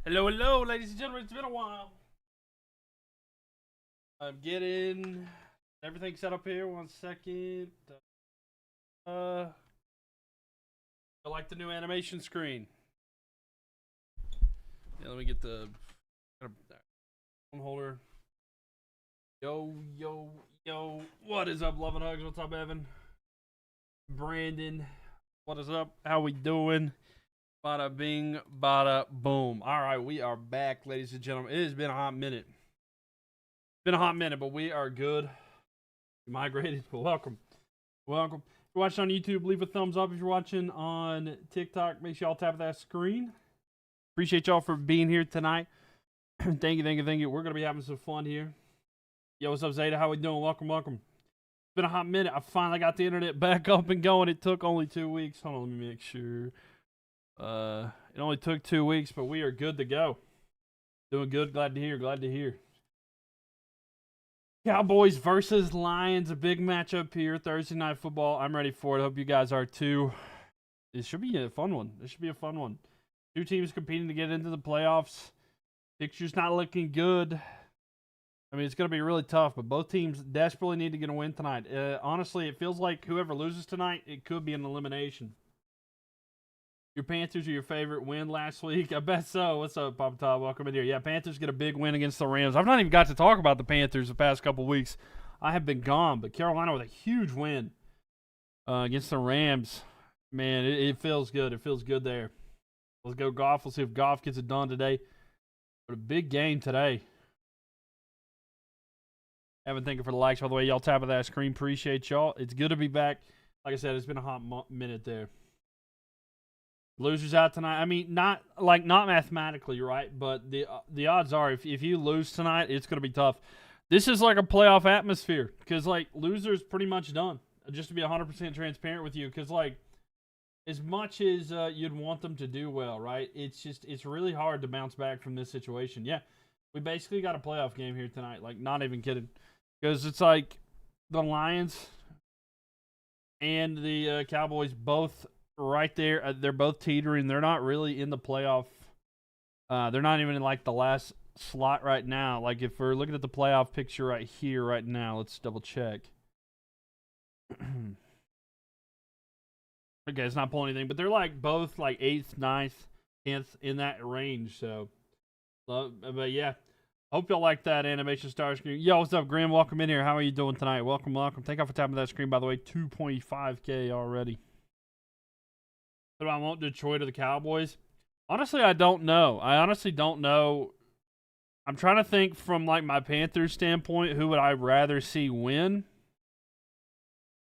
Hello, hello, ladies and gentlemen. It's been a while. I'm getting everything set up here. 1 second. I like the new animation screen. Yeah, let me get the phone holder. Yo, yo, yo. What is up, Love and Hugs? What's up, Evan? Brandon. What is up? How we doing? Bada bing, bada boom. All right, we are back, ladies and gentlemen. It has been a hot minute. Been a hot minute, but we are good. Migrated, but welcome. Welcome. If you're watching on YouTube, leave a thumbs up. If you're watching on TikTok, make sure y'all tap that screen. Appreciate y'all for being here tonight. Thank you, thank you, thank you. We're going to be having some fun here. Yo, what's up, Zeta? How we doing? Welcome, welcome. It's been a hot minute. I finally got the internet back up and going. It took only 2 weeks. Hold on, let me make sure. It only took 2 weeks, but we are good to go. Doing good. Glad to hear. Glad to hear. Cowboys versus Lions, a big matchup here. Thursday night football. I'm ready for it. I hope you guys are too. It should be a fun one. This should be a fun one. Two teams competing to get into the playoffs. Picture's not looking good. I mean, it's going to be really tough, but both teams desperately need to get a win tonight. Honestly, it feels like whoever loses tonight, it could be an elimination. Your Panthers are your favorite win last week? I bet so. What's up, Papa Todd? Welcome in here. Yeah, Panthers get a big win against the Rams. I've not even got to talk about the Panthers the past couple weeks. I have been gone, but Carolina with a huge win against the Rams. Man, it feels good. It feels good there. Let's go Goff. Let's see if Goff gets it done today. But a big game today. Evan, thank you for the likes. By the way, y'all tap of that screen. Appreciate y'all. It's good to be back. Like I said, it's been a hot minute there. Losers out tonight. I mean, not mathematically, right? But the odds are if you lose tonight, it's going to be tough. This is like a playoff atmosphere because, like, losers pretty much done. Just to be 100% transparent with you, because, like, as much as you'd want them to do well, right? It's really hard to bounce back from this situation. Yeah, we basically got a playoff game here tonight. Like, not even kidding. Because it's like the Lions and the Cowboys both right there. They're both teetering. They're not really in the playoff. They're not even in like the last slot right now. Like if we're looking at the playoff picture right here, right now, let's double check. Okay, it's not pulling anything, but they're like both like 8th, 9th, 10th in that range. So, but yeah. Hope y'all like that animation star screen. Yo, what's up, Graham? Welcome in here. How are you doing tonight? Welcome, welcome. Thank you for tapping that screen, by the way. 2.5K already. But I want Detroit or the Cowboys. Honestly, I don't know. I honestly don't know. I'm trying to think from like my Panthers standpoint, who would I rather see win?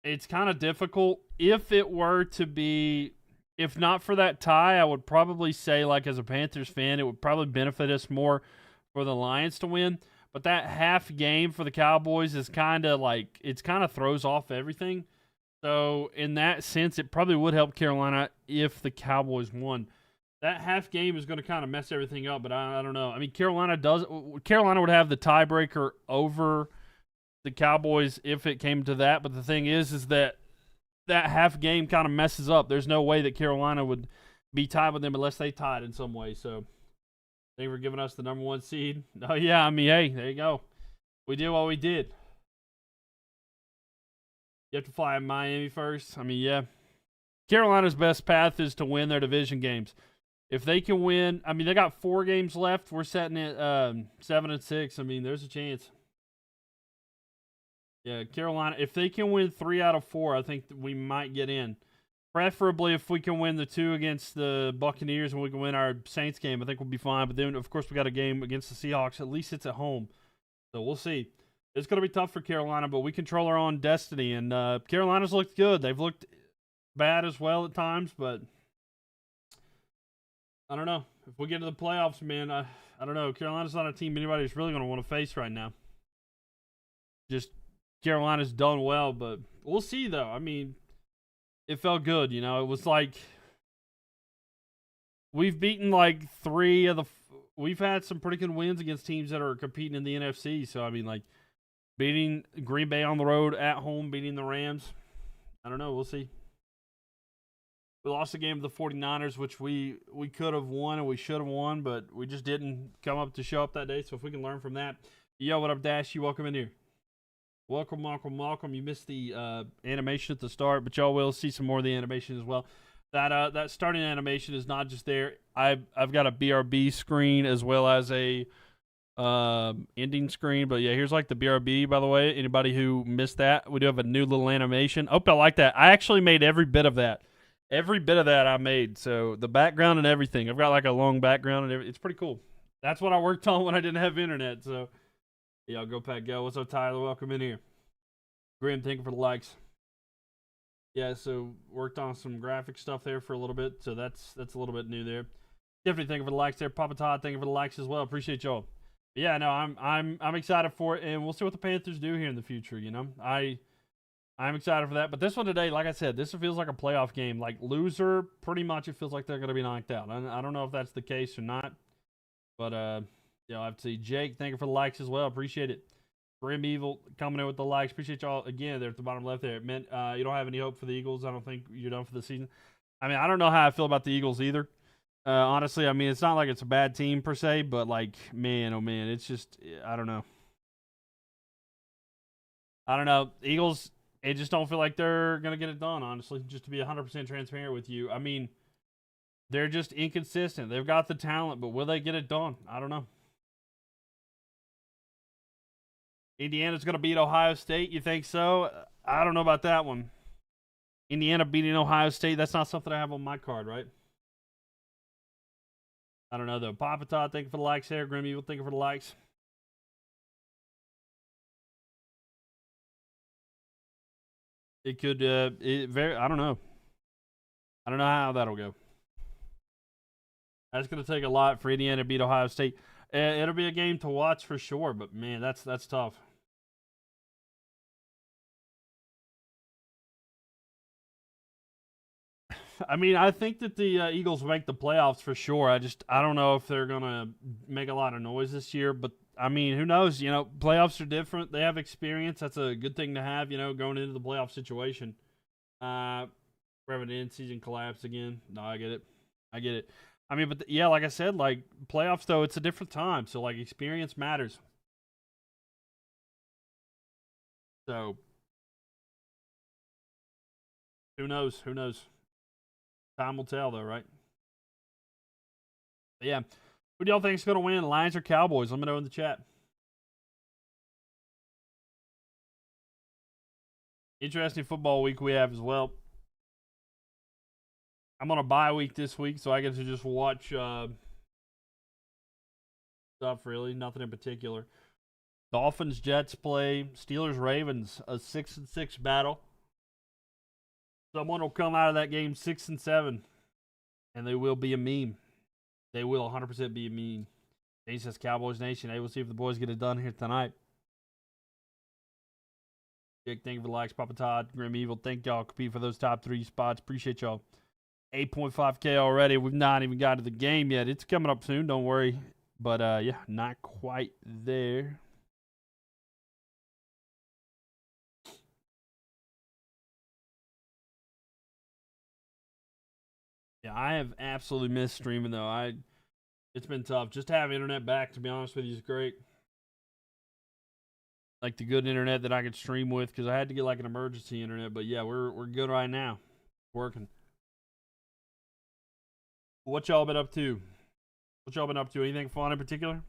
It's kind of difficult. If it were to be, if not for that tie, I would probably say, like as a Panthers fan, it would probably benefit us more for the Lions to win. But that half game for the Cowboys is kind of like, it's kind of throws off everything. So, in that sense, it probably would help Carolina if the Cowboys won. That half game is going to kind of mess everything up, but I don't know. I mean, Carolina would have the tiebreaker over the Cowboys if it came to that. But the thing is that half game kind of messes up. There's no way that Carolina would be tied with them unless they tied in some way. So, thank you for giving us the number 1 seed. Oh, yeah, I mean, hey, there you go. We did what we did. You have to fly in Miami first. I mean, yeah. Carolina's best path is to win their division games. If they can win, I mean, they got 4 games left. We're sitting at 7-6. I mean, there's a chance. Yeah, Carolina, if they can win 3 out of 4, I think we might get in. Preferably if we can win the 2 against the Buccaneers and we can win our Saints game, I think we'll be fine. But then, of course, we got a game against the Seahawks. At least it's at home. So we'll see. It's going to be tough for Carolina, but we control our own destiny. And Carolina's looked good. They've looked bad as well at times, but I don't know. If we get to the playoffs, man, I don't know. Carolina's not a team anybody's really going to want to face right now. Just Carolina's done well, but we'll see, though. I mean, it felt good, you know. It was like we've beaten like 3 of the we've had some pretty good wins against teams that are competing in the NFC. So, I mean, like, beating Green Bay on the road, at home, beating the Rams. I don't know. We'll see. We lost the game to the 49ers, which we could have won and we should have won, but we just didn't come up to show up that day. So if we can learn from that. Yo, what up, Dash? You welcome in here. Welcome. You missed the animation at the start, but y'all will see some more of the animation as well. That starting animation is not just there. I've got a BRB screen as well as a ending screen. But yeah, here's like the BRB, by the way. Anybody who missed that, we do have a new little animation. Oh, I like that. I actually made every bit of that. Every bit of that I made. So the background and everything. I've got like a long background and everything. It's pretty cool. That's what I worked on when I didn't have internet. So yeah, go Pack Go. What's up, Tyler? Welcome in here. Grim, thank you for the likes. Yeah, so worked on some graphic stuff there for a little bit. So that's a little bit new there. Definitely thank you for the likes there. Papa Todd, thank you for the likes as well. Appreciate y'all. But yeah, no, I'm excited for it, and we'll see what the Panthers do here in the future. You know, I'm excited for that. But this one today, like I said, this feels like a playoff game. Like loser, pretty much it feels like they're going to be knocked out. I don't know if that's the case or not. But, yeah, I'll have to see. Jake, thank you for the likes as well. Appreciate it. Grim Evil coming in with the likes. Appreciate y'all again there at the bottom left there. It meant you don't have any hope for the Eagles. I don't think you're done for the season. I mean, I don't know how I feel about the Eagles either. Honestly, I mean, it's not like it's a bad team per se, but like, man, oh man, it's just, I don't know. Eagles, I just don't feel like they're going to get it done, honestly, just to be 100% transparent with you. I mean, they're just inconsistent. They've got the talent, but will they get it done? I don't know. Indiana's going to beat Ohio State. You think so? I don't know about that one. Indiana beating Ohio State, that's not something I have on my card, right? I don't know, though. Papa Todd, thank you for the likes there. Grim Evil, thank you for the likes. It could, I don't know. I don't know how that'll go. That's going to take a lot for Indiana to beat Ohio State. It'll be a game to watch for sure, but man, that's tough. I mean, I think that the Eagles will make the playoffs for sure. I don't know if they're going to make a lot of noise this year, but I mean, who knows? You know, playoffs are different. They have experience. That's a good thing to have, you know, going into the playoff situation. We're having an in-season collapse again. No, I get it. I mean, but yeah, like I said, like playoffs though, it's a different time. So like experience matters. So who knows? Time will tell though, right? But yeah. Who do y'all think is going to win? Lions or Cowboys? Let me know in the chat. Interesting football week we have as well. I'm on a bye week this week, so I get to just watch stuff, really. Nothing in particular. Dolphins, Jets play. Steelers, Ravens, a 6-6 battle. Someone will come out of that game 6-7, and they will be a meme. They will 100% be a meme. He says Cowboys Nation. Hey, we'll see if the boys get it done here tonight. Jake, thank you for the likes. Papa Todd, Grim Evil, thank y'all. Compete for those top 3 spots. Appreciate y'all. 8.5K already. We've not even got to the game yet. It's coming up soon. Don't worry. But, yeah, not quite there. Yeah, I have absolutely missed streaming, though. It's been tough. Just to have internet back, to be honest with you, is great. Like the good internet that I could stream with, because I had to get like an emergency internet. But yeah, we're good right now. Working. What y'all been up to? Anything fun in particular?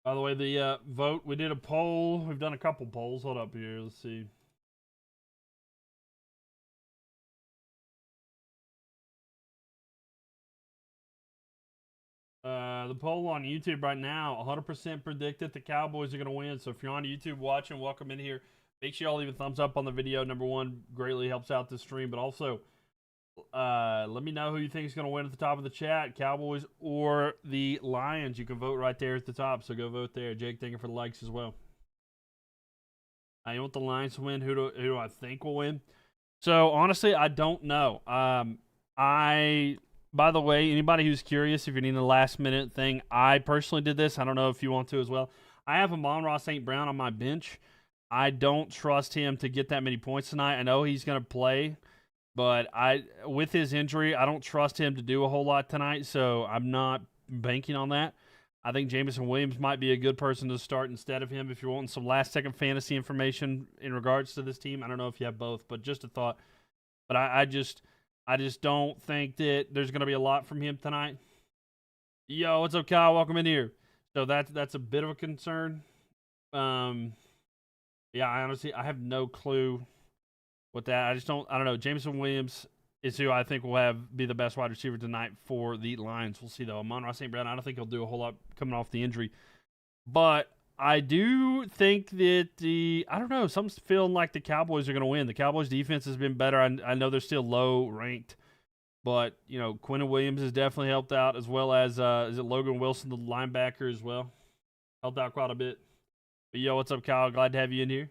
By the way, the vote, we did a poll. We've done a couple polls. Hold up here. Let's see. The poll on YouTube right now, 100% predicted the Cowboys are going to win. So if you're on YouTube watching, welcome in here. Make sure y'all leave a thumbs up on the video. Number one, greatly helps out the stream. But also, let me know who you think is going to win at the top of the chat, Cowboys or the Lions. You can vote right there at the top, so go vote there. Jake, thank you for the likes as well. I want the Lions to win. Who do I think will win? So honestly, I don't know. By the way, anybody who's curious, if you're needing a last-minute thing, I personally did this. I don't know if you want to as well. I have Amon-Ra St. Brown on my bench. I don't trust him to get that many points tonight. I know he's going to play, but with his injury, I don't trust him to do a whole lot tonight, so I'm not banking on that. I think Jameson Williams might be a good person to start instead of him if you're wanting some last-second fantasy information in regards to this team. I don't know if you have both, but just a thought. But I just don't think that there's going to be a lot from him tonight. Yo, what's up, Kyle? Welcome in here. So that's a bit of a concern. Yeah, I have no clue what that. I don't know. Jameson Williams is who I think will be the best wide receiver tonight for the Lions. We'll see, though. Amon-Ra St. Brown, I don't think he'll do a whole lot coming off the injury. But I do think that I don't know, something's feeling like the Cowboys are going to win. The Cowboys' defense has been better. I know they're still low-ranked. But, Quentin Williams has definitely helped out, as well as, is it Logan Wilson, the linebacker, as well? Helped out quite a bit. But, yo, what's up, Kyle? Glad to have you in here.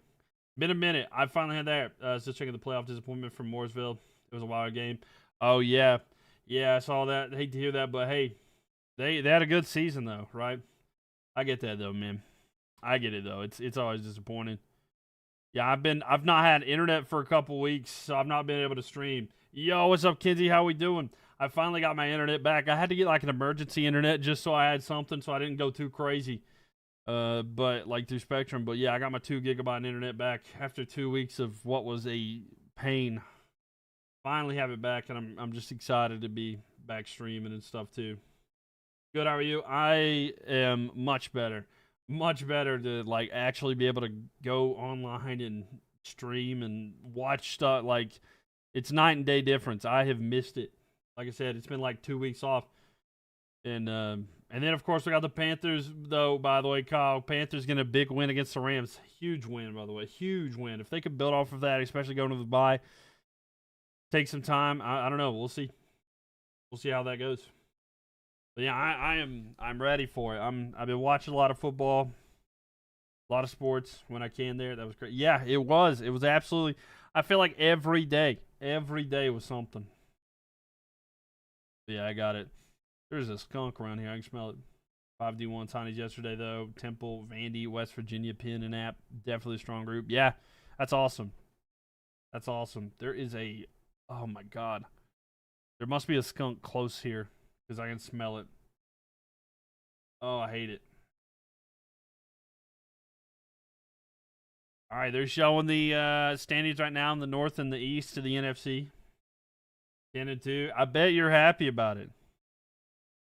Been a minute. I finally had that. Just checking the playoff disappointment from Mooresville. It was a wild game. Oh, yeah. Yeah, I saw that. I hate to hear that, but, hey, they had a good season, though, right? I get that, though, man. I get it, though. It's always disappointing. Yeah, I've not had internet for a couple weeks, so I've not been able to stream. Yo, what's up, Kinsey? How we doing? I finally got my internet back. I had to get like an emergency internet just so I had something so I didn't go too crazy. But like through Spectrum. But yeah, I got my 2 gigabyte internet back after 2 weeks of what was a pain. Finally have it back, and I'm just excited to be back streaming and stuff too. Good, how are you? I am much better. Much better to like actually be able to go online and stream and watch stuff. Like, it's night and day difference. I have missed it. Like I said, it's been like 2 weeks off. And then, of course, we got the Panthers, though, by the way, Kyle. Panthers getting a big win against the Rams. Huge win, by the way. Huge win. If they could build off of that, especially going to the bye, take some time. I don't know. We'll see. We'll see how that goes. But yeah, I'm ready for it. I've been watching a lot of football, a lot of sports when I can there. That was great. Yeah, it was. It was absolutely. I feel like every day was something. Yeah, I got it. There's a skunk around here. I can smell it. 5D1 Tony's yesterday, though. Temple, Vandy, West Virginia, Penn, and App. Definitely a strong group. Yeah, that's awesome. That's awesome. There is oh my God. There must be a skunk close here because I can smell it. Oh, I hate it. All right, they're showing the standings right now in the North and the East of the NFC. 10-2. I bet you're happy about it.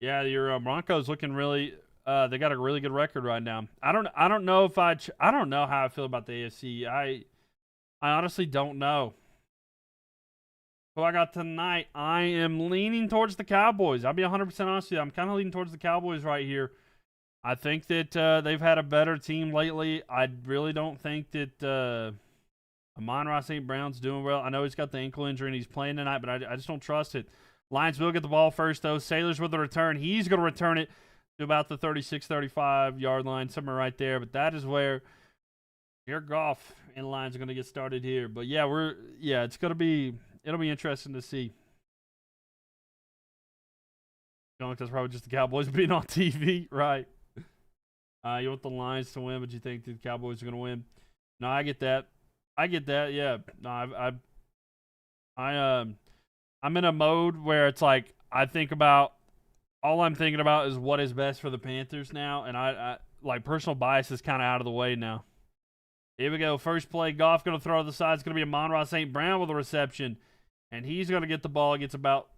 Yeah, your Broncos looking really. They got a really good record right now. I don't know if I don't know how I feel about the AFC. I honestly don't know. Who I got tonight? I am leaning towards the Cowboys. I'll be 100% honest with you. I'm kind of leaning towards the Cowboys right here. I think that they've had a better team lately. I really don't think that Amon-Ra St. Brown's doing well. I know he's got the ankle injury and he's playing tonight, but I just don't trust it. Lions will get the ball first, though. Sailors with the return. He's going to return it to about the 36, 35-yard line, somewhere right there. But that is where Jared Goff and the Lions are going to get started here. But, yeah, it's going to be – it'll be interesting to see. That's probably just the Cowboys being on TV, right? You want the Lions to win, but you think the Cowboys are going to win. No, I get that. Yeah. No, I'm in a mode where it's like all I'm thinking about is what is best for the Panthers now, and I like personal bias is kind of out of the way now. Here we go. First play, Goff going to throw to the side. It's going to be Amon-Ra St. Brown with a reception, and he's going to get the ball. Gets about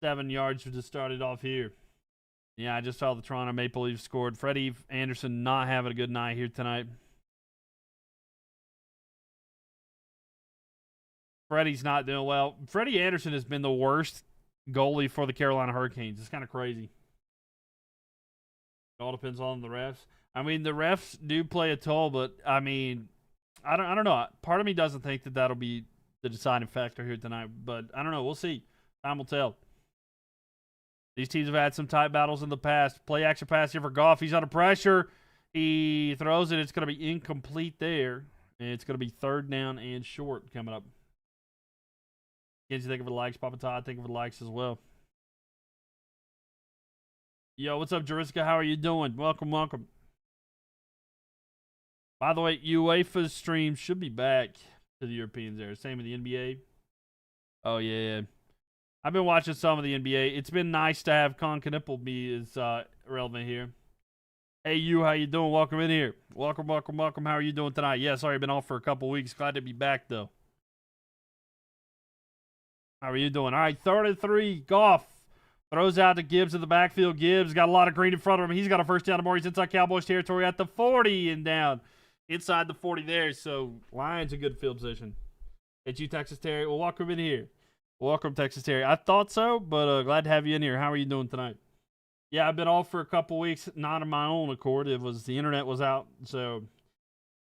7 yards to start it off here. Yeah, I just saw the Toronto Maple Leafs scored. Freddie Anderson not having a good night here tonight. Freddie's not doing well. Freddie Anderson has been the worst goalie for the Carolina Hurricanes. It's kind of crazy. It all depends on the refs. I mean, the refs do play a toll, but I mean, I don't know. Part of me doesn't think that that'll be the deciding factor here tonight, but I don't know. We'll see. Time will tell. These teams have had some tight battles in the past. Play action pass here for Goff. He's under pressure. He throws it. It's going to be incomplete there. And it's going to be 3rd down and short coming up. Kenzie, think of the likes. Papa Todd, think of the likes as well. Yo, what's up, Jariska? How are you doing? Welcome, welcome. By the way, UEFA's stream should be back to the Europeans there. Same with the NBA. Oh, yeah. I've been watching some of the NBA. It's been nice to have Con Knipple be as relevant here. Hey, you, how you doing? Welcome in here. Welcome, welcome, welcome. How are you doing tonight? Yeah, sorry, I've been off for a couple weeks. Glad to be back, though. How are you doing? All right, 33, Goff. Throws out to Gibbs in the backfield. Gibbs got a lot of green in front of him. He's got a first down tomorrow. He's inside Cowboys territory at the 40 and down. Inside the 40 there. So, Lions a good field position. It's you, Texas Terry. Well, welcome in here. Welcome, Texas Terry. I thought so, but glad to have you in here. How are you doing tonight? Yeah, I've been off for a couple weeks, not on my own accord. It was the internet was out, so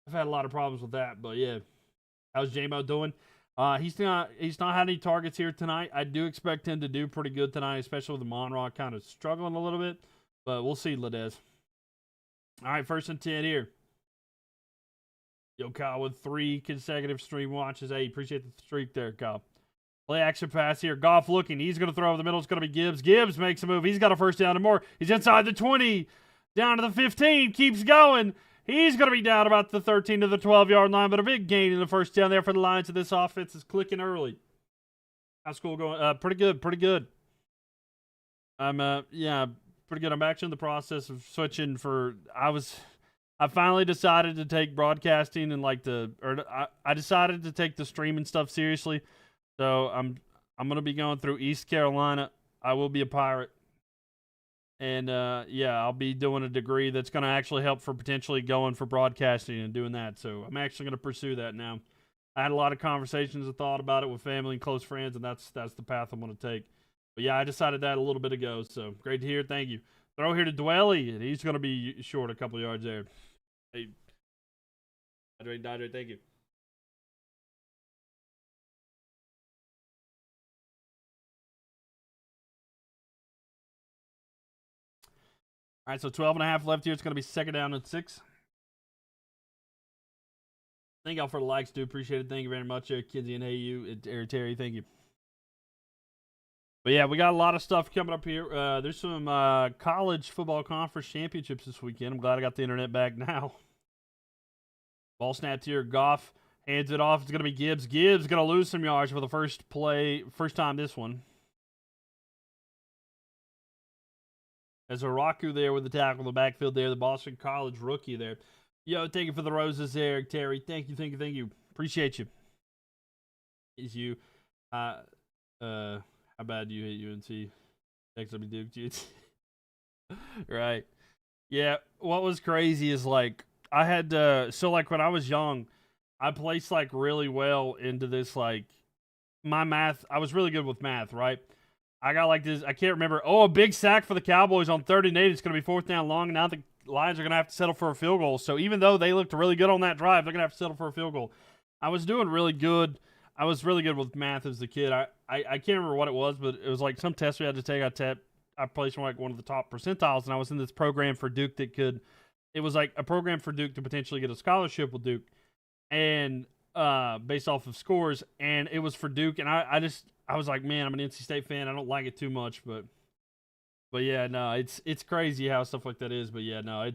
I've had a lot of problems with that. But yeah, how's J-Mo doing? He's not had any targets here tonight. I do expect him to do pretty good tonight, especially with the Amon-Ra kind of struggling a little bit. But we'll see, Ladez. All right, 1st and 10 here. Yo, Kyle with 3 consecutive stream watches. Hey, appreciate the streak there, Kyle. Play action pass here. Goff looking. He's going to throw over the middle. It's going to be Gibbs. Gibbs makes a move. He's got a first down and more. He's inside the 20. Down to the 15. Keeps going. He's going to be down about the 13 to the 12-yard line, but a big gain in the first down there for the Lions. This offense is clicking early. How's school going? Pretty good. Pretty good. Yeah, pretty good. I'm actually in the process of switching I finally decided to take broadcasting and I decided to take the streaming stuff seriously. So I'm going to be going through East Carolina. I will be a Pirate. And, yeah, I'll be doing a degree that's going to actually help for potentially going for broadcasting and doing that. So I'm actually going to pursue that now. I had a lot of conversations and thought about it with family and close friends, and that's the path I'm going to take. But, yeah, I decided that a little bit ago. So great to hear. Thank you. Throw here to Dwelly, and he's going to be short a couple yards there. Hey, Dodger, thank you. All right, so 12.5 left here. It's going to be 2nd down and 6. Thank y'all for the likes. Do appreciate it. Thank you very much, Kinsey and Hey You, Eric Terry. Thank you. But yeah, we got a lot of stuff coming up here. There's some college football conference championships this weekend. I'm glad I got the internet back now. Ball snapped here. Goff hands it off. It's going to be Gibbs. Gibbs going to lose some yards for the first time this one. As Araku there with the tackle in the backfield there, the Boston College rookie there. Yo, thank you for the roses there, Terry. Thank you. Appreciate you. Is you. How bad do you hate UNC? XW Duke, dude. Right. Yeah, what was crazy is, I had when I was young, I placed, really well into this, my math. I was really good with math, right? I got this. I can't remember. Oh, a big sack for the Cowboys on 3rd and 8. It's going to be 4th down long. Now the Lions are going to have to settle for a field goal. So even though they looked really good on that drive, they're going to have to settle for a field goal. I was doing really good. I was really good with math as a kid. I can't remember what it was, but it was some test we had to take. I placed one of the top percentiles, and I was in this program for Duke it was a program for Duke to potentially get a scholarship with Duke, and based off of scores, and it was for Duke, and I was like, man, I'm an NC State fan. I don't like it too much, but yeah, no, it's crazy how stuff like that is. But yeah, no,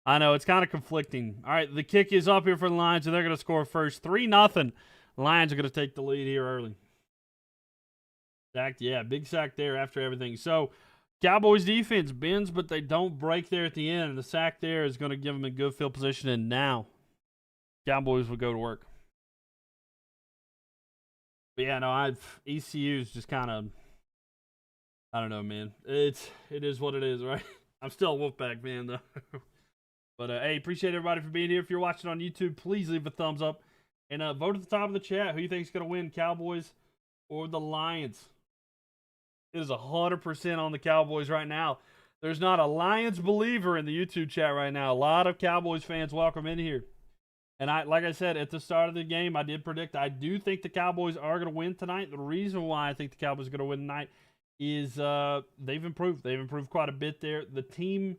I know it's kind of conflicting. All right, the kick is up here for the Lions, and they're going to score first, 3-0. Lions are going to take the lead here early. Sacked, yeah, big sack there after everything. So Cowboys defense bends, but they don't break there at the end. And the sack there is going to give them a good field position. And now Cowboys will go to work. But yeah, no, ECU is just kind of, I don't know, man. It is what it is, right? I'm still a Wolfpack fan, though. But, hey, appreciate everybody for being here. If you're watching on YouTube, please leave a thumbs up. And vote at the top of the chat. Who you think is going to win, Cowboys or the Lions? It is 100% on the Cowboys right now. There's not a Lions believer in the YouTube chat right now. A lot of Cowboys fans welcome in here. And like I said, at the start of the game, I did predict I do think the Cowboys are going to win tonight. The reason why I think the Cowboys are going to win tonight is they've improved. They've improved quite a bit there. The team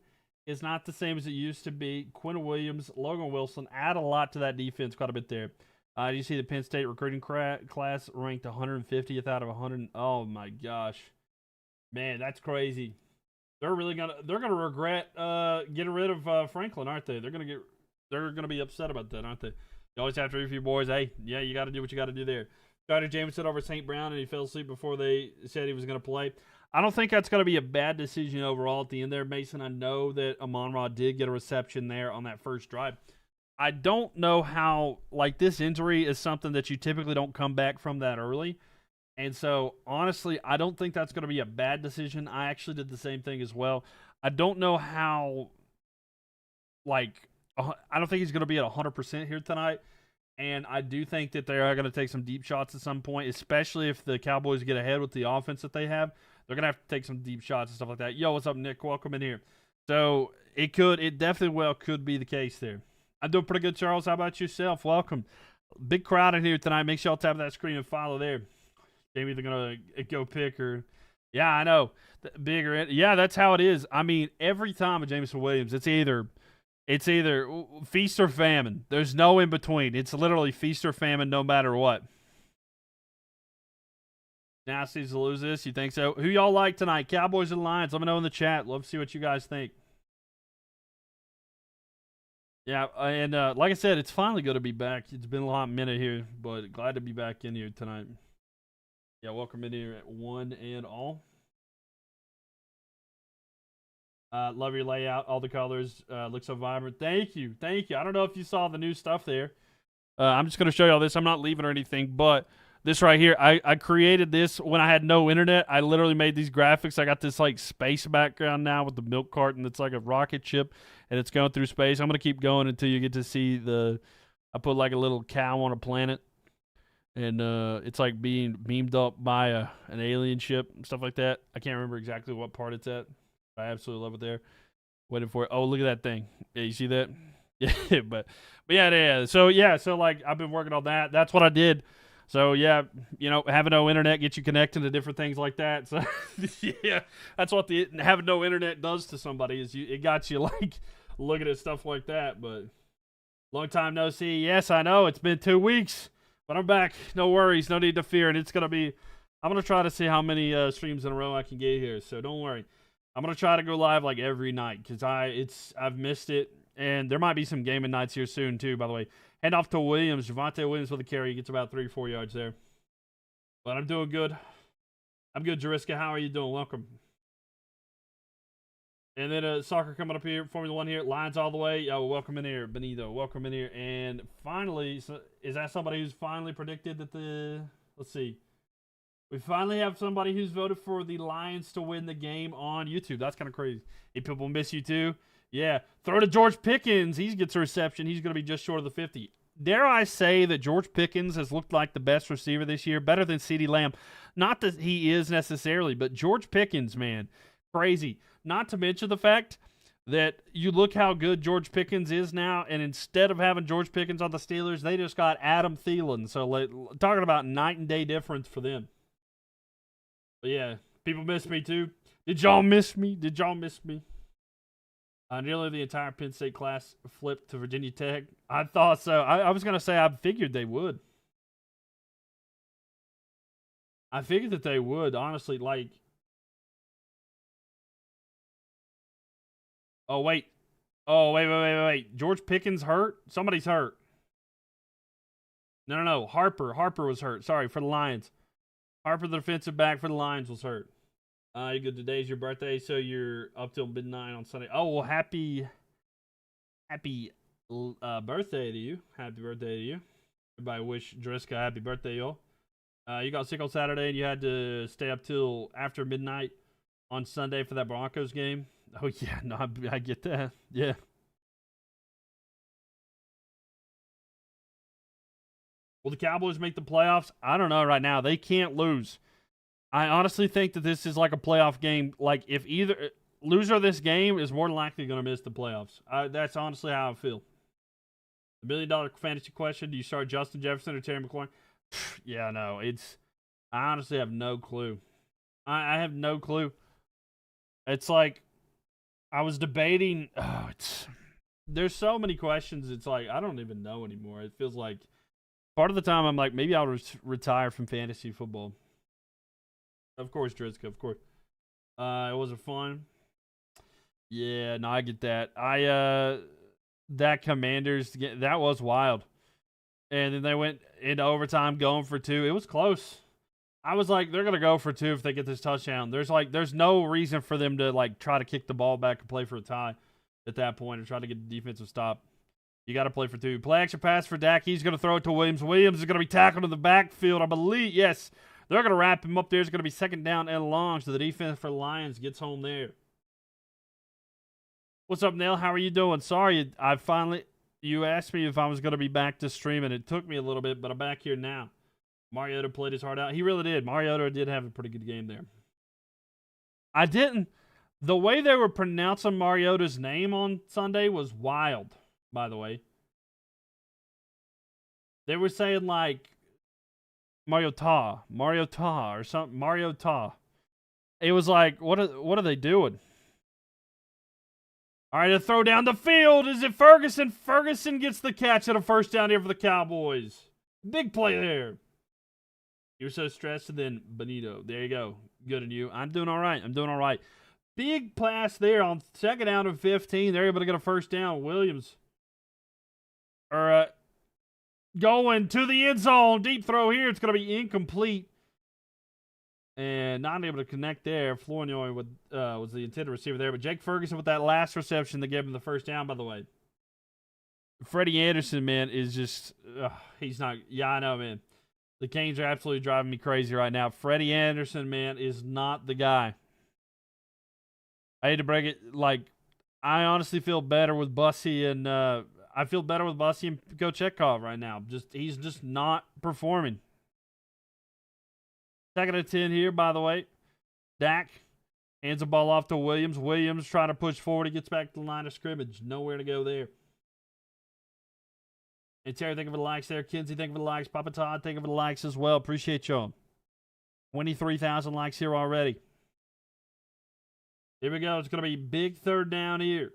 is not the same as it used to be. Quinn Williams, Logan Wilson add a lot to that defense quite a bit there. You see the Penn State recruiting class ranked 150th out of 100. Oh, my gosh. Man, that's crazy. they're gonna regret getting rid of Franklin, aren't they? They're gonna be upset about that, aren't they? You always have to review boys. Hey, yeah, you got to do what you got to do there. Started Jameson over St. Brown, and he fell asleep before they said he was going to play. I don't think that's going to be a bad decision overall at the end there, Mason. I know that Amon-Ra did get a reception there on that first drive. I don't know how, like, this injury is something that you typically don't come back from that early. And so, honestly, I don't think that's going to be a bad decision. I actually did the same thing as well. I don't know how, like, I don't think he's going to be at 100% here tonight. And I do think that they are going to take some deep shots at some point, especially if the Cowboys get ahead with the offense that they have. They're going to have to take some deep shots and stuff like that. Yo, what's up, Nick? Welcome in here. So it definitely could be the case there. I'm doing pretty good, Charles. How about yourself? Welcome. Big crowd in here tonight. Make sure y'all tap that screen and follow there. Jamie, they're going to go pick or. Yeah, I know. Bigger. Yeah, that's how it is. I mean, every time with Jameson Williams, it's either feast or famine. There's no in between. It's literally feast or famine no matter what. Nasty's to lose this. You think so? Who y'all like tonight? Cowboys and Lions? Let me know in the chat. Love to see what you guys think. Yeah, and like I said, it's finally good to be back. It's been a hot minute here, but glad to be back in here tonight. Yeah, welcome in here at one and all. Love your layout. All the colors look so vibrant. Thank you. Thank you. I don't know if you saw the new stuff there. I'm just going to show you all this. I'm not leaving or anything, but this right here, I created this when I had no internet. I literally made these graphics. I got this like space background now with the milk carton that's like a rocket ship, and it's going through space. I'm going to keep going until you get to see I put like a little cow on a planet, and it's like being beamed up by an alien ship and stuff like that. I can't remember exactly what part it's at. I absolutely love it there. Waiting for it. Oh, look at that thing. Yeah, you see that? Yeah, but yeah. So like I've been working on that. That's what I did. So yeah, having no internet gets you connected to different things like that. So yeah, that's what having no internet does to somebody is it got you like looking at stuff like that. But long time no see. Yes, I know it's been 2 weeks, but I'm back. No worries, no need to fear. And I'm gonna try to see how many streams in a row I can get here. So don't worry. I'm going to try to go live like every night because I've missed it. And there might be some gaming nights here soon too, by the way. Hand off to Williams. Javonte Williams with a carry. He gets about 3-4 yards there. But I'm doing good. I'm good, Jariska. How are you doing? Welcome. And then soccer coming up here. Formula 1 here. Lions all the way. Oh, welcome in here, Benito. Welcome in here. And finally, is that somebody who's finally predicted that let's see. We finally have somebody who's voted for the Lions to win the game on YouTube. That's kind of crazy. Hey, people miss you too. Yeah. Throw to George Pickens. He gets a reception. He's going to be just short of the 50. Dare I say that George Pickens has looked like the best receiver this year, better than CeeDee Lamb. Not that he is necessarily, but George Pickens, man, crazy. Not to mention the fact that you look how good George Pickens is now, and instead of having George Pickens on the Steelers, they just got Adam Thielen. So talking about night and day difference for them. But yeah, people miss me too. Did y'all miss me? Nearly the entire Penn State class flipped to Virginia Tech. I thought so. I was going to say I figured they would. I figured that they would, honestly. Like, oh, wait. George Pickens hurt? Somebody's hurt. No. Harper was hurt. Sorry, for the Lions. Harper, the defensive back for the Lions, was hurt. You good. Today's your birthday, so you're up till midnight on Sunday. Oh, well, happy birthday to you. Happy birthday to you. Everybody wish Driska happy birthday, y'all. You got sick on Saturday, and you had to stay up till after midnight on Sunday for that Broncos game. Oh, yeah. No, I get that. Yeah. Will the Cowboys make the playoffs? I don't know right now. They can't lose. I honestly think that this is like a playoff game. Like, if either loser of this game is more than likely going to miss the playoffs. That's honestly how I feel. The $1 million fantasy question: do you start Justin Jefferson or Terry McLaurin? Yeah, no. I honestly have no clue. I have no clue. It's like I was debating. There's so many questions. It's like I don't even know anymore. It feels like part of the time I'm like, maybe I'll retire from fantasy football. Of course, Driska, of course. It wasn't fun. Yeah, no, I get that. That Commanders, that was wild. And then they went into overtime going for two. It was close. I was like, they're gonna go for two if they get this touchdown. There's no reason for them to like try to kick the ball back and play for a tie at that point or try to get the defensive stop. You got to play for two. Play action pass for Dak. He's gonna throw it to Williams. Williams is gonna be tackled in the backfield, I believe. Yes, they're gonna wrap him up there. It's gonna be second down and long. So the defense for the Lions gets home there. What's up, Neil? How are you doing? Sorry, you asked me if I was gonna be back to streaming. It took me a little bit, but I'm back here now. Mariota played his heart out. He really did. Mariota did have a pretty good game there. I didn't. The way they were pronouncing Mariota's name on Sunday was wild, by the way. They were saying like Mariota, or something. Mariota. It was like, what are they doing? All right, a throw down the field. Is it Ferguson? Ferguson gets the catch at a first down here for the Cowboys. Big play there. You're so stressed, and then Benito. There you go. Good on you. I'm doing all right. Big pass there on second down and 15. They're able to get a first down. Williams. Going to the end zone. Deep throw here. It's going to be incomplete. And not able to connect there. Flournoy was the intended receiver there. But Jake Ferguson with that last reception that gave him the first down, by the way. Freddie Anderson, man, is just... he's not... Yeah, I know, man. The Canes are absolutely driving me crazy right now. Freddie Anderson, man, is not the guy. I hate to break it. Like, I honestly feel better with Bussy and Kochetkov right now. He's just not performing. Second and 10 here, by the way. Dak hands the ball off to Williams. Williams trying to push forward. He gets back to the line of scrimmage. Nowhere to go there. And Terry, thank you for the likes there. Kinsey, thank you for the likes. Papa Todd, thank you for the likes as well. Appreciate y'all. 23,000 likes here already. Here we go. It's going to be big third down here.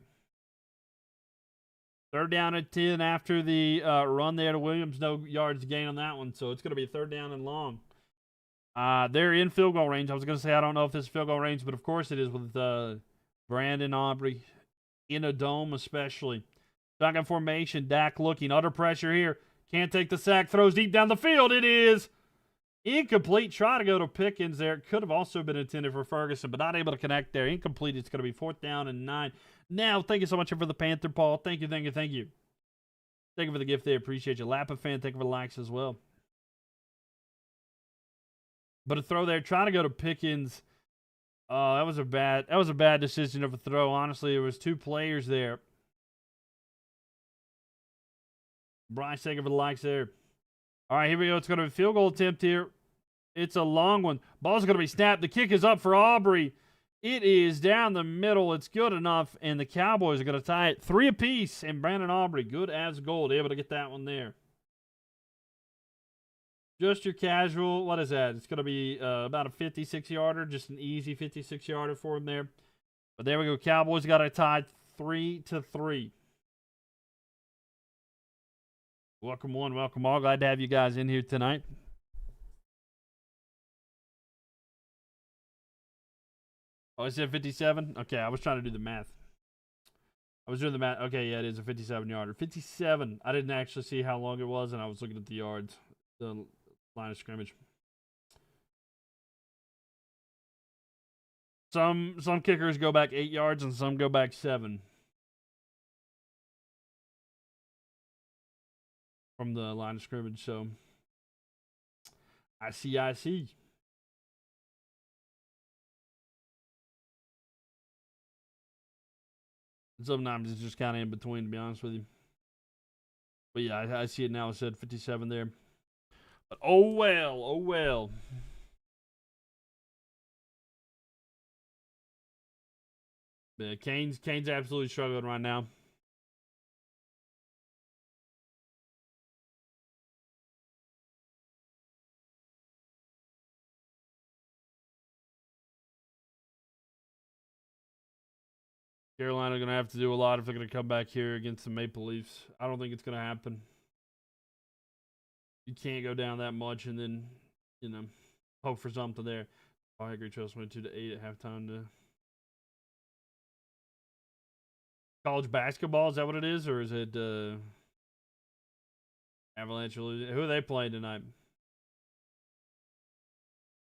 Third down at 10 after the run there to Williams. No yards gain on that one. So it's going to be a third down and long. They're in field goal range. I was going to say, I don't know if this is field goal range, but of course it is with Brandon Aubrey in a dome especially. Shotgun formation, Dak looking, under pressure here. Can't take the sack, throws deep down the field. It is incomplete. Try to go to Pickens there. Could have also been intended for Ferguson, but not able to connect there. Incomplete. It's going to be fourth down and 9. Now, thank you so much for the Panther, Paul. Thank you. Thank you for the gift there. Appreciate you. Lappa fan, thank you for the likes as well. But a throw there, trying to go to Pickens. That was a bad decision of a throw. Honestly, there was two players there. Bryce, thank you for the likes there. All right, here we go. It's going to be a field goal attempt here. It's a long one. Ball's going to be snapped. The kick is up for Aubrey. It is down the middle. It's good enough, and the Cowboys are going to tie it 3 apiece. And Brandon Aubrey, good as gold, able to get that one there. Just your casual, what is that? It's going to be about a 56-yarder, just an easy 56-yarder for him there. But there we go. Cowboys got it tied 3-3. Welcome one, welcome all. Glad to have you guys in here tonight. Oh, is it 57? Okay, I was trying to do the math. I was doing the math. Okay, yeah, it is a 57-yarder. 57. I didn't actually see how long it was, and I was looking at the yards, the line of scrimmage. Some kickers go back 8 yards, and some go back 7. From the line of scrimmage, so I see. Sometimes it's just kind of in between, to be honest with you. But yeah, I see it now. It said 57 there. But oh well. Yeah, Canes absolutely struggling right now. Carolina going to have to do a lot if they're going to come back here against the Maple Leafs. I don't think it's going to happen. You can't go down that much and then, hope for something there. Oh, I agree. Trust 22-8 at halftime. College basketball, is that what it is? Or is it Avalanche? Who are they playing tonight?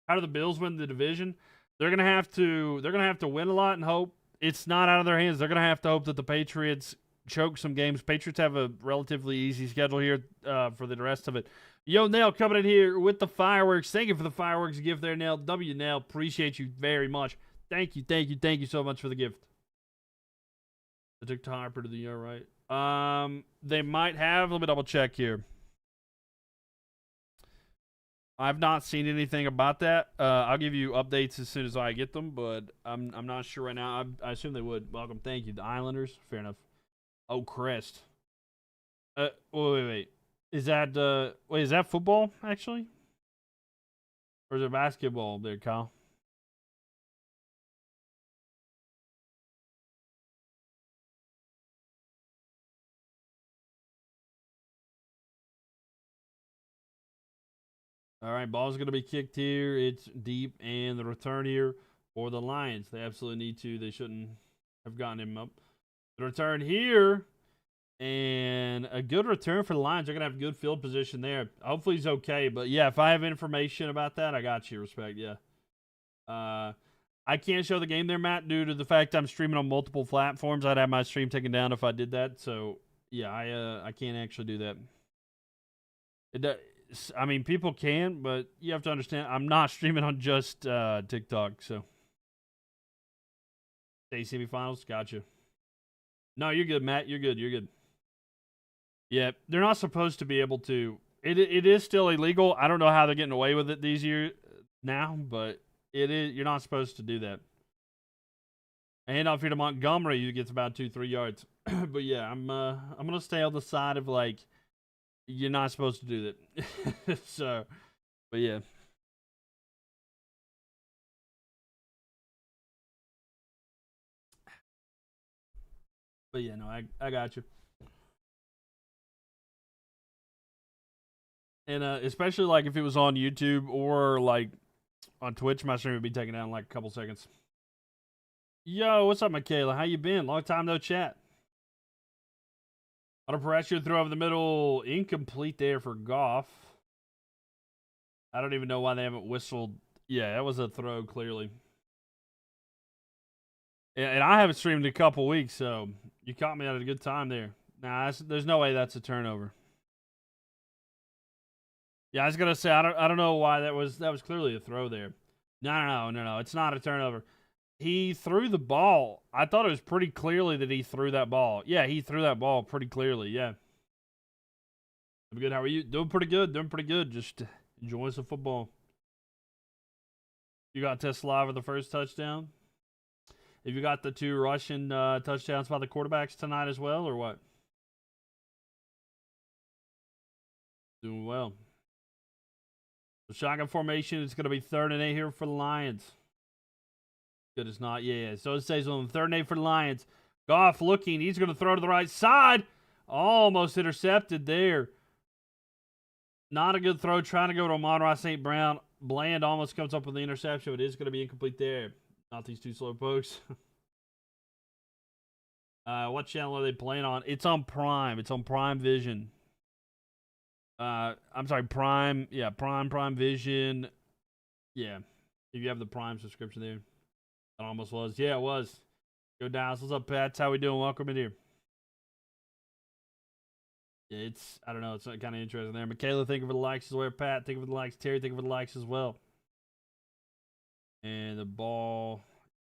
How do the Bills win the division? They're gonna have to win a lot and hope it's not out of their hands. They're gonna have to hope that the Patriots choke some games. Patriots have a relatively easy schedule here for the rest of it. Yo, Nail coming in here with the fireworks. Thank you for the fireworks gift there, Nail. W Nail, appreciate you very much. Thank you so much for the gift. I took Harper to the year, right? They might have. Let me double check here. I've not seen anything about that. I'll give you updates as soon as I get them, but I'm not sure right now. I assume they would. Welcome, thank you. The Islanders, fair enough. Oh, Crest. Wait. Is that football actually, or is it basketball there, Kyle? All right, ball's going to be kicked here. It's deep, and the return here for the Lions. They absolutely need to. They shouldn't have gotten him up. The return here, and a good return for the Lions. They're going to have good field position there. Hopefully he's okay. But, yeah, if I have information about that, I got you. Respect, yeah. I can't show the game there, Matt, due to the fact I'm streaming on multiple platforms. I'd have my stream taken down if I did that. So, yeah, I can't actually do that. I mean, people can, but you have to understand, I'm not streaming on just TikTok, so. State semifinals, gotcha. No, you're good, Matt. You're good. Yeah, they're not supposed to be able to. It is still illegal. I don't know how they're getting away with it these years now, but it is. You're not supposed to do that. A handoff here to Montgomery, who gets about 2-3 yards. But yeah, I'm gonna stay on the side of like. You're not supposed to do that. So, but yeah. But yeah, no, I got you. And especially like if it was on YouTube or like on Twitch, my stream would be taken down in like a couple seconds. Yo, what's up, Michaela? How you been? Long time no chat. Auto pressure throw over the middle, incomplete there for Goff. I don't even know why they haven't whistled. Yeah, that was a throw, clearly. And I haven't streamed in a couple weeks, so you caught me at a good time there. Nah, there's no way that's a turnover. Yeah, I was gonna say I don't know why that was clearly a throw there. No, it's not a turnover. He threw the ball. I thought it was pretty clearly that he threw that ball. Yeah, he threw that ball pretty clearly. Yeah. I'm good. How are you? Doing pretty good. Just enjoying some football. You got Tesla for the first touchdown? Have you got the 2 rushing touchdowns by the quarterbacks tonight as well, or what? Doing well. The shotgun formation is going to be 3rd and 8 here for the Lions. Good as not. Yeah. So it stays on 3rd and 8 for the Lions. Goff looking. He's going to throw to the right side. Almost intercepted there. Not a good throw. Trying to go to Amon-Ra St. Brown. Bland almost comes up with the interception, but it is going to be incomplete there. Not these 2 slow pokes. What channel are they playing on? It's on Prime. It's on Prime Vision. I'm sorry, Prime. Yeah, Prime Vision. Yeah. If you have the Prime subscription there. It almost was. Yeah, it was. Go Dallas. What's up, Pats? How we doing? Welcome in here. Yeah, I don't know. It's kind of interesting there. Michaela, thank you for the likes as well. Pat, thank you for the likes. Terry, thank you for the likes as well. And the ball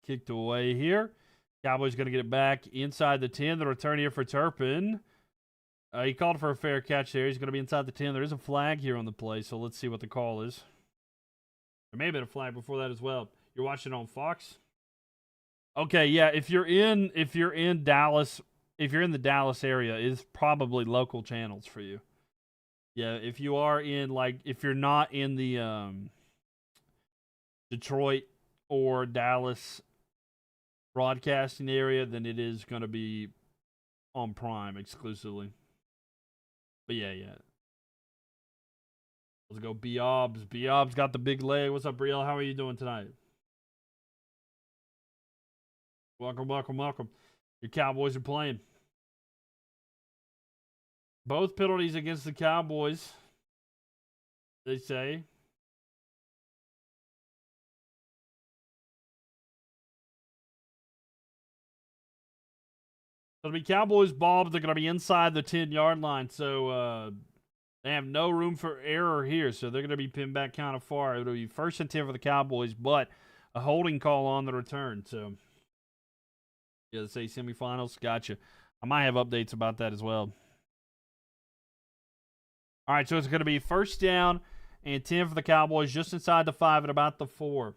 kicked away here. Cowboys going to get it back inside the 10. The return here for Turpin. He called for a fair catch there. He's going to be inside the 10. There is a flag here on the play, so let's see what the call is. There may have been a flag before that as well. You're watching on Fox? Okay, yeah, if you're in Dallas, if you're in the Dallas area, it's probably local channels for you. Yeah, if you are in if you're not in the Detroit or Dallas broadcasting area, then it is going to be on Prime exclusively. But yeah. Let's go B-Obs. B-Obs got the big leg. What's up, Brielle? How are you doing tonight? Welcome. Your Cowboys are playing. Both penalties against the Cowboys, they say. It'll be Cowboys ball, but they're going to be inside the 10-yard line. So they have no room for error here. So they're going to be pinned back kind of far. It'll be 1st and 10 for the Cowboys, but a holding call on the return. So, yeah, they say semifinals. Gotcha. I might have updates about that as well. All right, so it's going to be 1st down and 10 for the Cowboys, just inside the 5 at about the 4.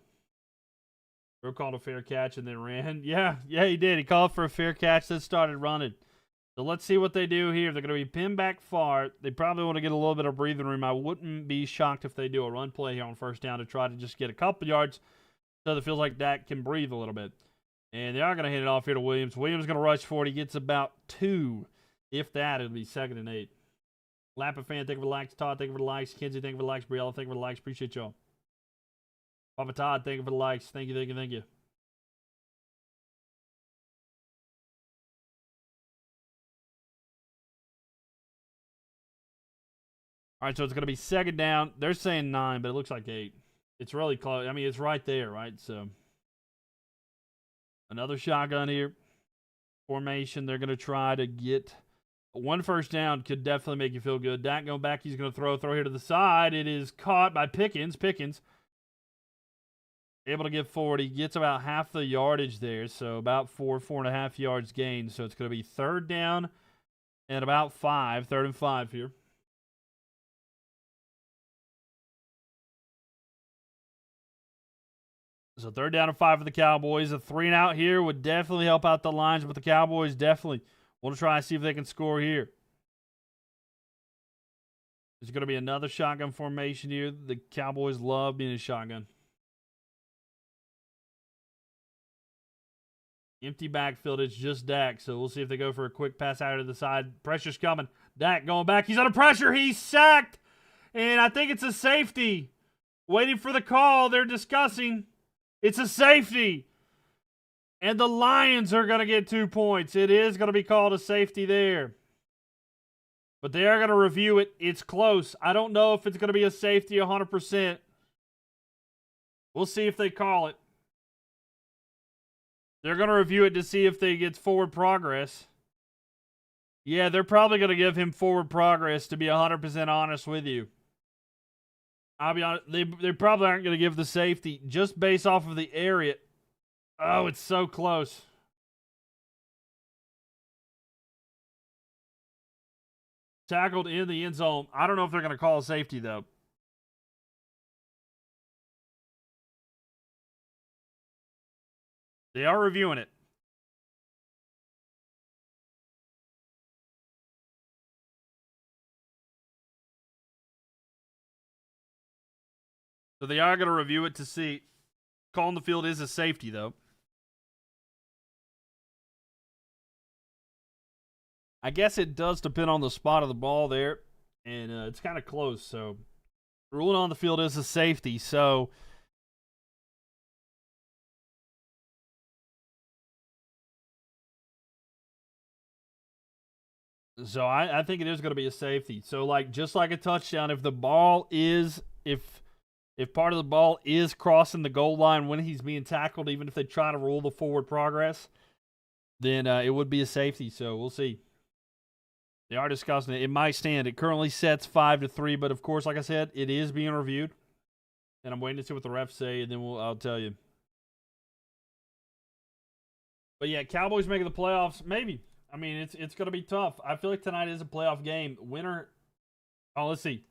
Bro called a fair catch and then ran. Yeah, he did. He called for a fair catch, then started running. So let's see what they do here. They're going to be pinned back far. They probably want to get a little bit of breathing room. I wouldn't be shocked if they do a run play here on 1st down to try to just get a couple yards so that it feels like Dak can breathe a little bit. And they are going to hand it off here to Williams. Williams is going to rush for it. He gets about 2. If that, it'll be 2nd and 8. Lappa fan, thank you for the likes. Todd, thank you for the likes. Kenzie, thank you for the likes. Briella, thank you for the likes. Appreciate y'all. Papa Todd, thank you for the likes. Thank you. All right, so it's going to be 2nd down. They're saying 9, but it looks like 8. It's really close. I mean, it's right there, right? So another shotgun here. Formation, they're going to try to get one 1st down. Could definitely make you feel good. Dak going back. He's going to throw here to the side. It is caught by Pickens. Able to get forward. He gets about half the yardage there, so about 4.5 yards gained. So it's going to be 3rd down and about 5. 3rd and 5 here. So 3rd down and 5 for the Cowboys. A 3 and out here would definitely help out the lines, but the Cowboys definitely want to try and see if they can score here. There's going to be another shotgun formation here. The Cowboys love being a shotgun. Empty backfield. It's just Dak. So we'll see if they go for a quick pass out to the side. Pressure's coming. Dak going back. He's under pressure. He's sacked. And I think it's a safety. Waiting for the call. They're discussing. It's a safety. And the Lions are going to get 2 points. It is going to be called a safety there. But they are going to review it. It's close. I don't know if it's going to be a safety 100%. We'll see if they call it. They're going to review it to see if they get forward progress. Yeah, they're probably going to give him forward progress, to be 100% honest with you. I'll be honest, they probably aren't going to give the safety just based off of the area. Oh, it's so close. Tackled in the end zone. I don't know if they're going to call a safety, though. They are reviewing it. So they are going to review it to see. Calling the field is a safety, though. I guess it does depend on the spot of the ball there. And it's kind of close. So ruling on the field is a safety. So I think it is going to be a safety. So like just like a touchdown, if the ball is if part of the ball is crossing the goal line when he's being tackled, even if they try to rule the forward progress, then it would be a safety. So we'll see. They are discussing it. It might stand. It currently sets 5-3, but of course, like I said, it is being reviewed. And I'm waiting to see what the refs say, and then I'll tell you. But yeah, Cowboys making the playoffs, maybe. I mean, it's going to be tough. I feel like tonight is a playoff game. Winner. Oh, let's see.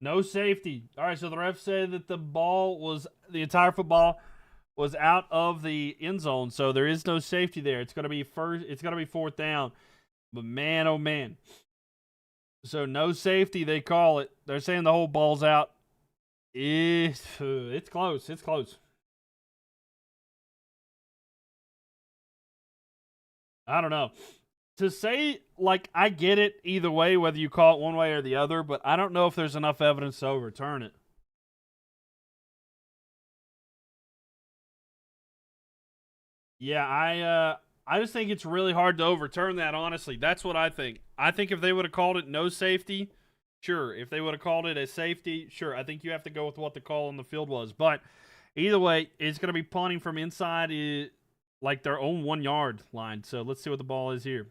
No safety. All right, so the ref said that the entire football was out of the end zone, so there is no safety there. It's going to be 4th down. But man, oh man. So no safety, they call it. They're saying the whole ball's out. It's close. It's close. I don't know. To say, like, I get it either way, whether you call it one way or the other, but I don't know if there's enough evidence to overturn it. Yeah, I just think it's really hard to overturn that, honestly. That's what I think. I think if they would have called it no safety, sure. If they would have called it a safety, sure. I think you have to go with what the call on the field was. But either way, it's going to be punting from inside like their own 1 yard line. So let's see what the ball is here.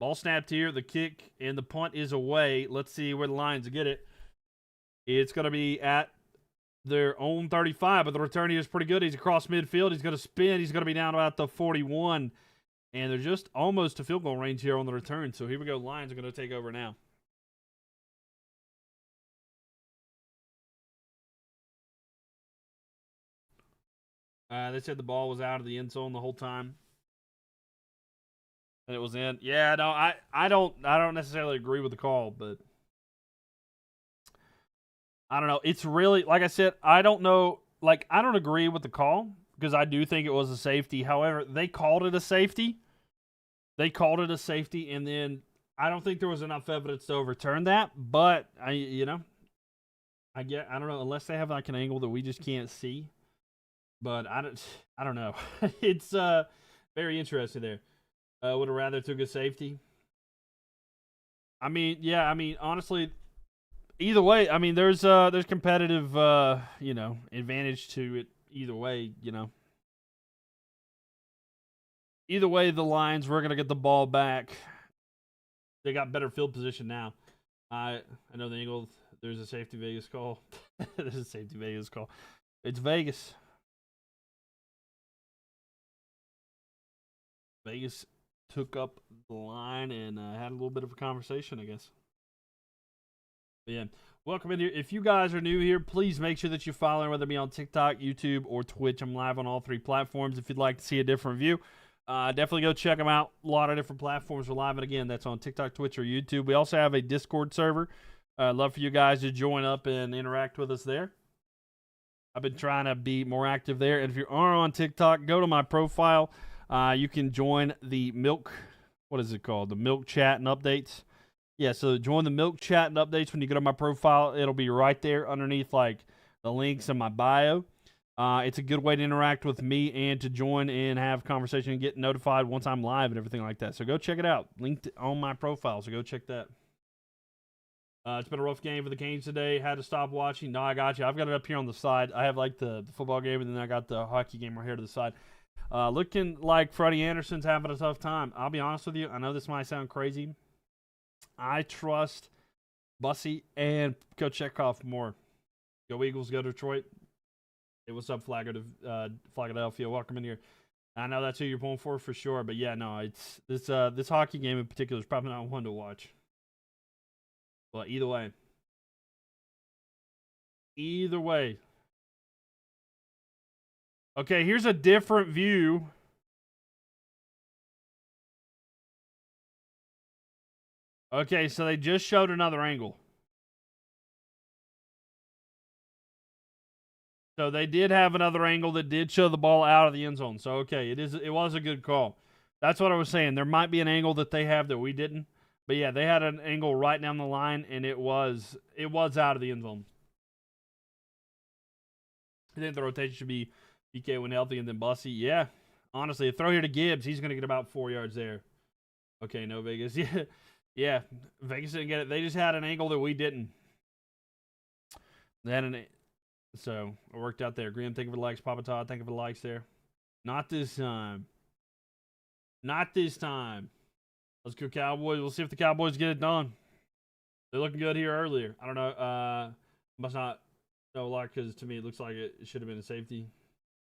Ball snapped here. The kick and the punt is away. Let's see where the Lions get it. It's going to be at their own 35, but the return here is pretty good. He's across midfield. He's going to spin. He's going to be down about the 41. And they're just almost to field goal range here on the return. So here we go. Lions are going to take over now. They said the ball was out of the end zone the whole time. And it was in. Yeah, no, I don't necessarily agree with the call, but I don't know. It's really, like I said, I don't know. Like, I don't agree with the call because I do think it was a safety. However, they called it a safety. And then I don't think there was enough evidence to overturn that. But I don't know, unless they have like an angle that we just can't see. But I don't know. It's very interesting there. Would have rather took a safety. I mean, yeah. I mean, honestly, either way. I mean, there's competitive advantage to it. Either way, Either way, the Lions were gonna get the ball back. They got better field position now. I know the Eagles. There's a safety Vegas call. There's a safety Vegas call. It's Vegas. Vegas took up the line and had a little bit of a conversation, I guess. But yeah, welcome in here. If you guys are new here, please make sure that you're following, whether it be on TikTok, YouTube, or Twitch. I'm live on all 3 platforms. If you'd like to see a different view, definitely go check them out. A lot of different platforms are live, and again, that's on TikTok, Twitch, or YouTube. We also have a Discord server. I'd love for you guys to join up and interact with us there. I've been trying to be more active there. And if you are on TikTok, go to my profile. You can join the Mylk, what is it called? The Mylk chat and updates. Yeah, so join the Mylk chat and updates when you go to my profile. It'll be right there underneath like the links in my bio. It's a good way to interact with me and to join and have conversation and get notified once I'm live and everything like that. So go check it out. Linked on my profile, so go check that. It's been a rough game for the Canes today. Had to stop watching. No, I got you. I've got it up here on the side. I have like the football game, and then I got the hockey game right here to the side. Looking like Freddie Anderson's having a tough time. I'll be honest with you. I know this might sound crazy. I trust Bussy and Coach Chekhov more. Go Eagles, go Detroit. Hey, what's up, Philadelphia? Welcome in here. I know that's who you're pulling for sure, but yeah, no, it's this hockey game in particular is probably not one to watch. But either way. Okay, here's a different view. Okay, so they just showed another angle. So they did have another angle that did show the ball out of the end zone. So okay, it was a good call. That's what I was saying. There might be an angle that they have that we didn't. But yeah, they had an angle right down the line, and it was out of the end zone. I think the rotation should be BK when healthy, and then Bussy. Yeah, honestly, a throw here to Gibbs. He's going to get about 4 yards there. Okay, no Vegas. Yeah, Vegas didn't get it. They just had an angle that we didn't. They had so it worked out there. Graham, thank you for the likes. Papa Todd, thank you for the likes there. Not this time. Let's go Cowboys. We'll see if the Cowboys get it done. They're looking good here earlier. I don't know. Must not know a lot because to me it looks like it should have been a safety.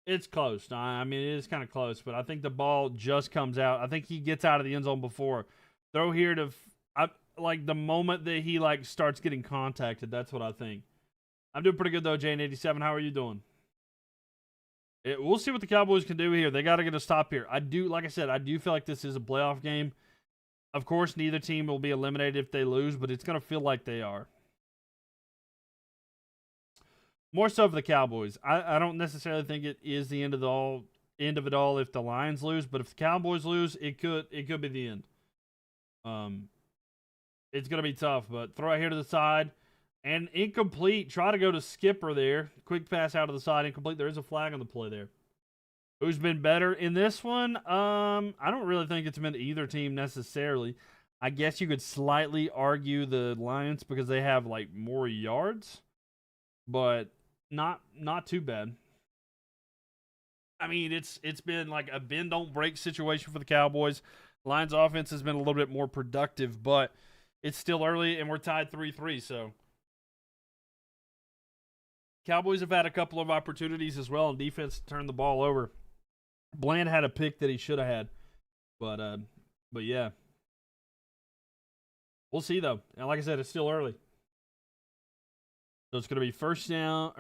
It's close. I mean, it is kind of close, but I think the ball just comes out. I think he gets out of the end zone before. Throw here to like the moment that he like starts getting contacted. That's what I think. I'm doing pretty good though, Jane87. How are you doing? We'll see what the Cowboys can do here. They got to get a stop here. Like I said, I do feel like this is a playoff game. Of course, neither team will be eliminated if they lose, but it's going to feel like they are. More so for the Cowboys. I don't necessarily think it is the end of it all if the Lions lose, but if the Cowboys lose, it could be the end. It's going to be tough, but throw it here to the side. And incomplete. Try to go to Skipper there. Quick pass out of the side. Incomplete. There is a flag on the play there. Who's been better in this one? I don't really think it's been either team necessarily. I guess you could slightly argue the Lions because they have like more yards, but not too bad. I mean, it's been like a bend don't break situation for the Cowboys. Lions offense has been a little bit more productive, but it's still early and we're tied 3-3, so Cowboys have had a couple of opportunities as well, and defense turned the ball over. Bland had a pick that he should have had, but yeah, we'll see though. And like I said, it's still early, so it's going to be first and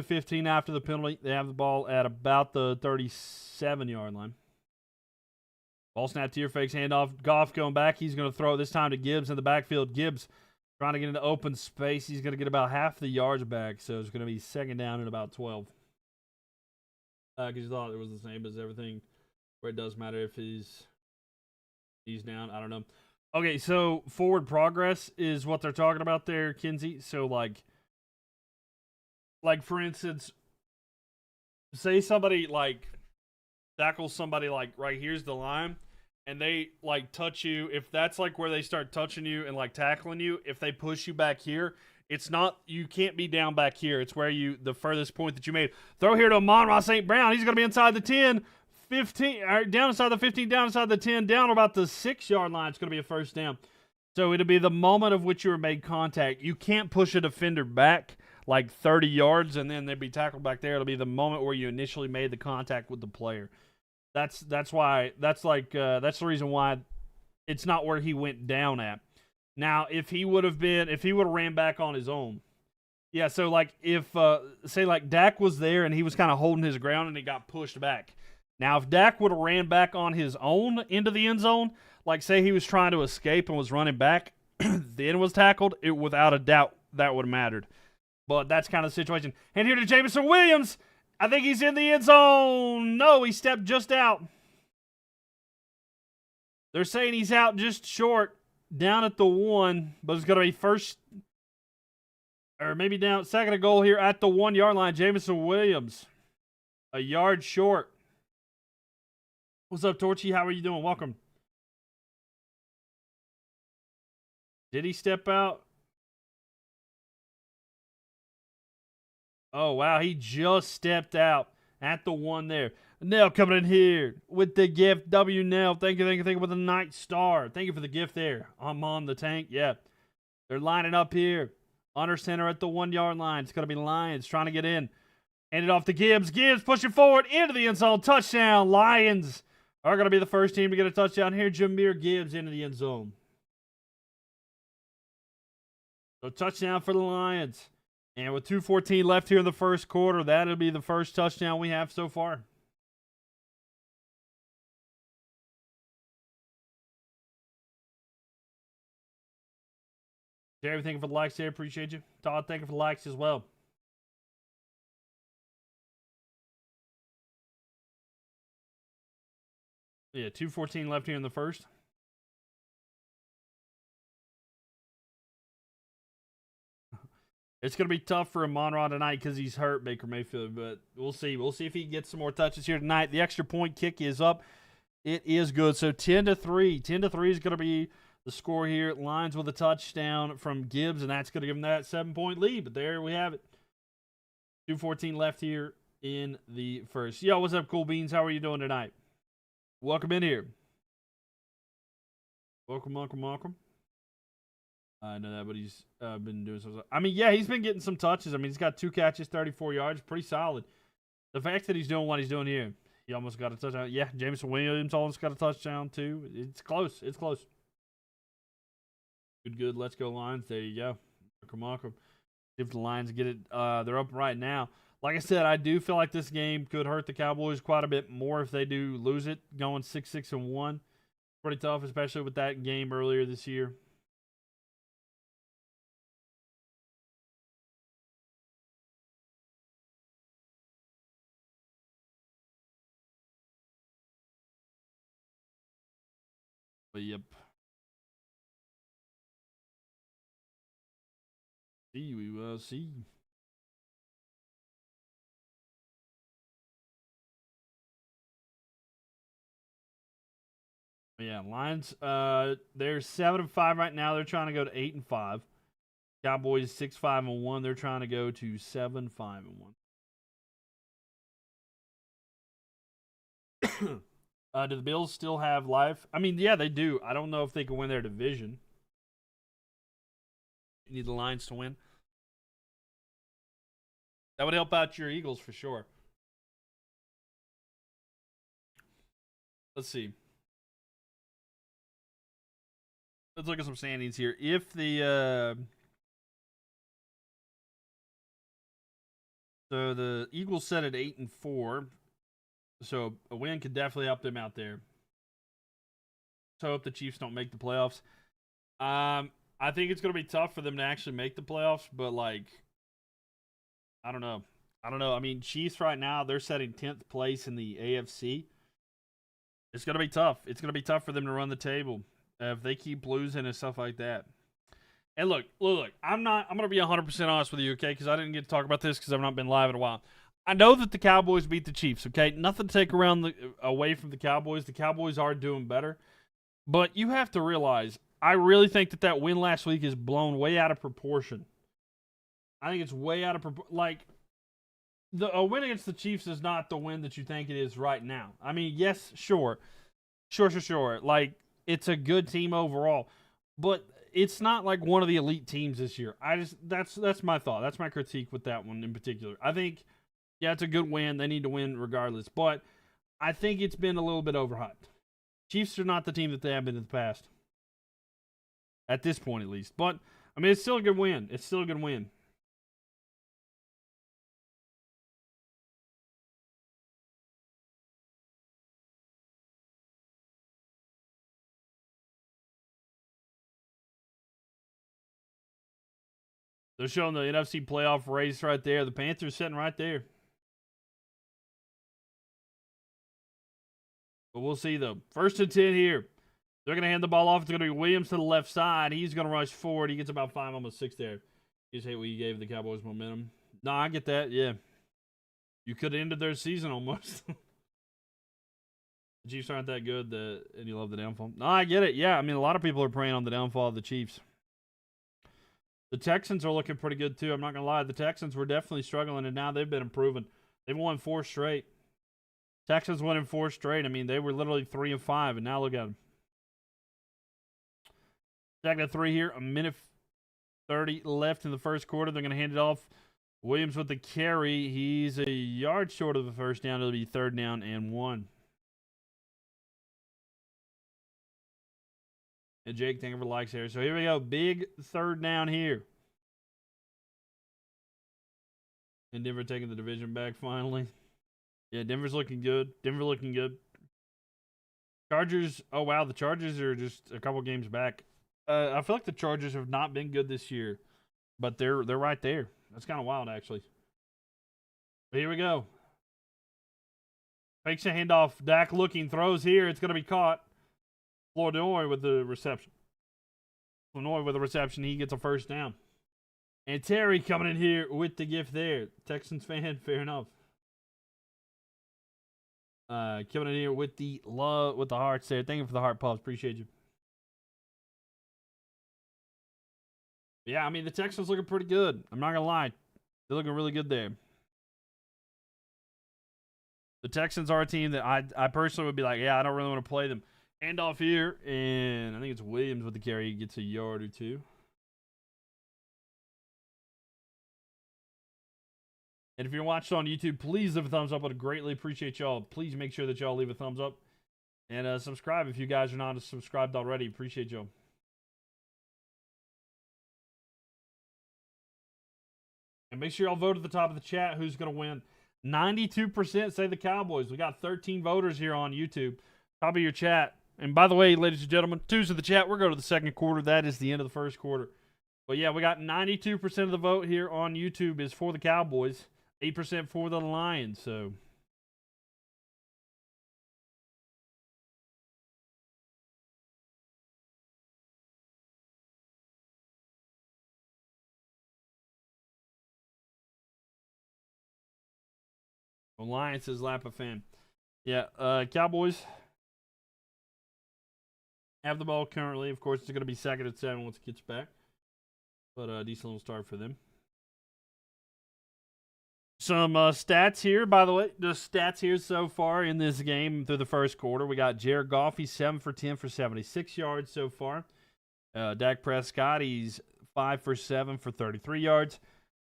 15 after the penalty. They have the ball at about the 37-yard line. Ball snap to your fakes, handoff. Goff going back. He's going to throw it this time to Gibbs in the backfield. Gibbs trying to get into open space. He's going to get about half the yards back, so it's going to be second down and about 12. Because you thought it was the same as everything, where it does matter if he's down. I don't know. Okay, so forward progress is what they're talking about there, Kinsey. So like for instance, say somebody like tackles somebody like right here's the line, and they like touch you. If that's like where they start touching you and like tackling you, if they push you back here, it's not, you can't be down back here. It's where the furthest point that you made. Throw here to Amon-Ra St. Brown. He's going to be inside the 10, 15, or down inside the 15, down inside the 10, down about the 6-yard line. It's going to be a first down. So it'll be the moment of which you were made contact. You can't push a defender back like 30 yards and then they'd be tackled back there. It'll be the moment where you initially made the contact with the player. That's the reason why it's not where he went down at. Now, if he would have ran back on his own. Yeah, so like if say like Dak was there and he was kind of holding his ground and he got pushed back. Now, if Dak would have ran back on his own into the end zone, like say he was trying to escape and was running back, then was tackled, it without a doubt that would have mattered. But that's kind of the situation. And here to Jameson Williams. I think he's in the end zone. No, he stepped just out. They're saying he's out just short, down at the 1, but it's going to be first, or maybe down, second and goal here at the 1-yard line. Jameson Williams, a yard short. What's up, Torchy? How are you doing? Welcome. Did he step out? Oh, wow. He just stepped out at the 1 there. Nell coming in here with the gift. W Nell. Thank you with a night star. Thank you for the gift there. I'm on the tank. Yeah. They're lining up here. Under center at the 1-yard line. It's going to be Lions trying to get in. Hand it off to Gibbs. Gibbs pushing forward into the end zone. Touchdown. Lions are going to be the first team to get a touchdown here. Jahmyr Gibbs into the end zone. So touchdown for the Lions. And with 2:14 left here in the first quarter, that'll be the first touchdown we have so far. Jerry, thank you for the likes there. Appreciate you. Todd, thank you for the likes as well. Yeah, 2:14 left here in the first. It's going to be tough for Amon-Ra tonight because he's hurt, Baker Mayfield, but we'll see. We'll see if he gets some more touches here tonight. The extra point kick is up. It is good. So 10-3. 10-3 is going to be the score here. Lions with a touchdown from Gibbs, and that's going to give them that 7-point lead. But there we have it. 2:14 left here in the first. Yo, what's up, Cool Beans? How are you doing tonight? Welcome in here. Welcome. I know that, but he's been doing some. I mean, yeah, he's been getting some touches. I mean, he's got 2 catches, 34 yards. Pretty solid. The fact that he's doing what he's doing here, he almost got a touchdown. Yeah, Jameson Williams almost got a touchdown, too. It's close. It's close. Good. Let's go, Lions. There you go. Welcome. See if the Lions get it. They're up right now. Like I said, I do feel like this game could hurt the Cowboys quite a bit more if they do lose it, going 6-1. Pretty tough, especially with that game earlier this year. But yep. We will see. Yeah, Lions. They're 7-5 right now. They're trying to go to 8-5. Cowboys 6-5-1. They're trying to go to 7-5-1. Do the Bills still have life? I mean, yeah, they do. I don't know if they can win their division. You need the Lions to win. That would help out your Eagles for sure. Let's see. Let's look at some standings here. If the so the Eagles set at 8-4, so a win could definitely help them out there. So I hope the Chiefs don't make the playoffs. I think it's going to be tough for them to actually make the playoffs, but like, I don't know. I mean, Chiefs right now, they're setting 10th place in the AFC. It's going to be tough. It's going to be tough for them to run the table if they keep losing and stuff like that. And look, I'm going to be 100% honest with you, okay? Because I didn't get to talk about this because I've not been live in a while. I know that the Cowboys beat the Chiefs, okay? Nothing to take away from the Cowboys. The Cowboys are doing better. But you have to realize, I really think that win last week is blown way out of proportion. I think it's way out of proportion. Like, a win against the Chiefs is not the win that you think it is right now. I mean, yes, sure. Like, it's a good team overall. But it's not like one of the elite teams this year. That's my thought. That's my critique with that one in particular. I think, yeah, it's a good win. They need to win regardless. But I think it's been a little bit overhyped. Chiefs are not the team that they have been in the past. At this point, at least. But, I mean, it's still a good win. It's still a good win. They're showing the NFC playoff race right there. The Panthers sitting right there. But we'll see, though. 1st and 10 here. They're going to hand the ball off. It's going to be Williams to the left side. He's going to rush forward. He gets about 5, almost 6 there. You just hate what you gave the Cowboys momentum. No, I get that, yeah. You could have ended their season almost. The Chiefs aren't that good, and you love the downfall. No, I get it. Yeah, I mean, a lot of people are preying on the downfall of the Chiefs. The Texans are looking pretty good, too. I'm not going to lie. The Texans were definitely struggling, and now they've been improving. They've won 4 straight. Texans winning 4 straight. I mean, they were literally 3-5, and now look at them. 2nd and 3 here. A minute 30 left in the first quarter. They're going to hand it off. Williams with the carry. He's a yard short of the first down. It'll be 3rd down and 1. And Jake, thank you for the likes here. So here we go. Big 3rd down here. And Denver taking the division back finally. Yeah, Denver's looking good. Chargers. Oh, wow. The Chargers are just a couple games back. I feel like the Chargers have not been good this year. But they're right there. That's kind of wild, actually. But here we go. Fakes a handoff. Dak looking. Throws here. It's going to be caught. Flournoy with the reception. He gets a 1st down. And Terry coming in here with the gift there. Texans fan, fair enough. Coming in here with the love, with the hearts there. Thank you for the heart pops. Appreciate you. Yeah, I mean, the Texans looking pretty good. I'm not going to lie. They're looking really good there. The Texans are a team that I personally would be like, yeah, I don't really want to play them. Handoff here, and I think it's Williams with the carry. He gets a yard or 2. And if you're watching on YouTube, please leave a thumbs up. I would greatly appreciate y'all. Please make sure that y'all leave a thumbs up. And subscribe if you guys are not subscribed already. Appreciate y'all. And make sure y'all vote at the top of the chat who's going to win. 92% say the Cowboys. We got 13 voters here on YouTube. Top of your chat. And by the way, ladies and gentlemen, 2s of the chat. We're going to the 2nd quarter. That is the end of the 1st quarter. But yeah, we got 92% of the vote here on YouTube is for the Cowboys. 8% for the Lions. So Alliance is Lapa fan. Yeah, Cowboys. have the ball currently. Of course, it's going to be 2nd and 7 once it gets back. But a decent little start for them. Some stats here, by the way. The stats here so far in this game through the first quarter. We got Jared Goff. He's 7 for 10 for 76 yards so far. Dak Prescott, he's 5 for 7 for 33 yards.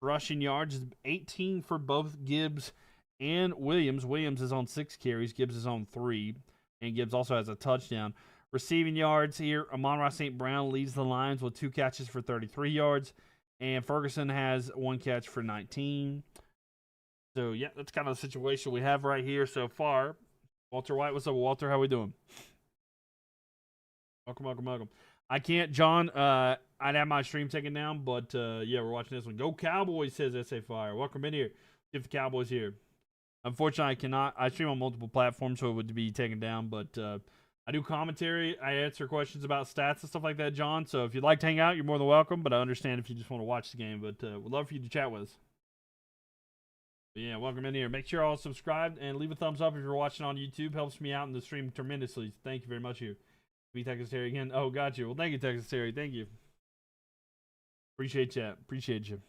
Rushing yards, 18 for both Gibbs and Williams. Williams is on 6 carries. Gibbs is on 3. And Gibbs also has a touchdown. Receiving yards here, Amon-Ra St. Brown leads the lines with 2 catches for 33 yards. And Ferguson has 1 catch for 19. So, yeah, that's kind of the situation we have right here so far. Walter White, what's up, Walter? How we doing? Welcome. I can't, John. I'd have my stream taken down, but, yeah, we're watching this one. Go Cowboys, says SA Fire. Welcome in here. If the Cowboys here. Unfortunately, I cannot. I stream on multiple platforms, so it would be taken down, but I do commentary. I answer questions about stats and stuff like that, John. So if you'd like to hang out, you're more than welcome, but I understand if you just want to watch the game. But we'd love for you to chat with us. But yeah, welcome in here. Make sure you're all subscribed and leave a thumbs up if you're watching on YouTube. Helps me out in the stream tremendously. Thank you very much here. Be Texas Terry again. Oh, got you. Well, thank you, Texas Terry. Thank you. Appreciate you.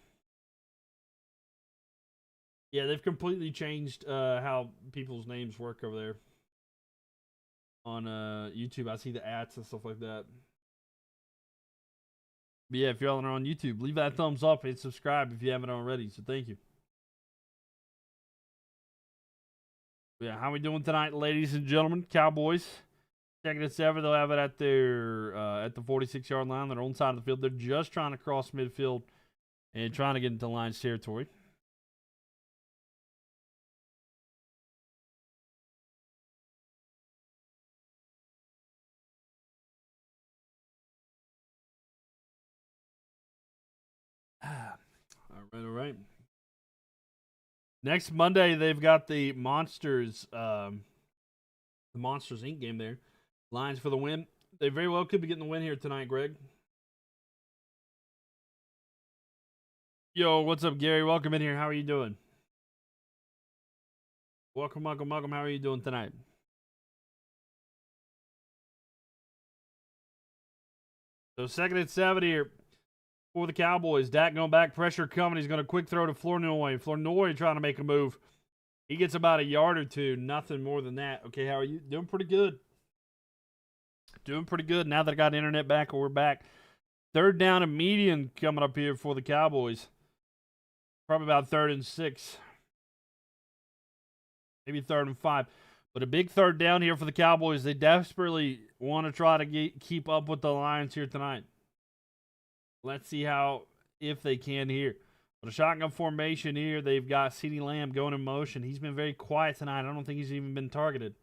Yeah, they've completely changed how people's names work over there on YouTube. I see the ads and stuff like that. But yeah, if you're all on YouTube, leave that thumbs up and subscribe if you haven't already. So thank you. But yeah, how we doing tonight, ladies and gentlemen? Cowboys, 2nd and 7. They'll have it at their at the 46-yard line. They're on side of the field. They're just trying to cross midfield and trying to get into Lions territory. All right. Next Monday, they've got the Monsters Inc. game there. Lions for the win. They very well could be getting the win here tonight, Greg. Yo, what's up, Gary? Welcome in here. How are you doing? Welcome. How are you doing tonight? So 2nd and 7 here for the Cowboys. Dak going back, pressure coming. He's going to quick throw to Flournoy. Flournoy trying to make a move. He gets about a yard or two, nothing more than that. Okay, how are you? Doing pretty good. Now that I got internet back, we're back. 3rd down and median coming up here for the Cowboys. Probably about 3rd and 6. Maybe 3rd and 5. But a big 3rd down here for the Cowboys. They desperately want to try to keep up with the Lions here tonight. Let's see if they can here. But a shotgun formation here. They've got CeeDee Lamb going in motion. He's been very quiet tonight. I don't think he's even been targeted.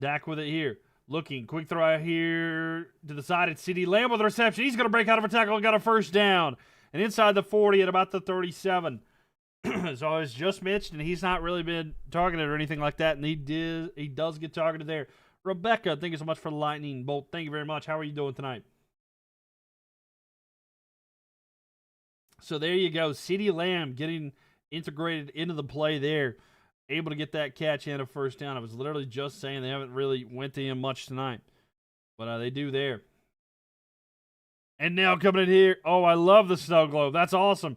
Dak with it here. Looking. Quick throw out here to the side. It's CeeDee Lamb with a reception. He's going to break out of a tackle and got a 1st down. And inside the 40 at about the 37. So it's just Mitch, and he's not really been targeted or anything like that. And he does get targeted there. Rebecca, thank you so much for the lightning bolt. Thank you very much. How are you doing tonight? So there you go. CeeDee Lamb getting integrated into the play there. Able to get that catch and a 1st down. I was literally just saying they haven't really went to him much tonight. But they do there. And now coming in here. Oh, I love the snow globe. That's awesome.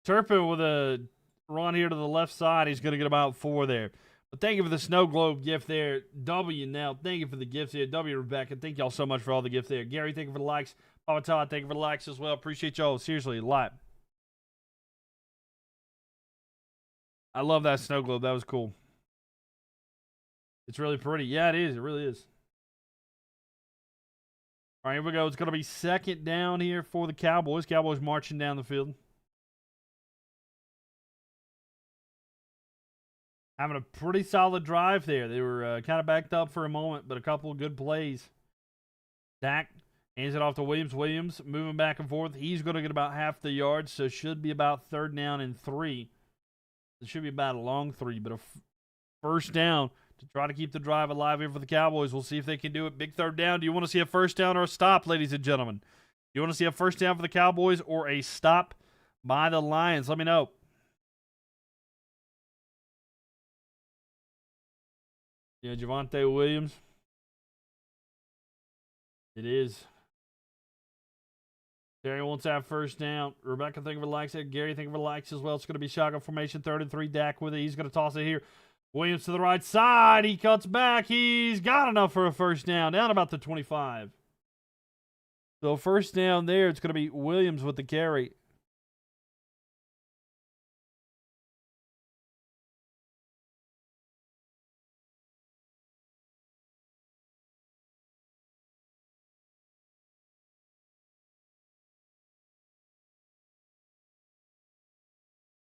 Turpin with a run here to the left side. He's going to get about 4 there. But thank you for the snow globe gift there. W now. Thank you for the gifts here. W Rebecca. Thank y'all so much for all the gifts there. Gary, thank you for the likes. Papa Todd, thank you for the likes as well. Appreciate y'all. Seriously, a lot. I love that snow globe. That was cool. It's really pretty. Yeah, it is. It really is. All right, here we go. It's going to be 2nd down here for the Cowboys. Cowboys marching down the field. Having a pretty solid drive there. They were kind of backed up for a moment, but a couple of good plays. Dak hands it off to Williams. Williams moving back and forth. He's going to get about half the yards, so should be about 3rd down and 3. It should be about a long 3, but a 1st down to try to keep the drive alive here for the Cowboys. We'll see if they can do it. Big 3rd down. Do you want to see a 1st down or a stop, ladies and gentlemen? Do you want to see a 1st down for the Cowboys or a stop by the Lions? Let me know. Yeah, Javonte Williams. It is. Gary wants that first down. Rebecca, think of it likes it. Gary, think of it likes as well. It's going to be shotgun formation. 33. Dak with it. He's going to toss it here. Williams to the right side. He cuts back. He's got enough for a first down. Down about the 25. So first down there, it's going to be Williams with the carry.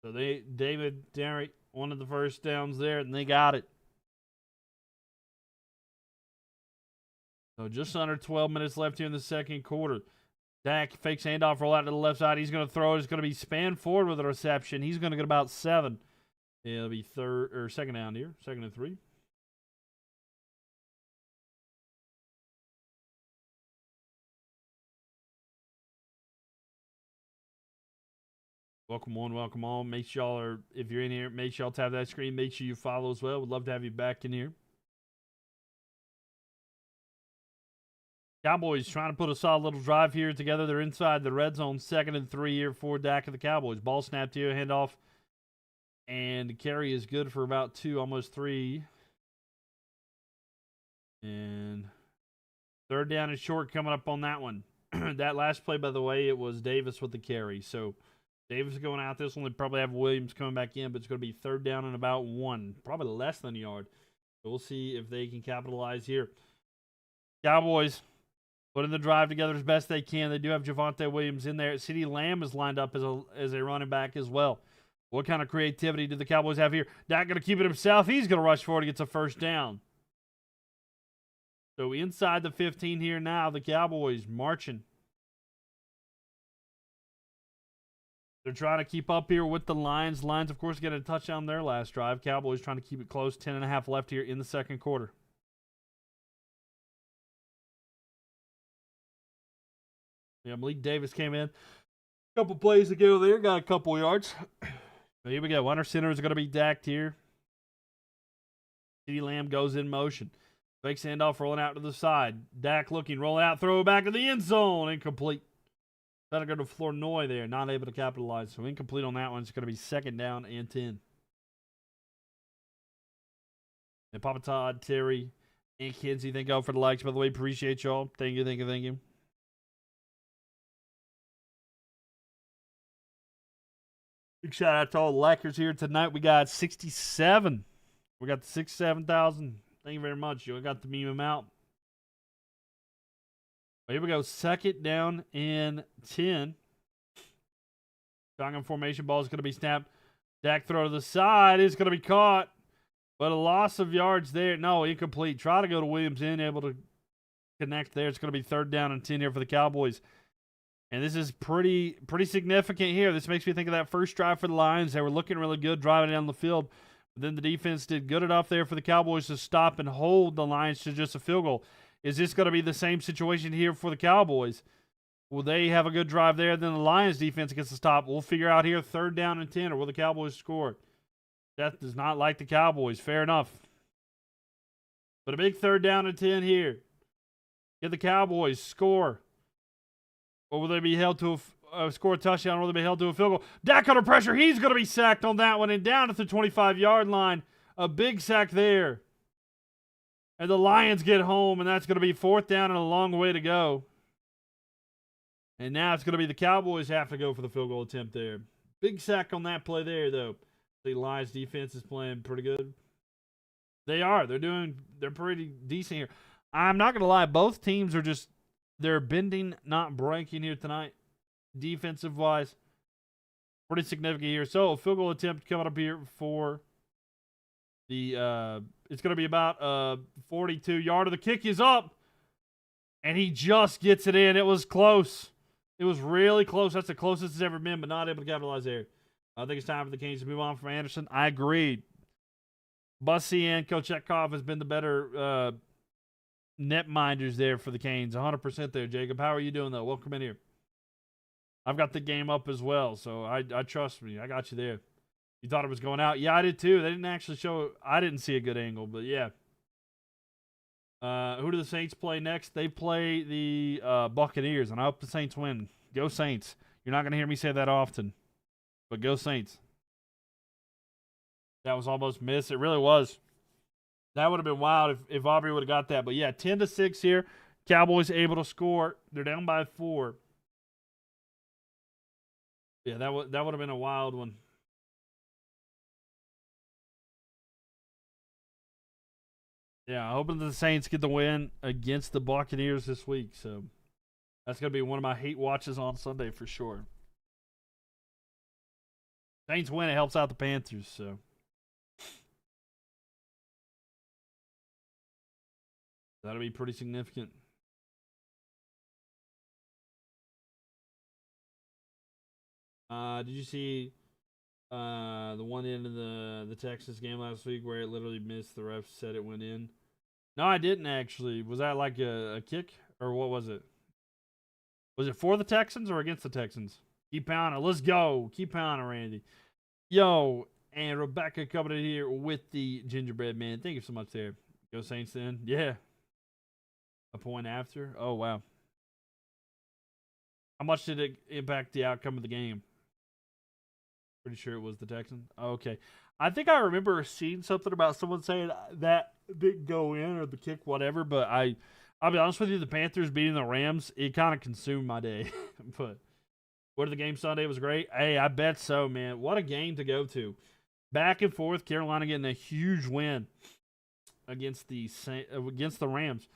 So David Derrick wanted the first downs there, and they got it. So just under 12 minutes left here in the second quarter. Dak fakes handoff, roll out to the left side. He's going to throw it. It's going to be spanned forward with a reception. He's going to get about 7. It'll be second down here. 2nd and 3. Welcome on, welcome on. Make sure y'all are, if you're in here, make sure y'all tap that screen. Make sure you follow as well. Would love to have you back in here. Cowboys trying to put a solid little drive here together. They're inside the red zone. 2nd and 3 here for Dak of the Cowboys. Ball snapped here, handoff. And the carry is good for about 2, almost 3. And third down and short coming up on that one. That last play, by the way, it was Davis with the carry. So Davis going out. This one, they probably have Williams coming back in, but it's going to be third down and about 1. Probably less than a yard. So we'll see if they can capitalize here. Cowboys putting the drive together as best they can. They do have Javonte Williams in there. CeeDee Lamb is lined up as a running back as well. What kind of creativity do the Cowboys have here? Dak going to keep it himself. He's going to rush forward and gets a first down. So inside the 15 here now, the Cowboys marching. They're trying to keep up here with the Lions. Lions, of course, get a touchdown their last drive. Cowboys trying to keep it close. 10.5 left here in the second quarter. Yeah, Malik Davis came in a couple plays ago there. Got a couple yards. So here we go. Under center is going to be Dak here. CeeDee Lamb goes in motion. Fakes handoff, rolling out to the side. Dak looking, rolling out, throw it back to the end zone. Incomplete. That'll go to Flournoy there. Not able to capitalize. So incomplete on that one. It's going to be 2nd down and 10. And Papa Todd, Terry, and Kinsey, thank y'all for the likes. By the way, appreciate y'all. Thank you, thank you, thank you. Big shout out to all the likers here tonight. We got 67. We got the 67,000. Thank you very much. You got to meme them out. Well, here we go. 2nd down and 10. Shotgun formation ball is going to be snapped. Dak throw to the side is going to be caught. But a loss of yards there. No, incomplete. Try to go to Williams in. Able to connect there. It's going to be 3rd down and 10 here for the Cowboys. And this is pretty significant here. This makes me think of that first drive for the Lions. They were looking really good driving down the field. But then the defense did good enough there for the Cowboys to stop and hold the Lions to just a field goal. Is this going to be the same situation here for the Cowboys? Will they have a good drive there? Then the Lions defense gets to stop. We'll figure out here 3rd down and 10, or will the Cowboys score? Seth does not like the Cowboys. Fair enough. But a big 3rd down and 10 here. Get the Cowboys score. Or will they be held to score a touchdown, or will they be held to a field goal? Dak under pressure. He's going to be sacked on that one and down at the 25-yard line. A big sack there. And the Lions get home, and that's going to be 4th down and a long way to go. And now it's going to be the Cowboys have to go for the field goal attempt there. Big sack on that play there, though. The Lions defense is playing pretty good. They are. They're pretty decent here. I'm not going to lie. Both teams are they're bending, not breaking here tonight. Defensive-wise, pretty significant here. So, a field goal attempt coming up here for the, it's going to be about 42-yarder. The kick is up, and he just gets it in. It was close. It was really close. That's the closest it's ever been, but not able to capitalize there. I think it's time for the Canes to move on from Anderson. I agreed. Bussy and Kochetkov has been the better net minders there for the Canes. 100% there, Jacob. How are you doing, though? Welcome in here. I've got the game up as well, so I trust me. I got you there. You thought it was going out? Yeah, I did too. They didn't actually show. I didn't see a good angle, but yeah. Who do the Saints play next? They play the Buccaneers, and I hope the Saints win. Go Saints. You're not going to hear me say that often, but go Saints. That was almost missed. It really was. That would have been wild if Aubrey would have got that. But, yeah, 10-6 here. Cowboys able to score. They're down by 4. Yeah, that would have been a wild one. Yeah, hoping the Saints get the win against the Buccaneers this week. So that's going to be one of my hate watches on Sunday for sure. Saints win, it helps out the Panthers. So that'll be pretty significant. Did you see the one end of the Texas game last week where it literally missed? The ref said it went in. No, I didn't actually. Was that like a kick or what was it? Was it for the Texans or against the Texans? Keep pounding. Let's go. Keep pounding, Randy. Yo, and Rebecca coming in here with the gingerbread man. Thank you so much there. Go Saints then. Yeah. A point after. Oh, wow. How much did it impact the outcome of the game? Pretty sure it was the Texans. Oh, okay. I think I remember seeing something about someone saying that didn't go in or the kick, whatever. But I'll be honest with you, the Panthers beating the Rams, it kind of consumed my day. But what the game Sunday was great. Hey, I bet so, man. What a game to go to. Back and forth, Carolina getting a huge win against the Rams.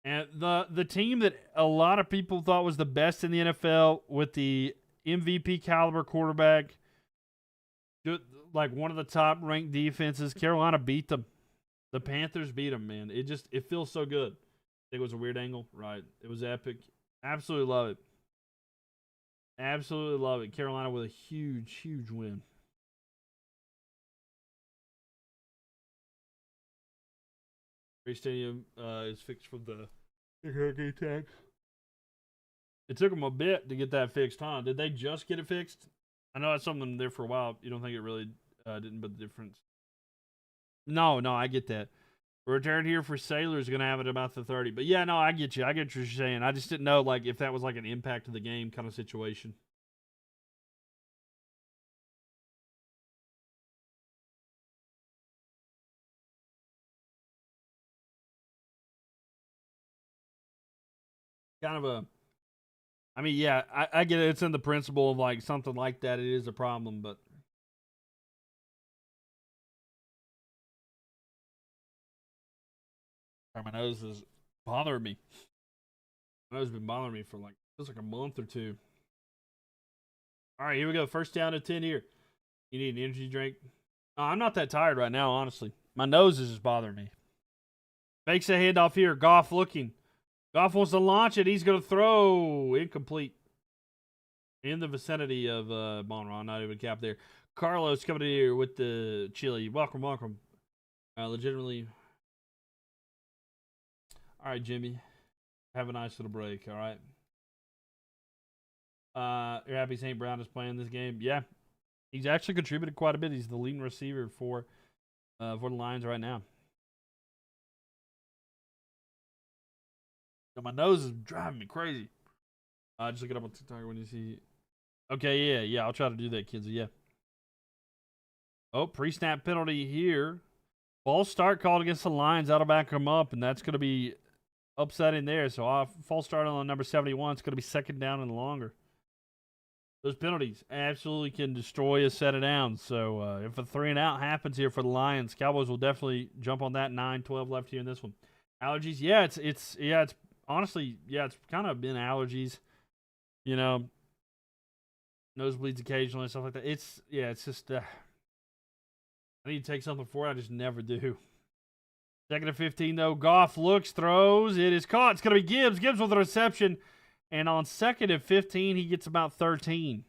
And the team that a lot of people thought was the best in the NFL with the MVP caliber quarterback, like one of the top ranked defenses, Carolina beat them. The Panthers beat them, man. It feels so good. I think it was a weird angle, right? It was epic. Absolutely love it. Absolutely love it. Carolina with a huge, huge win. Gray Stadium is fixed from the hurricane tax. It took them a bit to get that fixed, huh? Did they just get it fixed? I know that's something there for a while. You don't think it really didn't put the difference? No, I get that. Return here for Sailors going to have it about the 30. But yeah, no, I get you. I get what you're saying. I just didn't know like if that was like an impact of the game kind of situation. Kind of a, I mean, yeah, I get it. It's in the principle of like something like that. It is a problem, but my nose is bothering me. My nose has been bothering me for like feels like a month or two. All right, here we go. First down to 10 here. You need an energy drink? I'm not that tired right now, honestly. My nose is just bothering me. Makes a handoff here. Goff looking. Goff wants to launch it. He's going to throw. Incomplete. In the vicinity of Amon-Ra. Not even cap there. Carlos coming in here with the chili. Welcome. Legitimately. All right, Jimmy. Have a nice little break, all right? You're happy St. Brown is playing this game? Yeah. He's actually contributed quite a bit. He's the leading receiver for the Lions right now. So my nose is driving me crazy. Just look it up on TikTok when you see. Okay, yeah. I'll try to do that, kids. Yeah. Oh, pre-snap penalty here. False start called against the Lions. That'll back them up, and that's going to be upsetting there. So false start on number 71. It's going to be second down and longer. Those penalties absolutely can destroy a set of downs. So if a 3-and-out happens here for the Lions, Cowboys will definitely jump on that. 9-12 left here in this one. Allergies, it's honestly, it's kind of been allergies. You know, nosebleeds occasionally, stuff like that. It's just I need to take something for it. I just never do. Second and 15 though. Goff looks, throws. It is caught. It's going to be Gibbs. Gibbs with the reception. And on second and 15, he gets about 13,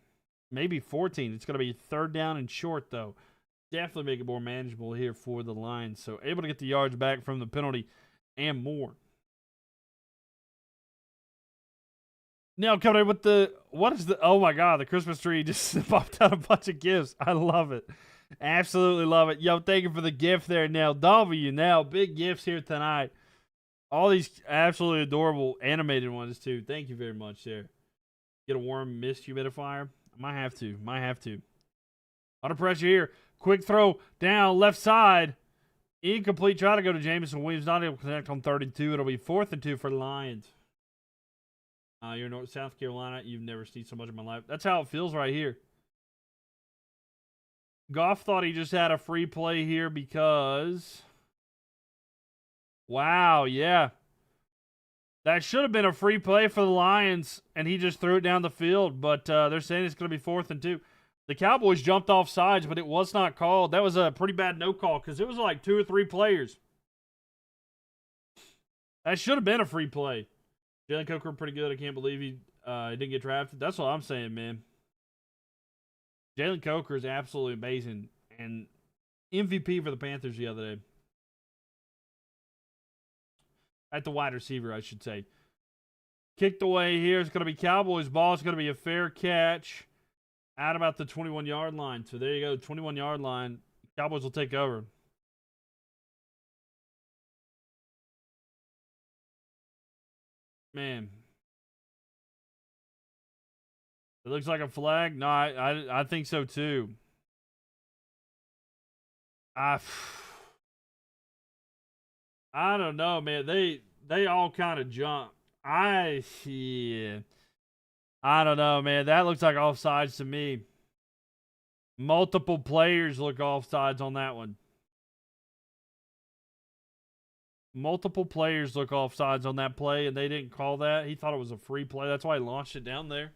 maybe 14. It's going to be third down and short, though. Definitely make it more manageable here for the Lions. So able to get the yards back from the penalty and more. Now coming in with oh my God, the Christmas tree just popped out a bunch of gifts. I love it. Absolutely love it. Yo, thank you for the gift there, Nell. W, Nell. Big gifts here tonight. All these absolutely adorable animated ones, too. Thank you very much, there. Get a warm mist humidifier. Might have to. Under pressure here. Quick throw down left side. Incomplete. Try to go to Jameson Williams. Not able to connect on 32. It'll be 4th and 2 for the Lions. You're in South Carolina. You've never seen so much in my life. That's how it feels right here. Goff thought he just had a free play here because... Wow, yeah. That should have been a free play for the Lions, and he just threw it down the field. But they're saying it's going to be 4th and 2. The Cowboys jumped off sides, but it was not called. That was a pretty bad no call because it was like 2 or 3 players. That should have been a free play. Jalen Coker pretty good. I can't believe he didn't get drafted. That's what I'm saying, man. Jalen Coker is absolutely amazing and MVP for the Panthers the other day. At the wide receiver, I should say. Kicked away here. It's going to be Cowboys ball. It's going to be a fair catch at about the 21-yard line. So there you go, 21-yard line. Cowboys will take over. Man. It looks like a flag. No, I think so too. I don't know, man. They all kind of jump. I don't know, man. That looks like offsides to me. Multiple players look offsides on that one. Multiple players look offsides on that play, and they didn't call that. He thought it was a free play. That's why he launched it down there.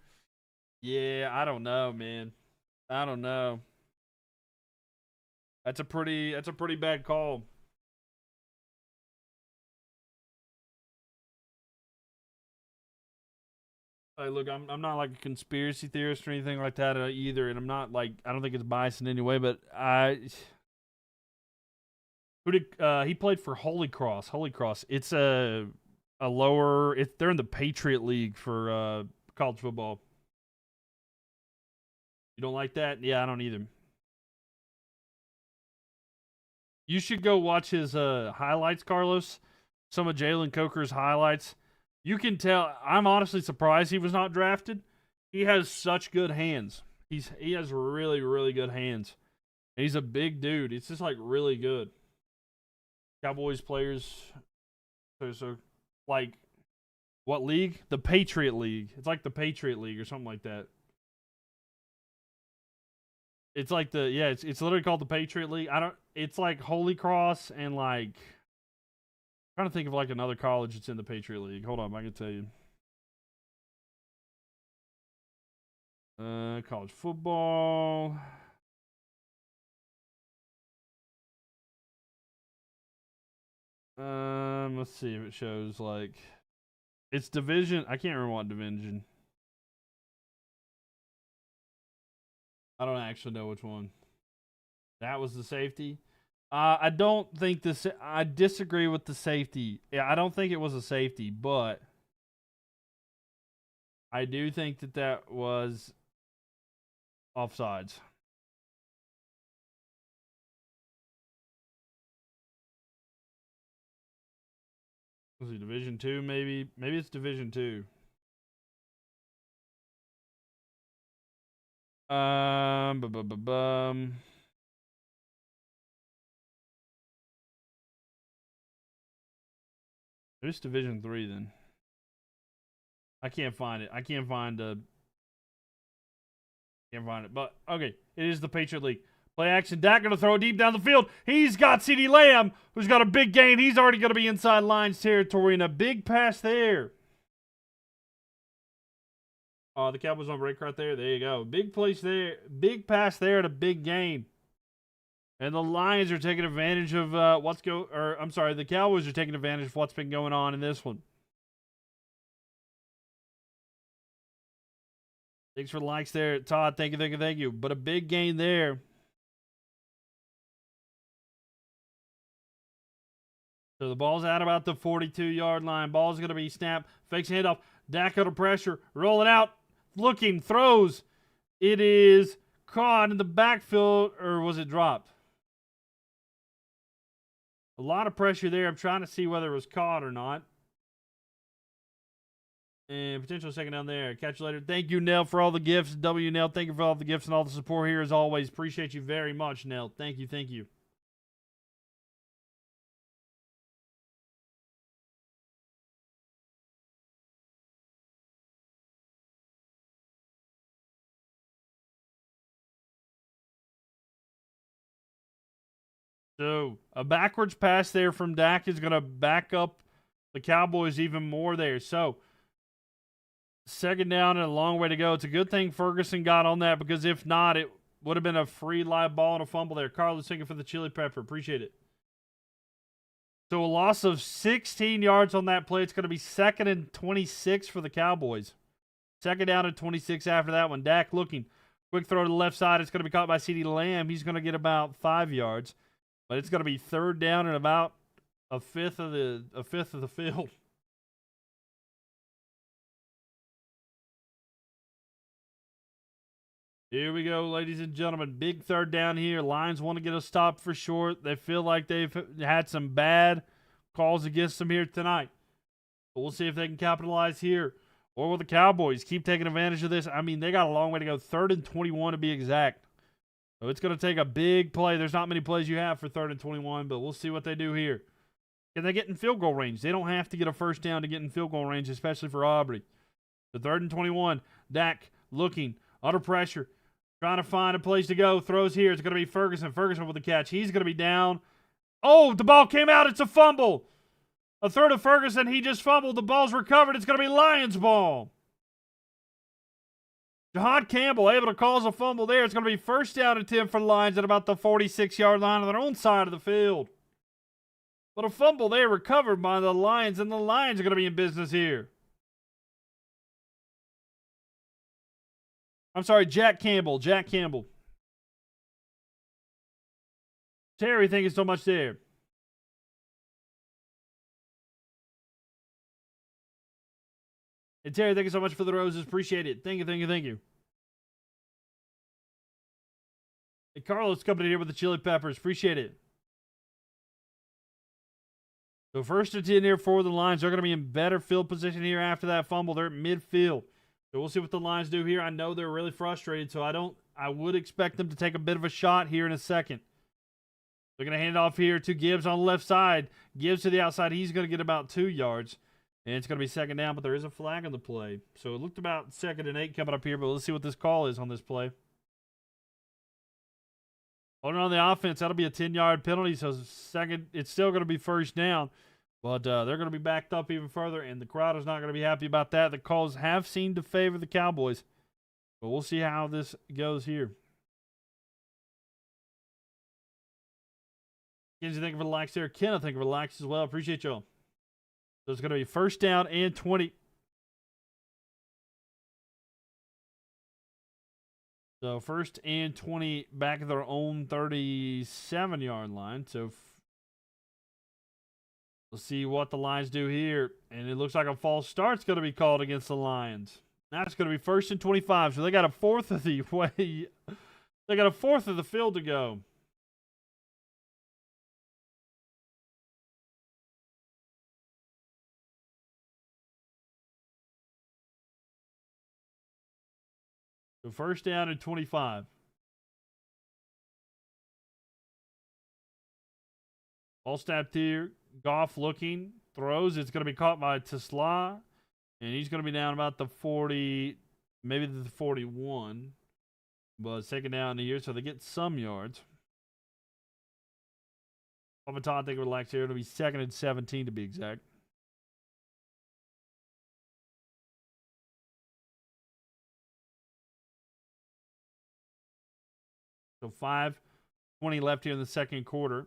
Yeah, I don't know, man. I don't know. That's a pretty bad call. Look, I'm not like a conspiracy theorist or anything like that either, and I'm not like, I don't think it's biased in any way, but he played for Holy Cross. Holy Cross. It's a lower. They're in the Patriot League for college football. You don't like that? Yeah, I don't either. You should go watch his highlights, Carlos. Some of Jalen Coker's highlights. You can tell. I'm honestly surprised he was not drafted. He has such good hands. He has really, really good hands. And he's a big dude. It's just like really good. Cowboys players. So like, what league? The Patriot League. It's like the Patriot League or something like that. It's like it's literally called the Patriot League. It's like Holy Cross and like, I'm trying to think of like another college that's in the Patriot League. Hold on, I can tell you. College football. Let's see if it shows like it's division. I can't remember what division. I don't actually know which one. That was the safety. I don't think this. I disagree with the safety. Yeah, I don't think it was a safety, but I do think that was offsides. Was it Division 2? Maybe it's Division 2. It's Division 3 then. I can't find it. Can't find it. But okay, it is the Patriot League. Play action. Dak going to throw it deep down the field. He's got CeeDee Lamb, who's got a big gain. He's already going to be inside Lions territory, and a big pass there. The Cowboys on break right there. There you go. Big place there. Big pass there and a big gain. And the Lions are taking advantage of the Cowboys are taking advantage of what's been going on in this one. Thanks for the likes there, Todd. Thank you. But a big gain there. So the ball's out about the 42-yard line. Ball's going to be snapped. Fakes handoff. Dak under pressure. Rolling out. Looking. Throws. It is caught in the backfield. Or was it dropped? A lot of pressure there. I'm trying to see whether it was caught or not. And potential second down there. Catch you later. Thank you, Nell, for all the gifts. W, Nell, thank you for all the gifts and all the support here as always. Appreciate you very much, Nell. Thank you, thank you. So, a backwards pass there from Dak is going to back up the Cowboys even more there. So, second down and a long way to go. It's a good thing Ferguson got on that, because if not, it would have been a free live ball and a fumble there. Carlos, thank you for the chili pepper. Appreciate it. So, a loss of 16 yards on that play. It's going to be 2nd and 26 for the Cowboys. Second down and 26 after that one. Dak looking. Quick throw to the left side. It's going to be caught by CeeDee Lamb. He's going to get about 5 yards. But it's going to be third down and about a fifth of the field. Here we go, ladies and gentlemen. Big third down here. Lions want to get a stop for short. They feel like they've had some bad calls against them here tonight. But we'll see if they can capitalize here. Or will the Cowboys keep taking advantage of this? I mean, they got a long way to go. 3rd and 21 to be exact. So it's going to take a big play. There's not many plays you have for 3rd and 21, but we'll see what they do here. Can they get in field goal range? They don't have to get a first down to get in field goal range, especially for Aubrey. The 3rd and 21. Dak looking, under pressure, trying to find a place to go. Throws here. It's going to be Ferguson. Ferguson with the catch. He's going to be down. Oh, the ball came out. It's a fumble. A throw to Ferguson. He just fumbled. The ball's recovered. It's going to be Lions ball. Jahan Campbell able to cause a fumble there. It's going to be first down and 10 for the Lions at about the 46-yard line on their own side of the field. But a fumble there recovered by the Lions, and the Lions are going to be in business here. I'm sorry, Jack Campbell. Jack Campbell. Terry, thank you so much there. And Terry, thank you so much for the roses. Appreciate it. Thank you, thank you, thank you. And Carlos coming in here with the chili peppers. Appreciate it. So 1st and 10 here for the Lions. They're going to be in better field position here after that fumble. They're at midfield. So we'll see what the Lions do here. I know they're really frustrated, so I would expect them to take a bit of a shot here in a second. They're going to hand it off here to Gibbs on the left side. Gibbs to the outside. He's going to get about 2 yards. And it's going to be second down, but there is a flag on the play. So it looked about 2nd and 8 coming up here, but let's see what this call is on this play. Holding on the offense, that'll be a 10-yard penalty. So second, it's still going to be first down, but they're going to be backed up even further, and the crowd is not going to be happy about that. The calls have seemed to favor the Cowboys, but we'll see how this goes here. Kenzie, thank you for the likes there. Ken, I think for the likes as well. Appreciate y'all. So it's going to be first down and 20. So 1st and 20 back at their own 37-yard line. So we'll see what the Lions do here. And it looks like a false start's going to be called against the Lions. Now it's going to be 1st and 25. So they got a fourth of the way. They got a fourth of the field to go. So 1st down and 25. Ball snapped here. Goff looking. Throws. It's going to be caught by Tesla. And he's going to be down about the 40, maybe the 41. But second down here, so they get some yards. Papa Todd, think relax here. It'll be 2nd and 17 to be exact. So 5:20 left here in the second quarter.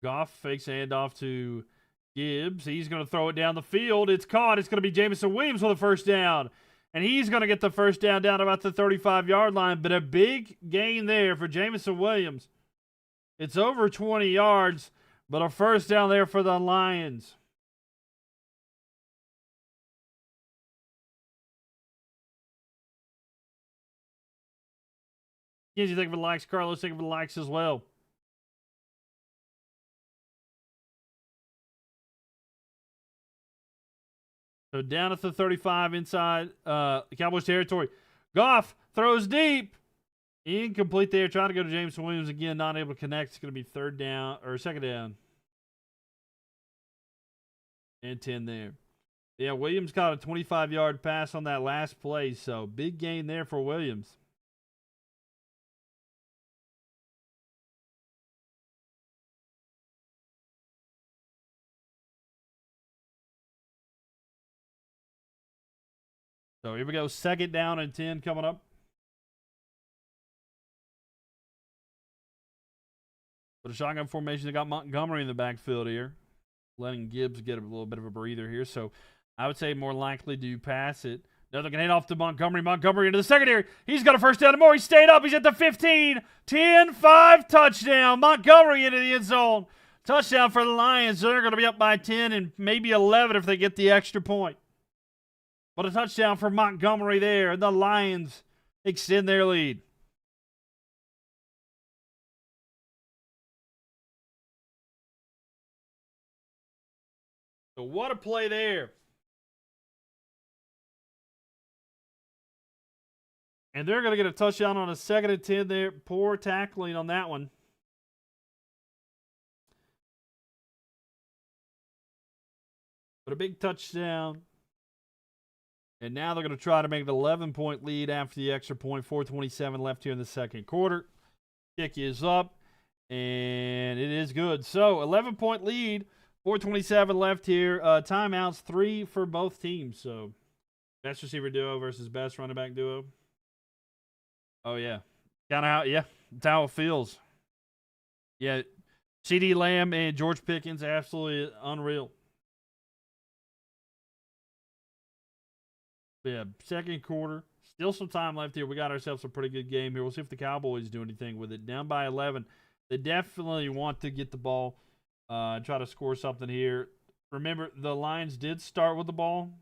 Goff fakes a handoff to Gibbs. He's going to throw it down the field. It's caught. It's going to be Jameson Williams with a first down. And he's going to get the first down about the 35-yard line. But a big gain there for Jameson Williams. It's over 20 yards, but a first down there for the Lions. Kenzie, thank you for the likes. Carlos, thank you for the likes as well. So down at the 35 inside the Cowboys territory. Goff throws deep. Incomplete there. Trying to go to Jameson Williams again. Not able to connect. It's going to be third down or second down. And 10 there. Yeah, Williams caught a 25-yard pass on that last play. So big gain there for Williams. So here we go. Second down and 10 coming up. But a shotgun formation. They got Montgomery in the backfield here. Letting Gibbs get a little bit of a breather here. So I would say more likely to pass it. Now they're going to hand off to Montgomery. Montgomery into the secondary. He's got a first down and more. He stayed up. He's at the 15. 10-5 touchdown. Montgomery into the end zone. Touchdown for the Lions. They're going to be up by 10 and maybe 11 if they get the extra point. But a touchdown for Montgomery there. And the Lions extend their lead. So what a play there. And they're going to get a touchdown on a 2nd and 10 there. Poor tackling on that one. But a big touchdown. And now they're going to try to make an 11-point lead after the extra point. 4:27 left here in the second quarter. Kick is up. And it is good. So 11-point lead. 4:27 left here. Timeouts, 3 for both teams. So best receiver duo versus best running back duo. Oh, yeah. Kind of how, yeah, that's how it feels. Yeah, CeeDee Lamb and George Pickens, absolutely unreal. Yeah, second quarter. Still some time left here. We got ourselves a pretty good game here. We'll see if the Cowboys do anything with it. Down by 11. They definitely want to get the ball, try to score something here. Remember, the Lions did start with the ball.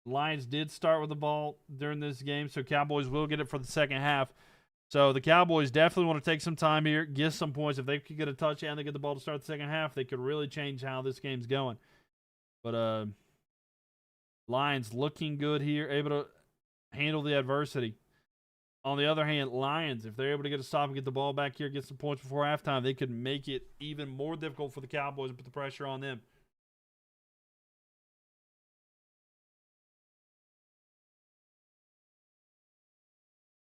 Lions did start with the ball during this game, so Cowboys will get it for the second half. So the Cowboys definitely want to take some time here, get some points. If they could get a touchdown, they get the ball to start the second half, they could really change how this game's going. But Lions looking good here, able to handle the adversity. On the other hand, Lions, if they're able to get a stop and get the ball back here, get some points before halftime, they could make it even more difficult for the Cowboys and put the pressure on them.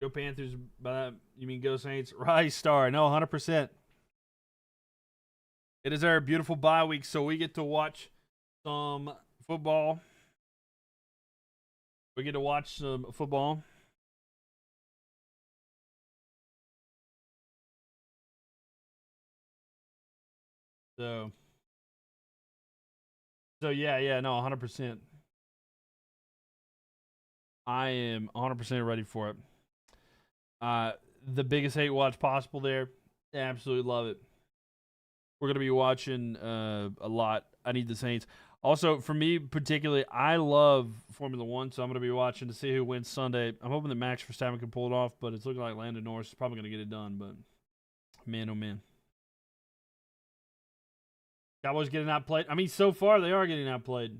Go Panthers, by that you mean go Saints? Right, Star. No, 100%. It is our beautiful bye week, so we get to watch some football. We get to watch some football. So yeah, no, 100%. I am 100% ready for it. The biggest hate watch possible there. Absolutely love it. We're going to be watching a lot. I need the Saints. Also, for me particularly, I love Formula One, so I'm going to be watching to see who wins Sunday. I'm hoping that Max Verstappen can pull it off, but it's looking like Lando Norris is probably going to get it done. But man, oh man. Cowboys getting outplayed. I mean, so far they are getting outplayed.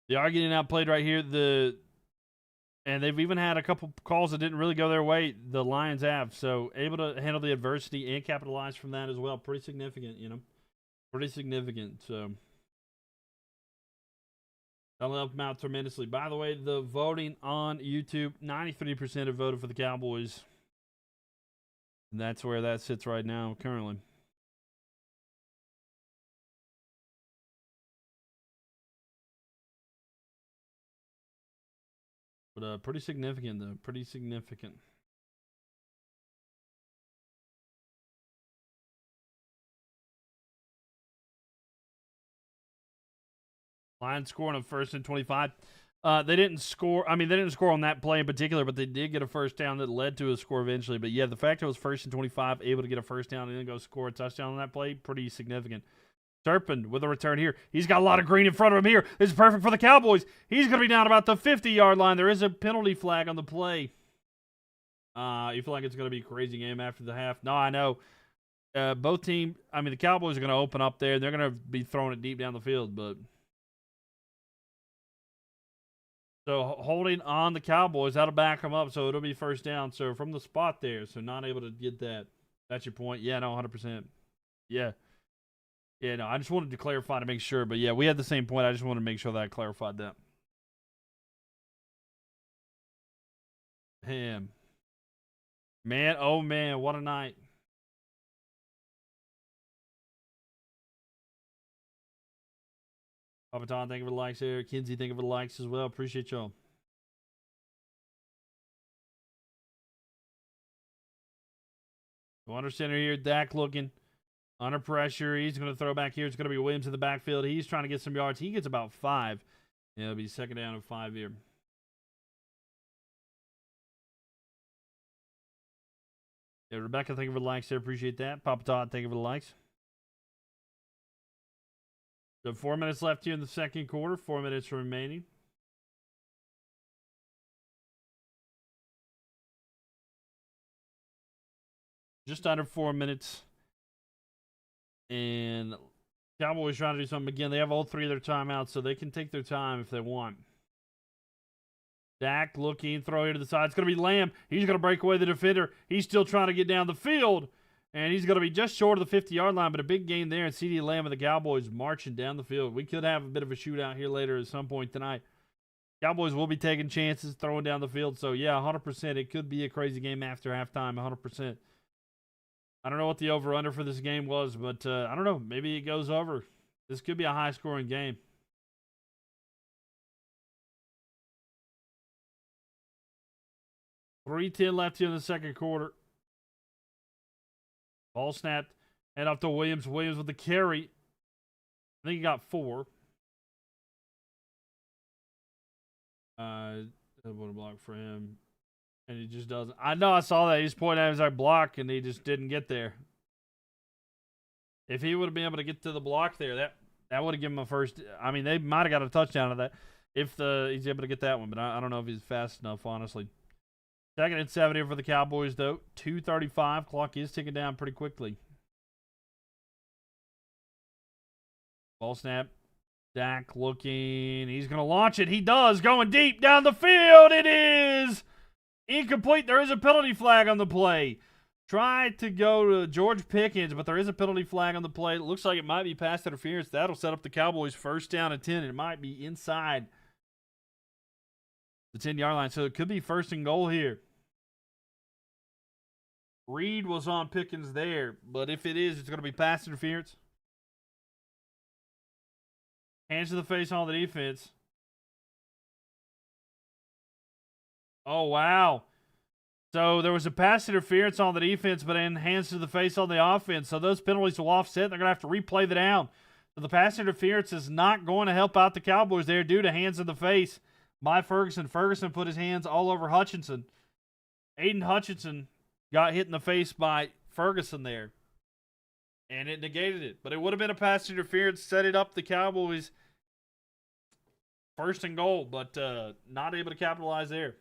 They are getting outplayed right here. And they've even had a couple calls that didn't really go their way. The Lions have. So able to handle the adversity and capitalize from that as well. Pretty significant, you know. Pretty significant. So that'll help them out tremendously. By the way, the voting on YouTube, 93% have voted for the Cowboys. And that's where that sits right now currently. But pretty significant, though. Pretty significant. Lions scoring on 1st and 25. They didn't score. I mean, they didn't score on that play in particular, but they did get a first down that led to a score eventually. But yeah, the fact it was 1st and 25, able to get a first down and then go score a touchdown on that play, pretty significant. Turpin with a return here. He's got a lot of green in front of him here. This is perfect for the Cowboys. He's going to be down about the 50-yard line. There is a penalty flag on the play. You feel like it's going to be a crazy game after the half? No, I know. Both teams, I mean, the Cowboys are going to open up there. They're going to be throwing it deep down the field, but So holding on the Cowboys, that'll back them up, so it'll be first down. So from the spot there, so not able to get that. That's your point. Yeah, no, 100%. Yeah. Yeah, no, I just wanted to clarify to make sure. But yeah, we had the same point. I just wanted to make sure that I clarified that. Him. Man, oh man, what a night. Papa Tom, thank you for the likes there. Kinsey, thank you for the likes as well. Appreciate y'all. Under center here, Dak looking under pressure. He's going to throw back here. It's going to be Williams in the backfield. He's trying to get some yards. He gets about 5. Yeah, it'll be second down and 5 here. Yeah, Rebecca, thank you for the likes there. Appreciate that. Papa Todd, thank you for the likes. So 4 minutes left here in the second quarter. 4 minutes remaining. Just under 4 minutes. And Cowboys trying to do something again. They have all 3 of their timeouts, so they can take their time if they want. Dak looking, throw here to the side. It's going to be Lamb. He's going to break away the defender. He's still trying to get down the field. And he's going to be just short of the 50-yard line, but a big gain there. And CeeDee Lamb and the Cowboys marching down the field. We could have a bit of a shootout here later at some point tonight. Cowboys will be taking chances, throwing down the field. So, yeah, 100%. It could be a crazy game after halftime, 100%. I don't know what the over-under for this game was, but I don't know. Maybe it goes over. This could be a high-scoring game. .310 left here in the second quarter. Ball snapped. Head off to Williams. Williams with the carry. I think he got 4. What a block for him. And he just doesn't. I know I saw that. He just pointed at him as I block, and he just didn't get there. If he would have been able to get to the block there, that would have given him a first. I mean, they might have got a touchdown of that if he's able to get that one. But I don't know if he's fast enough, honestly. Second and 7 here for the Cowboys, though. 2:35. Clock is ticking down pretty quickly. Ball snap. Dak looking. He's going to launch it. He does. Going deep down the field. It is incomplete. There is a penalty flag on the play. Tried to go to George Pickens, but there is a penalty flag on the play. It looks like it might be pass interference. That'll set up the Cowboys first down and 10. It might be inside the 10-yard line. So it could be first and goal here. Reed was on Pickens there, but if it is, it's going to be pass interference. Hands to the face on the defense. Oh, wow. So there was a pass interference on the defense, but then hands to the face on the offense. So those penalties will offset. They're going to have to replay the down. So the pass interference is not going to help out the Cowboys there due to hands in the face by Ferguson. Ferguson put his hands all over Hutchinson. Aiden Hutchinson got hit in the face by Ferguson there. And it negated it. But it would have been a pass interference, set it up the Cowboys first and goal, but not able to capitalize there.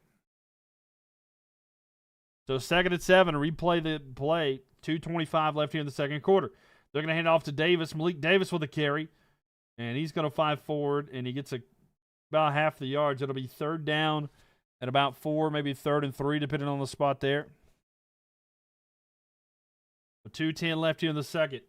So second and 7, replay the play. 2:25 left here in the second quarter. They're going to hand off to Davis. Malik Davis with a carry. And he's going to 5 forward, and he gets about half the yards. It'll be third down at about 4, maybe third and 3, depending on the spot there. 2:10 left here in the second.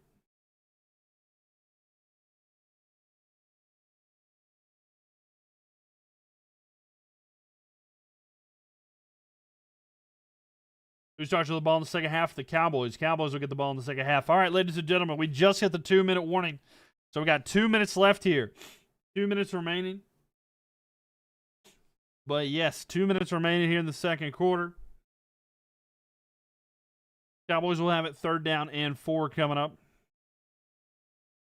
Who starts with the ball in the second half? The Cowboys. Cowboys will get the ball in the second half. All right, ladies and gentlemen, we just hit the 2-minute warning. So we got 2 minutes left here. 2 minutes remaining. But yes, 2 minutes remaining here in the second quarter. Cowboys will have it third down and 4 coming up.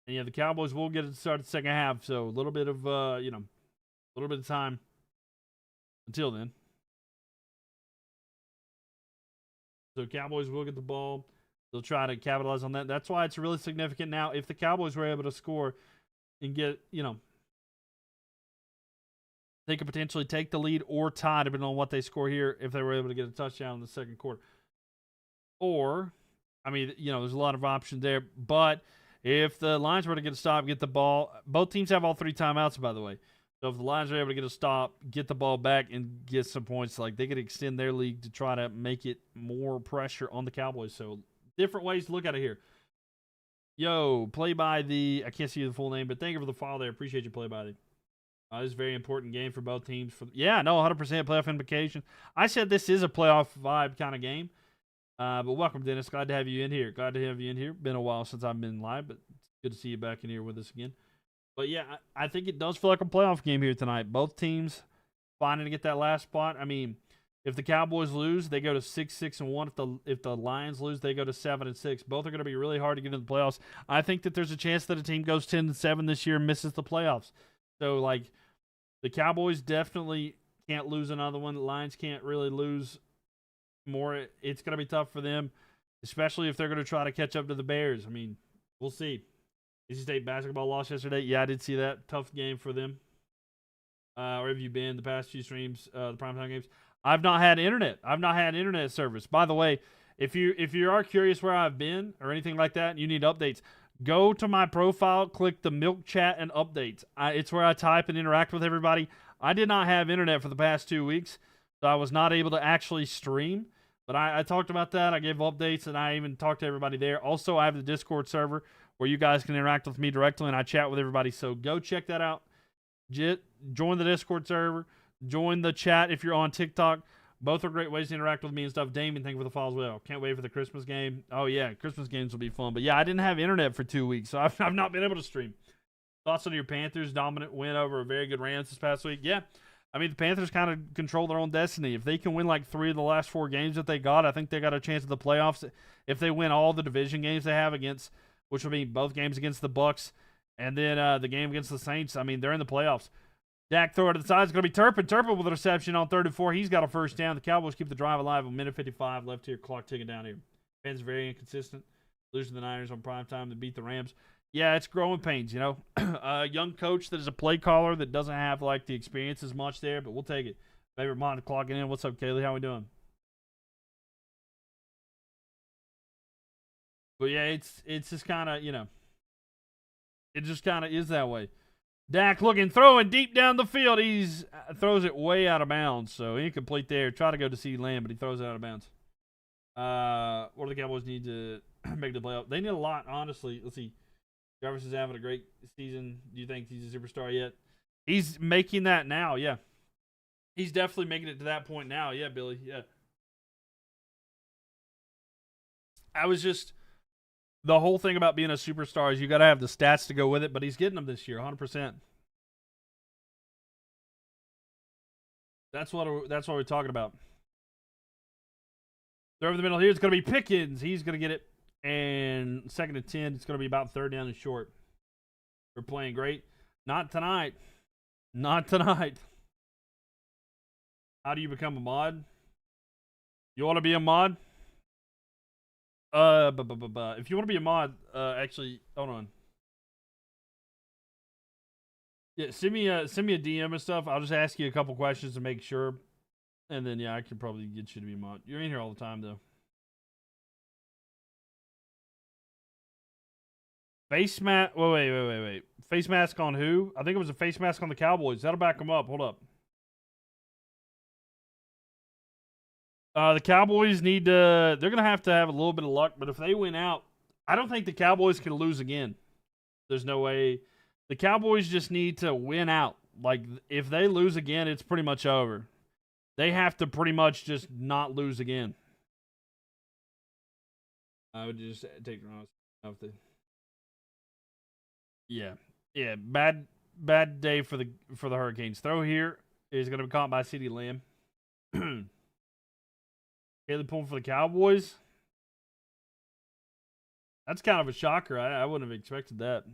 And yeah, the Cowboys will get it to start the second half. So a little bit of, a little bit of time until then. So Cowboys will get the ball. They'll try to capitalize on that. That's why it's really significant now. If the Cowboys were able to score and get, they could potentially take the lead or tie, depending on what they score here, if they were able to get a touchdown in the second quarter. Or, there's a lot of options there. But if the Lions were to get a stop, get the ball, both teams have all 3 timeouts, by the way. So if the Lions are able to get a stop, get the ball back, and get some points, like they could extend their lead to try to make it more pressure on the Cowboys. So different ways to look at it here. Yo, play by the, I can't see the full name, but thank you for the follow there. Appreciate you, play by the. This is a very important game for both teams. Yeah, no, 100% playoff implication. I said this is a playoff vibe kind of game. But welcome, Dennis. Glad to have you in here. Been a while since I've been live, but it's good to see you back in here with us again. But yeah, I think it does feel like a playoff game here tonight. Both teams fighting to get that last spot. I mean, if the Cowboys lose, they go to 6-6-1. If the Lions lose, they go to 7-6. Both are going to be really hard to get into the playoffs. I think that there's a chance that a team goes 10-7 this year and misses the playoffs. So like, the Cowboys definitely can't lose another one. The Lions can't really lose more. It's going to be tough for them, especially if they're going to try to catch up to the Bears. I mean, we'll see. NC State basketball lost yesterday. Yeah, I did see that. Tough game for them. Where have you been the past few streams, the primetime games? I've not had internet. I've not had internet service. By the way, if you are curious where I've been or anything like that, and you need updates, go to my profile, click the Mylk chat and updates. It's where I type and interact with everybody. I did not have internet for the past 2 weeks, so I was not able to actually stream. But I talked about that. I gave updates, and I even talked to everybody there. Also, I have the Discord server where you guys can interact with me directly, and I chat with everybody. So go check that out. Join the Discord server. Join the chat if you're on TikTok. Both are great ways to interact with me and stuff. Damien, thank you for the follow as well. Can't wait for the Christmas game. Oh, yeah, Christmas games will be fun. But, yeah, I didn't have internet for 2 weeks, so I've not been able to stream. Thoughts on your Panthers' dominant win over a very good Rams this past week? Yeah. I mean, the Panthers kind of control their own destiny. If they can win like 3 of the last 4 games that they got, I think they got a chance at the playoffs. If they win all the division games they have against, which will be both games against the Bucs and then the game against the Saints, I mean, they're in the playoffs. Dak throw it to the side. It's going to be Turpin. Turpin with a reception on 3rd and 4. He's got a first down. The Cowboys keep the drive alive. 1:55 left here. Clock ticking down here. Fans very inconsistent. Losing the Niners on prime time to beat the Rams. Yeah, it's growing pains, you know. A young coach that is a play caller that doesn't have, like, the experience as much there, but we'll take it. Favorite mod clocking in. What's up, Kaylee? How we doing? But, yeah, it's just kind of, you know, it just kind of is that way. Dak looking, throwing deep down the field. He's throws it way out of bounds, so incomplete there. Try to go to CeeDee Lamb, but he throws it out of bounds. What do the Cowboys need to make the playoff? They need a lot, honestly. Let's see. Jarvis is having a great season. Do you think he's a superstar yet? He's making that now, yeah. He's definitely making it to that point now, yeah, Billy, yeah. I was just, the whole thing about being a superstar is you got to have the stats to go with it, but he's getting them this year, 100%. That's what we're talking about. They're over the middle here. It's going to be Pickens. He's going to get it. And 2nd and 10. It's going to be about 3rd down and short. We're playing great. Not tonight. Not tonight. How do you become a mod? You want to be a mod? If you want to be a mod, actually, hold on. Yeah, send me a DM and stuff. I'll just ask you a couple questions to make sure, and then yeah, I can probably get you to be a mod. You're in here all the time though. Face mask. Wait. Face mask on who? I think it was a face mask on the Cowboys. That'll back them up. Hold up. The Cowboys need to. They're gonna have to have a little bit of luck, but if they win out, I don't think the Cowboys can lose again. There's no way. The Cowboys just need to win out. Like, if they lose again, it's pretty much over. They have to pretty much just not lose again. I would just take the wrong off the. Yeah. Bad day for the Hurricanes. Throw here is going to be caught by CeeDee Lamb. Caleb pulling for the Cowboys. That's kind of a shocker. I wouldn't have expected that.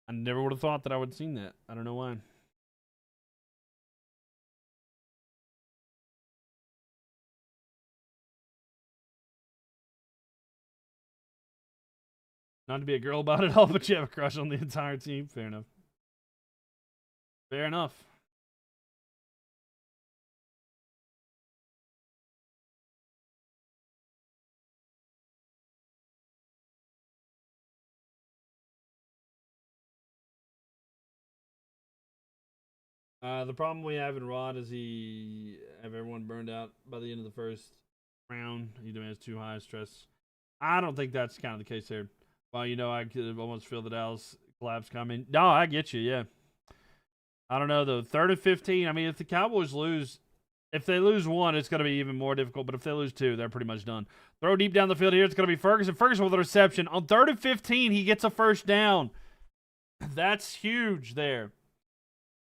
I never would have thought that I would have seen that. I don't know why. Not to be a girl about it all, but you have a crush on the entire team. Fair enough. Fair enough. The problem we have in Rod is he have everyone burned out by the end of the first round. He demands too high stress. I don't think that's kind of the case there. Well, I could almost feel the Dallas collapse coming. No, I get you, yeah. I don't know, though. 3rd and 15. I mean, if the Cowboys lose, if they lose one, it's going to be even more difficult. But if they lose two, they're pretty much done. Throw deep down the field here. It's going to be Ferguson. Ferguson with a reception. On 3rd and 15, he gets a first down. That's huge there.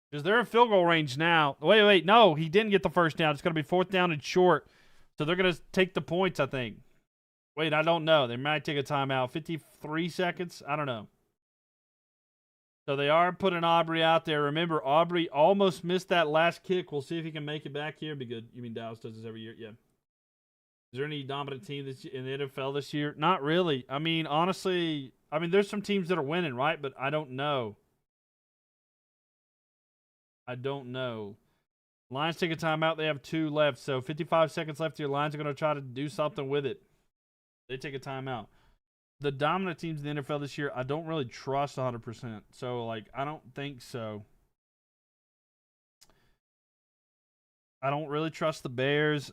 Because they're in field goal range now. Wait. No, he didn't get the first down. It's going to be 4th down and short. So they're going to take the points, I think. Wait, I don't know. They might take a timeout. 53 seconds? I don't know. So they are putting Aubrey out there. Remember, Aubrey almost missed that last kick. We'll see if he can make it back here. Be good. You mean Dallas does this every year? Yeah. Is there any dominant team in the NFL this year? Not really. I mean, honestly, there's some teams that are winning, right? But I don't know. Lions take a timeout. They have 2 left. So 55 seconds left. Your Lions are going to try to do something with it. They take a timeout. The dominant teams in the NFL this year, I don't really trust 100%. So, I don't think so. I don't really trust the Bears.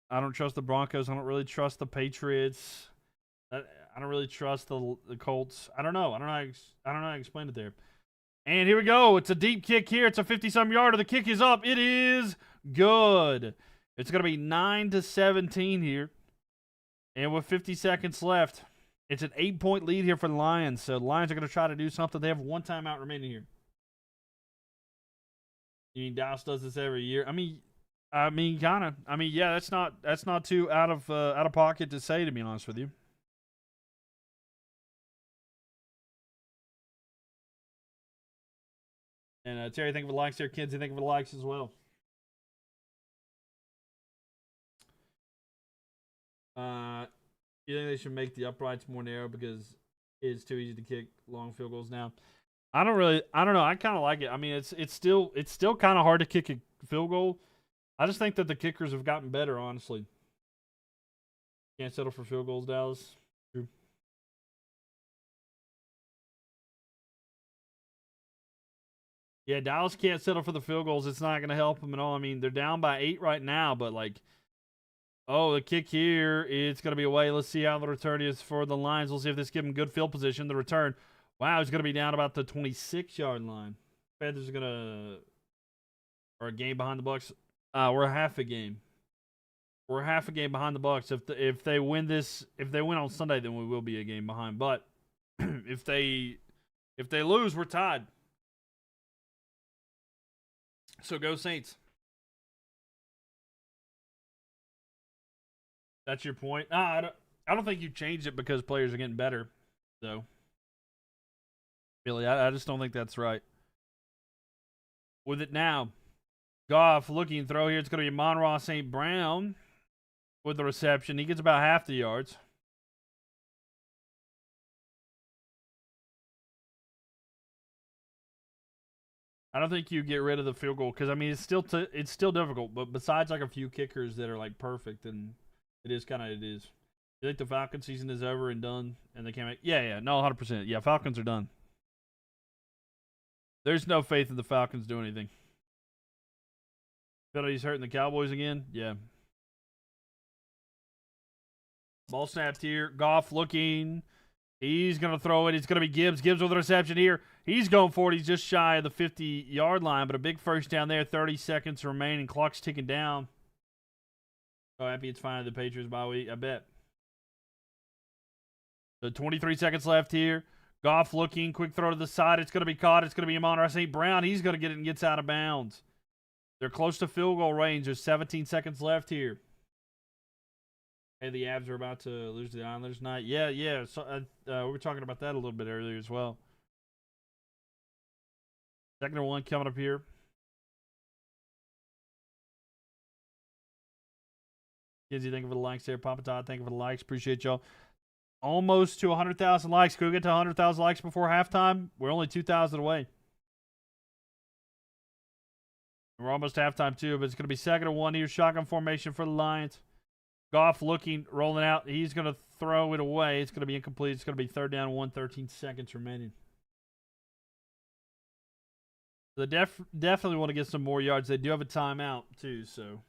I don't trust the Broncos. I don't really trust the Patriots. I don't really trust the Colts. I don't know. I don't know how to explain it there. And here we go. It's a deep kick here. It's a 50-some yarder. The kick is up. It is good. It's going to be 9-17 here. And with 50 seconds left, it's an 8-point lead here for the Lions. So the Lions are going to try to do something. They have 1 timeout remaining here. You mean Dallas does this every year? I mean, kind of. Yeah, that's not too out of pocket to say, to be honest with you. And Terry, think of the likes there. Kids, think of the likes as well. You think they should make the uprights more narrow because it's too easy to kick long field goals now? I don't know. I kind of like it. I mean, it's still kind of hard to kick a field goal. I just think that the kickers have gotten better, honestly. Can't settle for field goals, Dallas. True. Yeah, Dallas can't settle for the field goals. It's not going to help them at all. I mean, they're down by 8 right now, but the kick here, it's going to be away. Let's see how the return is for the Lions. We'll see if this gives them good field position. The return, wow, it's going to be down about the 26-yard line. Panthers are going to, or a game behind the Bucs. We're half a game. We're half a game behind the Bucs. If they win on Sunday, then we will be a game behind. But if they lose, we're tied. So go Saints. That's your point? I don't think you changed it because players are getting better, though. Really, I just don't think that's right. With it now, Goff looking throw here. It's going to be Amon-Ra St. Brown with the reception. He gets about half the yards. I don't think you get rid of the field goal because it's still difficult. But besides a few kickers that are perfect, and it is. You think the Falcons season is over and done, and they can't make? Yeah, no, 100%. Yeah, Falcons are done. There's no faith in the Falcons doing anything. Feel like he's hurting the Cowboys again. Yeah. Ball snapped here. Goff looking. He's going to throw it. It's going to be Gibbs. Gibbs with the reception here. He's going for it. He's just shy of the 50-yard line, but a big first down there. 30 seconds remaining. Clock's ticking down. So happy it's finally the Patriots bye week, I bet. So 23 seconds left here. Goff looking. Quick throw to the side. It's going to be caught. It's going to be Amon-Ra St. Brown. He's going to get it and gets out of bounds. They're close to field goal range. There's 17 seconds left here. Hey, the Avs are about to lose to the Islanders tonight. Yeah. So, we were talking about that a little bit earlier as well. Second and 1 coming up here. Kinsey, thank you for the likes there. Papa Todd, thank you for the likes. Appreciate y'all. Almost to 100,000 likes. Could we get to 100,000 likes before halftime? We're only 2,000 away. We're almost halftime too, but it's going to be second and 1 here. Shotgun formation for the Lions. Goff looking, rolling out. He's going to throw it away. It's going to be incomplete. It's going to be 3rd down, 13 seconds remaining. They definitely want to get some more yards. They do have a timeout, too, so.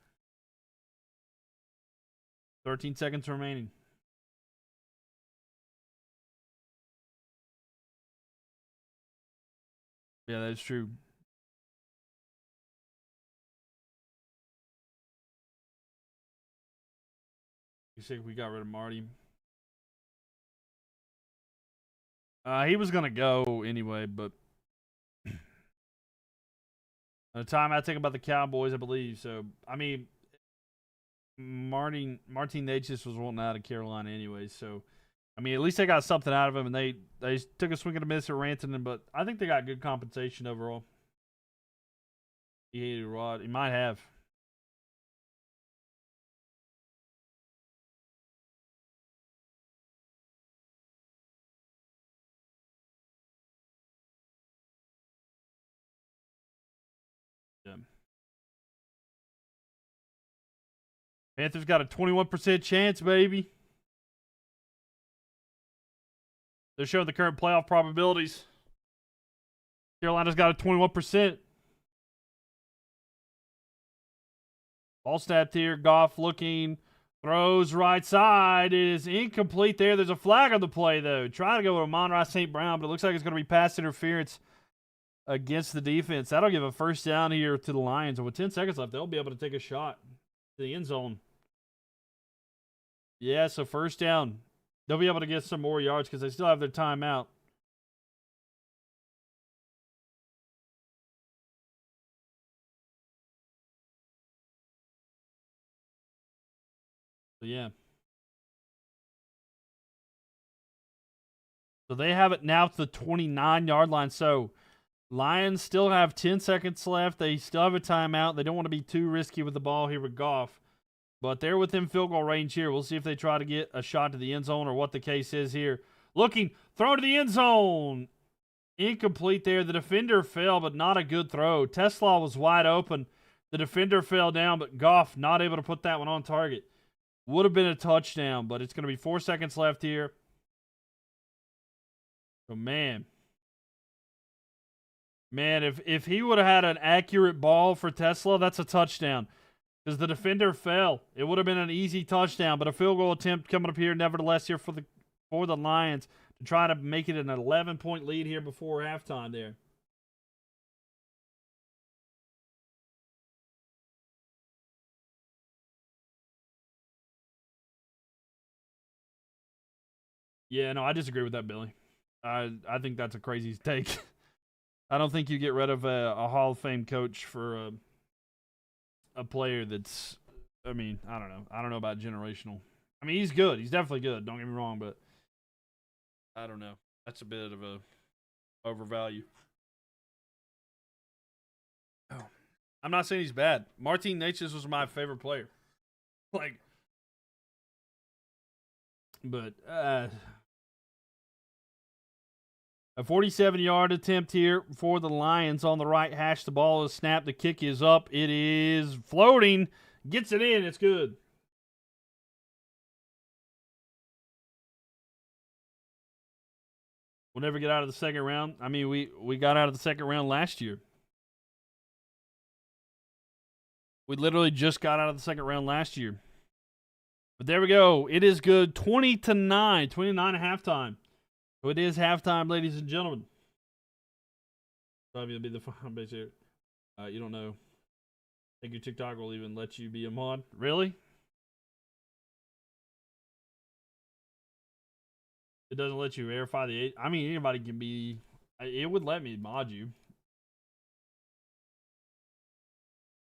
13 seconds remaining. Yeah, that's true. You think we got rid of Marty? He was going to go anyway, but the timeout taken by the Cowboys, I believe. So, I mean, Martin Natchez was wanting out of Carolina anyway. So, I mean, at least they got something out of him, and they took a swing and a miss at Rantanen, but I think they got good compensation overall. He hated Rod. He might have. Yeah. Panthers got a 21% chance, baby. They're showing the current playoff probabilities. Carolina's got a 21%. Ball snapped here. Goff looking. Throws right side. It is incomplete there. There's a flag on the play, though. Trying to go with Amon-Ra St. Brown, but it looks like it's going to be pass interference against the defense. That'll give a first down here to the Lions. And with 10 seconds left, they'll be able to take a shot to the end zone. Yeah, so first down. They'll be able to get some more yards because they still have their timeout. So, yeah. So they have it now to the 29-yard line. So Lions still have 10 seconds left. They still have a timeout. They don't want to be too risky with the ball here with Goff. But they're within field goal range here. We'll see if they try to get a shot to the end zone or what the case is here. Looking, throw to the end zone. Incomplete there. The defender fell, but not a good throw. Tesla was wide open. The defender fell down, but Goff not able to put that one on target. Would have been a touchdown, but it's going to be 4 seconds left here. Oh, man. Man, if he would have had an accurate ball for Tesla, that's a touchdown. Because the defender fell. It would have been an easy touchdown, but a field goal attempt coming up here, nevertheless, here for the Lions to try to make it an 11-point lead here before halftime there. Yeah, no, I disagree with that, Billy. I think that's a crazy take. I don't think you get rid of a Hall of Fame coach for a player that's, I mean, I don't know. I don't know about generational. I mean, he's good. He's definitely good. Don't get me wrong, but I don't know. That's a bit of a overvalue. Oh, I'm not saying he's bad. Martin Natchez was my favorite player. Like, but a 47-yard attempt here for the Lions on the right hash. The ball is snapped. The kick is up. It is floating. Gets it in. It's good. We'll never get out of the second round. I mean, we got out of the second round last year. We literally just got out of the second round last year. But there we go. It is good. 20-9. 29 at halftime. So it is halftime, ladies and gentlemen. Probably be the fun base here. You don't know. I think your TikTok will even let you be a mod. Really? It doesn't let you verify the age. I mean, anybody can be. It would let me mod you.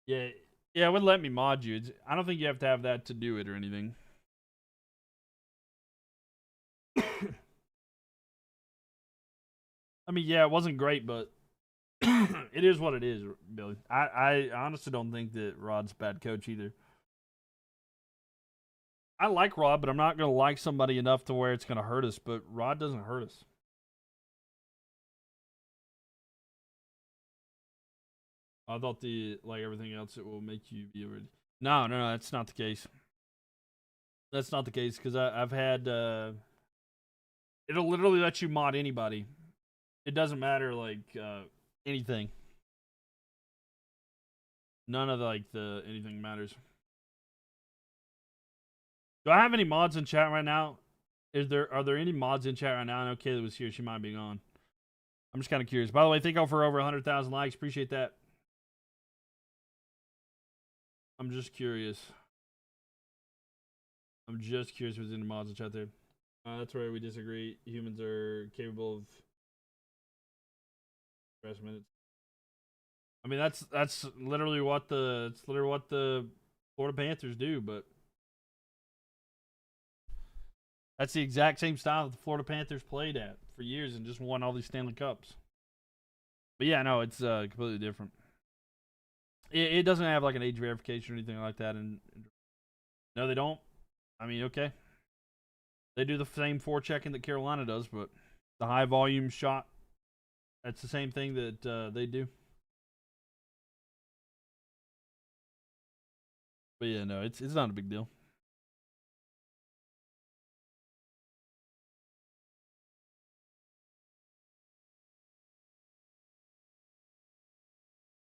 Yeah, it would let me mod you. I don't think you have to have that to do it or anything. I mean, yeah, it wasn't great, but it is what it is, Billy. I honestly don't think that Rod's a bad coach either. I like Rod, but I'm not going to like somebody enough to where it's going to hurt us. But Rod doesn't hurt us. I thought like everything else, it will make you be able to. No, that's not the case. That's not the case because I've had. It'll literally let you mod anybody. It doesn't matter like anything. None of the anything matters. Do I have any mods in chat right now? Are there any mods in chat right now? I know Kayla was here. She might be gone. I'm just kind of curious. By the way, thank y'all for over 100,000 likes. Appreciate that. I'm just curious. I'm just curious if there's any mods in chat there. That's where we disagree. Humans are capable of rest minutes. I mean, that's literally what the Florida Panthers do, but that's the exact same style that the Florida Panthers played at for years and just won all these Stanley Cups. But yeah, no, it's completely different. It doesn't have like an age verification or anything like that. And no, they don't. I mean, okay. They do the same forechecking that Carolina does, but the high volume shot, that's the same thing that they do. But yeah, no, it's not a big deal.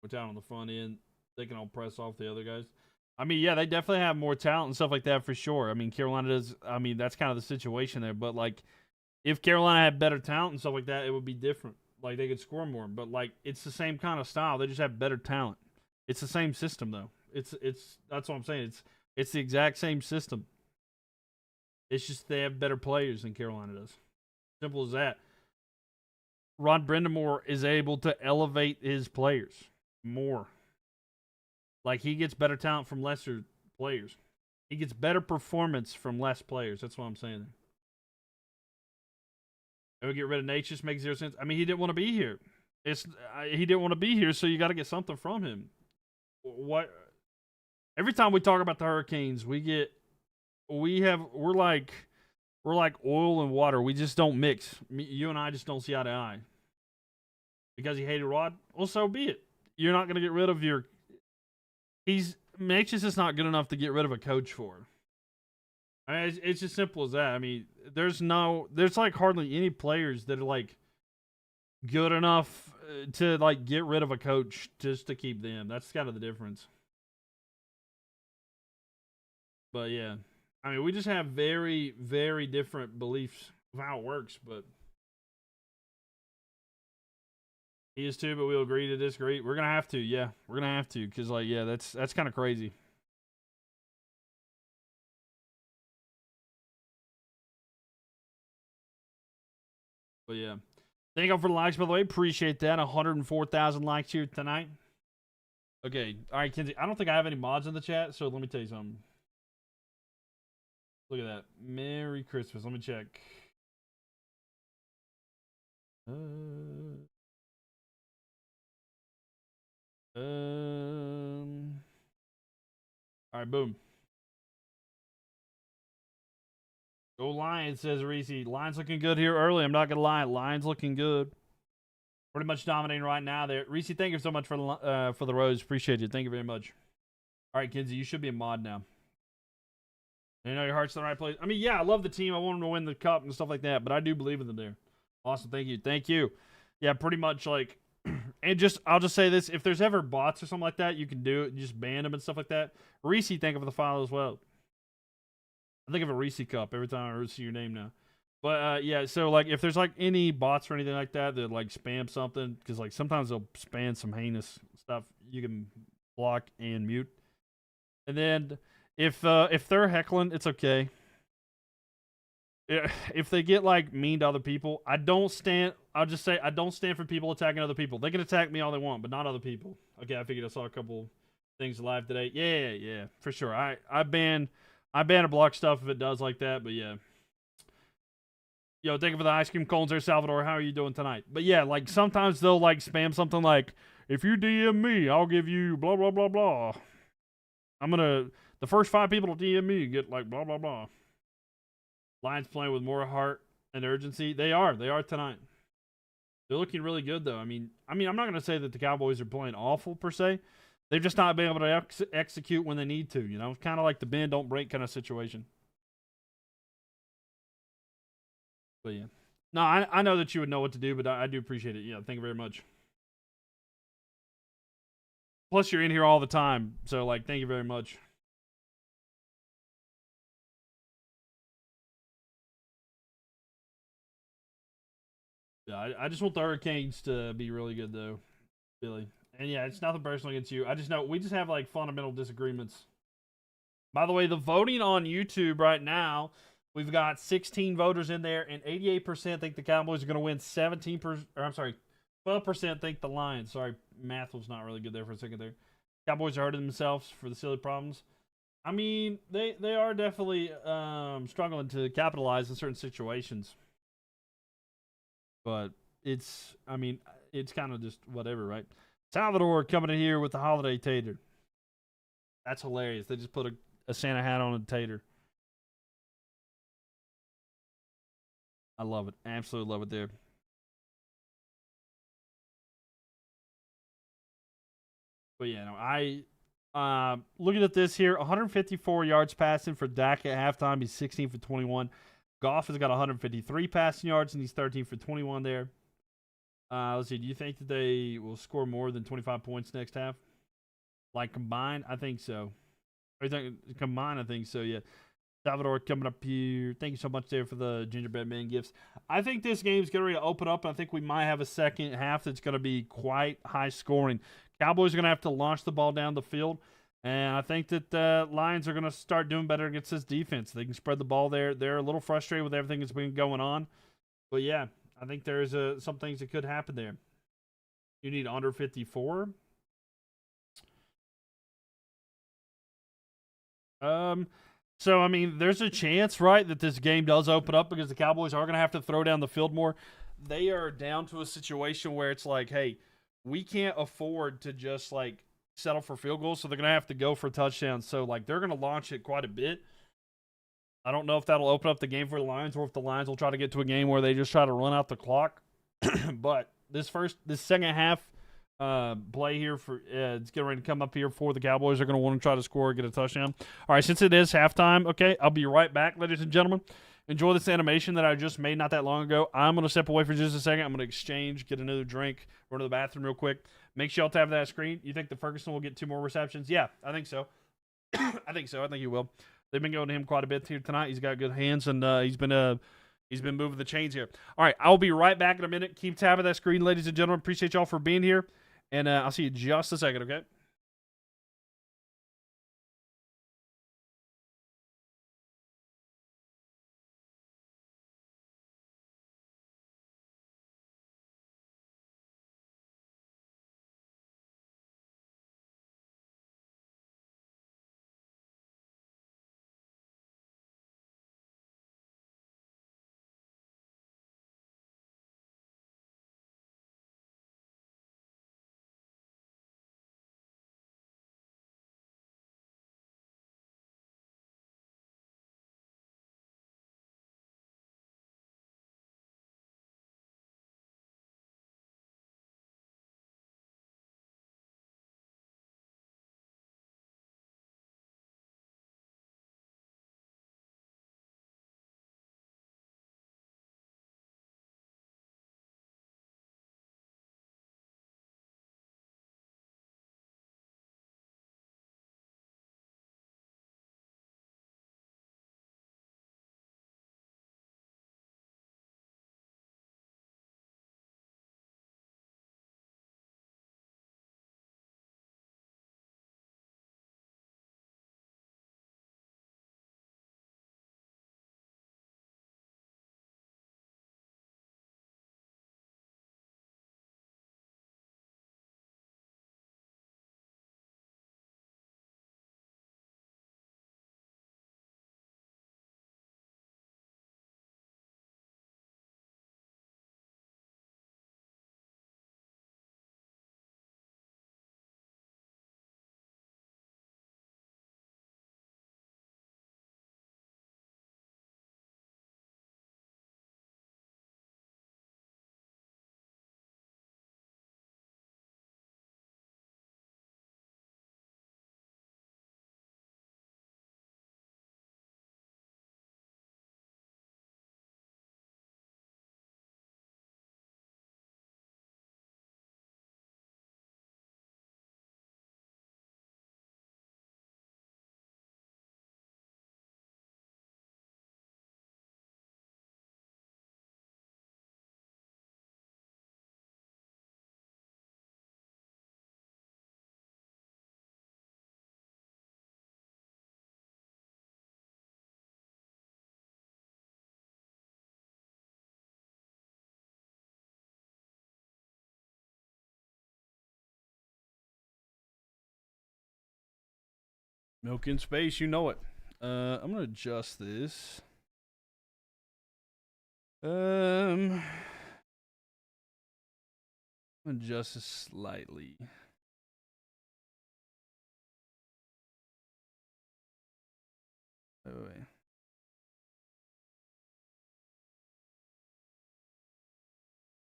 We're down on the front end. They can all press off the other guys. I mean, yeah, they definitely have more talent and stuff like that for sure. I mean, Carolina does. I mean, that's kind of the situation there. But like, if Carolina had better talent and stuff like that, it would be different. Like they could score more. But like, it's the same kind of style. They just have better talent. It's the same system though. It's that's what I'm saying. It's the exact same system. It's just they have better players than Carolina does. Simple as that. Ron Brindamore is able to elevate his players more. Like he gets better talent from lesser players. He gets better performance from less players. That's what I'm saying. And we get rid of Nate just makes 0 sense. I mean, he didn't want to be here. He didn't want to be here, so you got to get something from him. What? Every time we talk about the Hurricanes, we're like oil and water. We just don't mix. You and I just don't see eye to eye. Because he hated Rod? Well, so be it. You're not going to get rid of your... Nate's just not good enough to get rid of a coach for. I mean, it's just simple as that. I mean, there's like hardly any players that are like good enough to like get rid of a coach just to keep them. That's kind of the difference. But yeah, I mean, we just have very, very different beliefs of how it works. But he is too. But we'll agree to disagree. We're gonna have to. Yeah, we're gonna have to because like yeah, that's kind of crazy. But yeah. Thank you for the likes, by the way. Appreciate that. 104,000 likes here tonight. Okay. All right, Kenzie. I don't think I have any mods in the chat, so let me tell you something. Look at that. Merry Christmas. Let me check. All right, boom. Go Lions, says Reese. Lions looking good here early. I'm not going to lie. Lions looking good. Pretty much dominating right now there. Reese, thank you so much for the rose. Appreciate you. Thank you very much. All right, Kinsey, you should be a mod now. You know your heart's in the right place. I mean, yeah, I love the team. I want them to win the cup and stuff like that, but I do believe in them there. Awesome. Thank you. Thank you. Yeah, pretty much like, and I'll just say this. If there's ever bots or something like that, you can do it. You just ban them and stuff like that. Reese, thank you for the follow as well. I think of a Reese cup every time I see your name now. But yeah, so like if there's like any bots or anything like that like spam something, because like sometimes they'll spam some heinous stuff, you can block and mute. And then if they're heckling, it's okay. If they get like mean to other people, I'll just say I don't stand for people attacking other people. They can attack me all they want, but not other people. Okay, I figured I saw a couple things live today. Yeah, for sure. I ban or block stuff if it does like that, but yeah. Yo, thank you for the ice cream cones there, Salvador. How are you doing tonight? But yeah, like sometimes they'll like spam something like, if you DM me, I'll give you blah, blah, blah, blah. The first 5 people to DM me get like blah, blah, blah. Lions playing with more heart and urgency. They are tonight. They're looking really good though. I mean, I'm not going to say that the Cowboys are playing awful per se. They've just not been able to execute when they need to, you know? It's kind of like the bend, don't break kind of situation. But yeah. No, I know that you would know what to do, but I do appreciate it. Yeah, thank you very much. Plus, you're in here all the time, so like, thank you very much. Yeah, I just want the Hurricanes to be really good, though. Really. And yeah, it's nothing personal against you. I just know we just have like fundamental disagreements. By the way, the voting on YouTube right now, we've got 16 voters in there, and 88% think the Cowboys are going to win. 17%, or I'm sorry, 12% think the Lions. Sorry, math was not really good there for a second there. Cowboys are hurting themselves for the silly problems. I mean, they are definitely struggling to capitalize in certain situations. But I mean, it's kind of just whatever, right? Salvador coming in here with the holiday tater. That's hilarious. They just put a Santa hat on a tater. I love it. Absolutely love it there. But yeah, no, looking at this here, 154 yards passing for Dak at halftime. He's 16 for 21. Goff has got 153 passing yards, and he's 13 for 21 there. Let's see. Do you think that they will score more than 25 points next half? Like combined? I think so. I think combined, I think so, yeah. Salvador coming up here. Thank you so much there for the gingerbread man gifts. I think this game's getting ready to open up, and I think we might have a second half that's going to be quite high scoring. Cowboys are going to have to launch the ball down the field, and I think that the Lions are going to start doing better against this defense. They can spread the ball there. They're a little frustrated with everything that's been going on. But, yeah, I think there's some things that could happen there. You need under 54. So, I mean, there's a chance, right, that this game does open up because the Cowboys are going to have to throw down the field more. They are down to a situation where it's like, hey, we can't afford to just, like, settle for field goals, so they're going to have to go for touchdowns. So, like, they're going to launch it quite a bit. I don't know if that'll open up the game for the Lions or if the Lions will try to get to a game where they just try to run out the clock. But this second half play here for it's getting ready to come up here for the Cowboys. They're going to want to try to score and get a touchdown. All right, since it is halftime, okay, I'll be right back, ladies and gentlemen. Enjoy this animation that I just made not that long ago. I'm going to step away for just a second. I'm going to exchange, get another drink, run to the bathroom real quick. Make sure y'all tap that screen. You think the Ferguson will get 2 more receptions? Yeah, I think so. I think so. I think he will. They've been going to him quite a bit here tonight. He's got good hands, and he's been moving the chains here. All right, I'll be right back in a minute. Keep tapping that screen, ladies and gentlemen. Appreciate y'all for being here. And I'll see you just a second, okay? Mylk in space, you know it. I'm gonna adjust this. Adjust this slightly.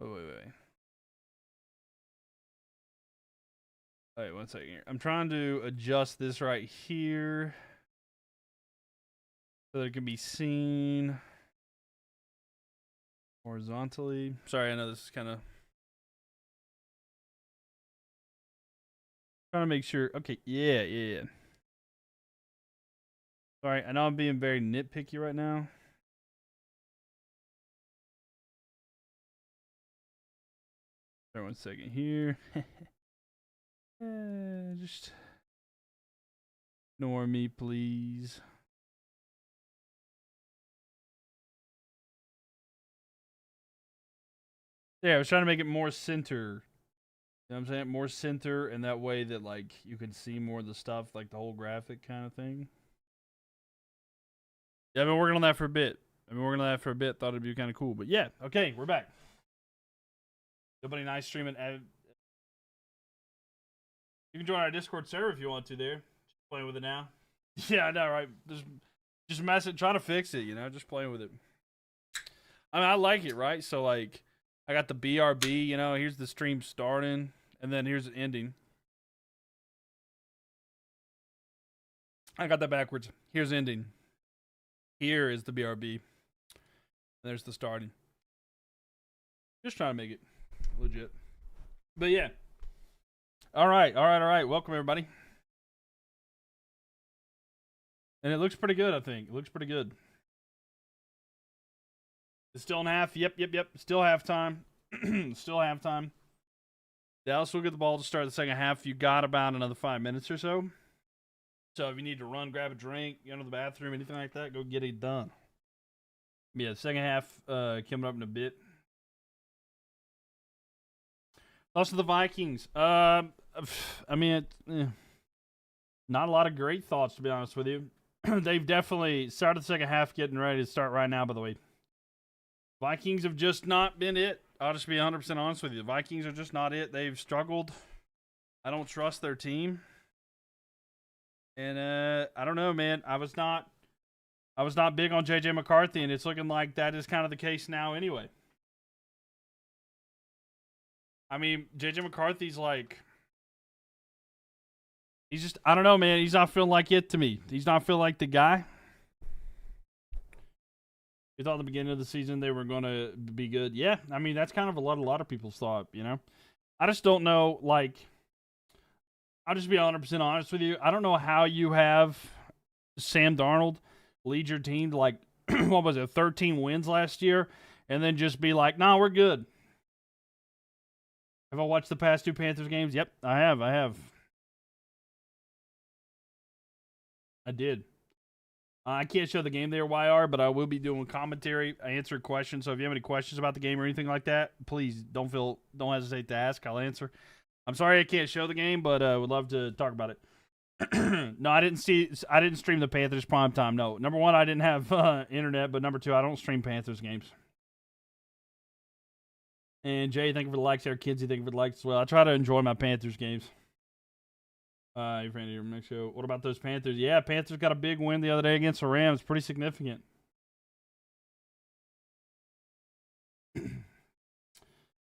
Wait. Wait, 1 second here. I'm trying to adjust this right here so that it can be seen horizontally. Sorry, I know this is kind of trying to make sure. Okay, yeah. Sorry, I know I'm being very nitpicky right now. Sorry, 1 second here. Just ignore me, please. Yeah, I was trying to make it more center. You know what I'm saying? More center, and that way that, like, you can see more of the stuff, like the whole graphic kind of thing. Yeah, I've been working on that for a bit. Thought it'd be kind of cool. But yeah, okay, we're back. Nobody nice streaming. You can join our Discord server if you want to there. Just playing with it now. Yeah, I know, right? Just messing, trying to fix it, you know, just playing with it. I mean, I like it, right? So, like, I got the BRB, you know, here's the stream starting, and then here's the ending. I got that backwards. Here's ending. Here is the BRB. There's the starting. Just trying to make it legit. But yeah. All right. Welcome, everybody. And it looks pretty good, I think. It looks pretty good. It's still in half. Yep. Still halftime. Still halftime. Dallas will get the ball to start the second half. You got about another 5 minutes or so. So if you need to run, grab a drink, go to the bathroom, anything like that, go get it done. Yeah, the second half coming up in a bit. Also the Vikings. I mean, not a lot of great thoughts, to be honest with you. They've definitely started the second half, getting ready to start right now, by the way. Vikings have just not been it. I'll just be 100% honest with you. The Vikings are just not it. They've struggled. I don't trust their team. And I don't know, man. I was not big on JJ McCarthy, and it's looking like that is kind of the case now anyway. I mean, JJ McCarthy's like, he's just, I don't know, man. He's not feeling like it to me. He's not feeling like the guy. You thought at the beginning of the season they were going to be good. Yeah, I mean, that's kind of a lot of people's thought, you know. I just don't know, like, I'll just be 100% honest with you. I don't know how you have Sam Darnold lead your team to, like, what was it, 13 wins last year, and then just be like, nah, we're good. Have I watched the past 2 Panthers games? Yep, I have. I did. I can't show the game there, YR, but I will be doing commentary, answer questions. So if you have any questions about the game or anything like that, please don't hesitate to ask. I'll answer. I'm sorry I can't show the game, but would love to talk about it. No, I didn't stream the Panthers primetime. No. Number one, I didn't have internet, but number two, I don't stream Panthers games. And Jay, thank you for the likes there. Kidsy, thank you for the likes as well. I try to enjoy my Panthers games. Your friend here, make sure. What about those Panthers? Yeah, Panthers got a big win the other day against the Rams. Pretty significant.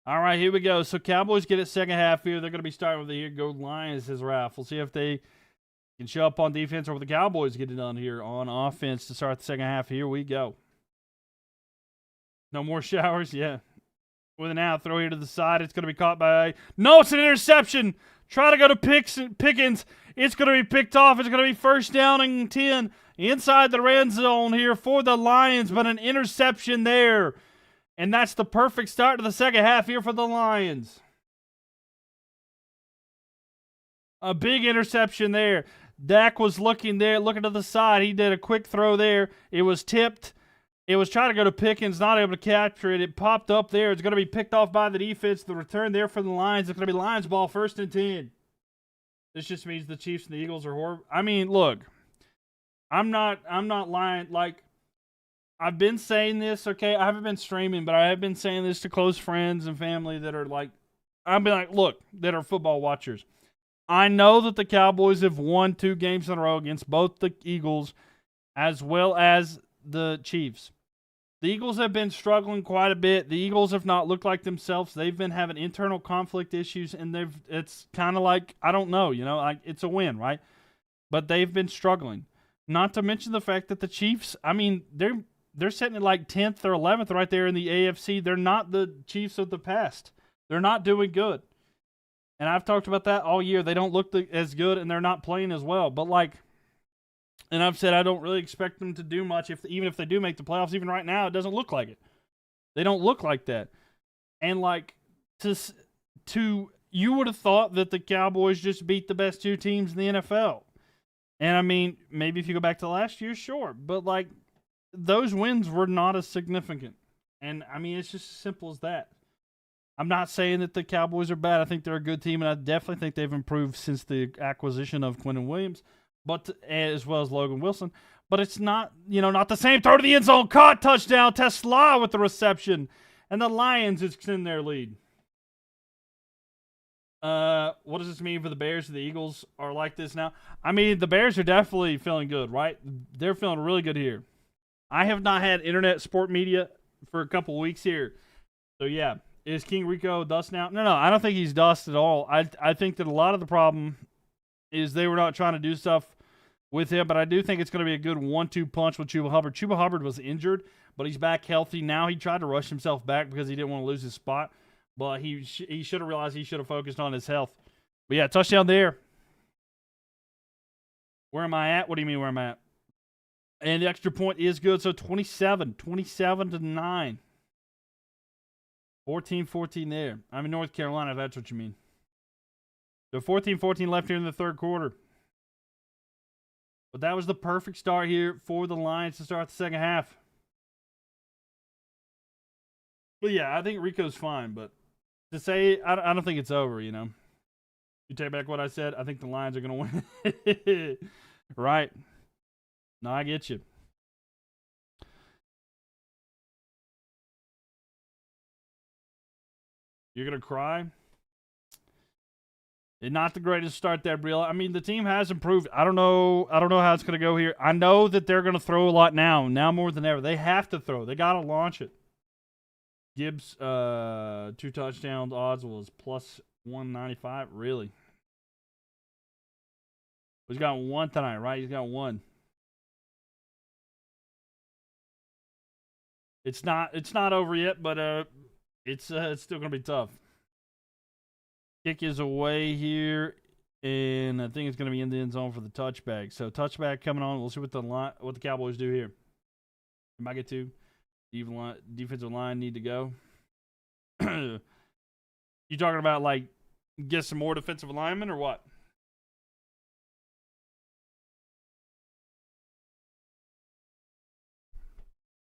All right, here we go. So Cowboys get it second half here. They're going to be starting with the Here Go Lions, says Ralph. We'll see if they can show up on defense or if the Cowboys get it done here on offense to start the second half. Here we go. No more showers? Yeah. With an out, throw here to the side. It's going to be caught by... No, it's an interception. Try to go to Pickens. It's going to be picked off. It's going to be first down and 10 inside the red zone here for the Lions, but an interception there. And that's the perfect start to the second half here for the Lions. A big interception there. Dak was looking there, looking to the side. He did a quick throw there. It was tipped. It was trying to go to Pickens, not able to capture it. It popped up there. It's going to be picked off by the defense. The return there for the Lions. It's going to be Lions ball, 1st and 10. This just means the Chiefs and the Eagles are horrible. I mean, look. I'm not lying. Like, I've been saying this, okay? I haven't been streaming, but I have been saying this to close friends and family that are like, I've been like, look, that are football watchers. I know that the Cowboys have won 2 games in a row against both the Eagles as well as the Chiefs. The Eagles have been struggling quite a bit. The Eagles have not looked like themselves. They've been having internal conflict issues, and it's kind of like, I don't know, like it's a win, right? But they've been struggling. Not to mention the fact that the Chiefs, I mean, they're sitting at like 10th or 11th right there in the AFC. They're not the Chiefs of the past. They're not doing good. And I've talked about that all year. They don't look as good, and they're not playing as well. But, like, and I've said I don't really expect them to do much, even if they do make the playoffs. Even right now, it doesn't look like it. They don't look like that. And, like, you would have thought that the Cowboys just beat the best 2 teams in the NFL. And, I mean, maybe if you go back to last year, sure. But, like, those wins were not as significant. And, I mean, it's just as simple as that. I'm not saying that the Cowboys are bad. I think they're a good team, and I definitely think they've improved since the acquisition of Quinnen Williams, but as well as Logan Wilson. But it's not, not the same. Throw to the end zone, caught, touchdown, Tesla with the reception, and the Lions extend their lead. What does this mean for the Bears? The Eagles are like this now. I mean, the Bears are definitely feeling good, right? They're feeling really good here. I have not had internet sport media for a couple weeks here, so yeah. Is King Rico dust now? No, I don't think he's dust at all. I think that a lot of the problem is they were not trying to do stuff with him, but I do think it's going to be a good 1-2 punch with Chuba Hubbard. Chuba Hubbard was injured, but he's back healthy now. He tried to rush himself back because he didn't want to lose his spot, but he should have realized he should have focused on his health. But yeah, touchdown there. Where am I at? What do you mean where am I at? And the extra point is good, so 27-9. 14-14 there. I'm in North Carolina, if that's what you mean. So 14-14 left here in the third quarter. But that was the perfect start here for the Lions to start the second half. But yeah, I think Rico's fine, but to say, I don't think it's over, You take back what I said, I think the Lions are going to win. Right. No, I get you. You're going to cry? Not the greatest start there, Briella. I mean, the team has improved. I don't know how it's going to go here. I know that they're going to throw a lot now more than ever. They have to throw. They got to launch it. Gibbs, 2 touchdowns odds was plus 195. Really? He's got 1 tonight, right? He's got 1. It's not over yet, but it's still going to be tough. Kick is away here, and I think it's going to be in the end zone for the touchback. So touchback coming on. We'll see what the Cowboys do here. They might get 2. Defensive line need to go. You talking about like get some more defensive linemen or what?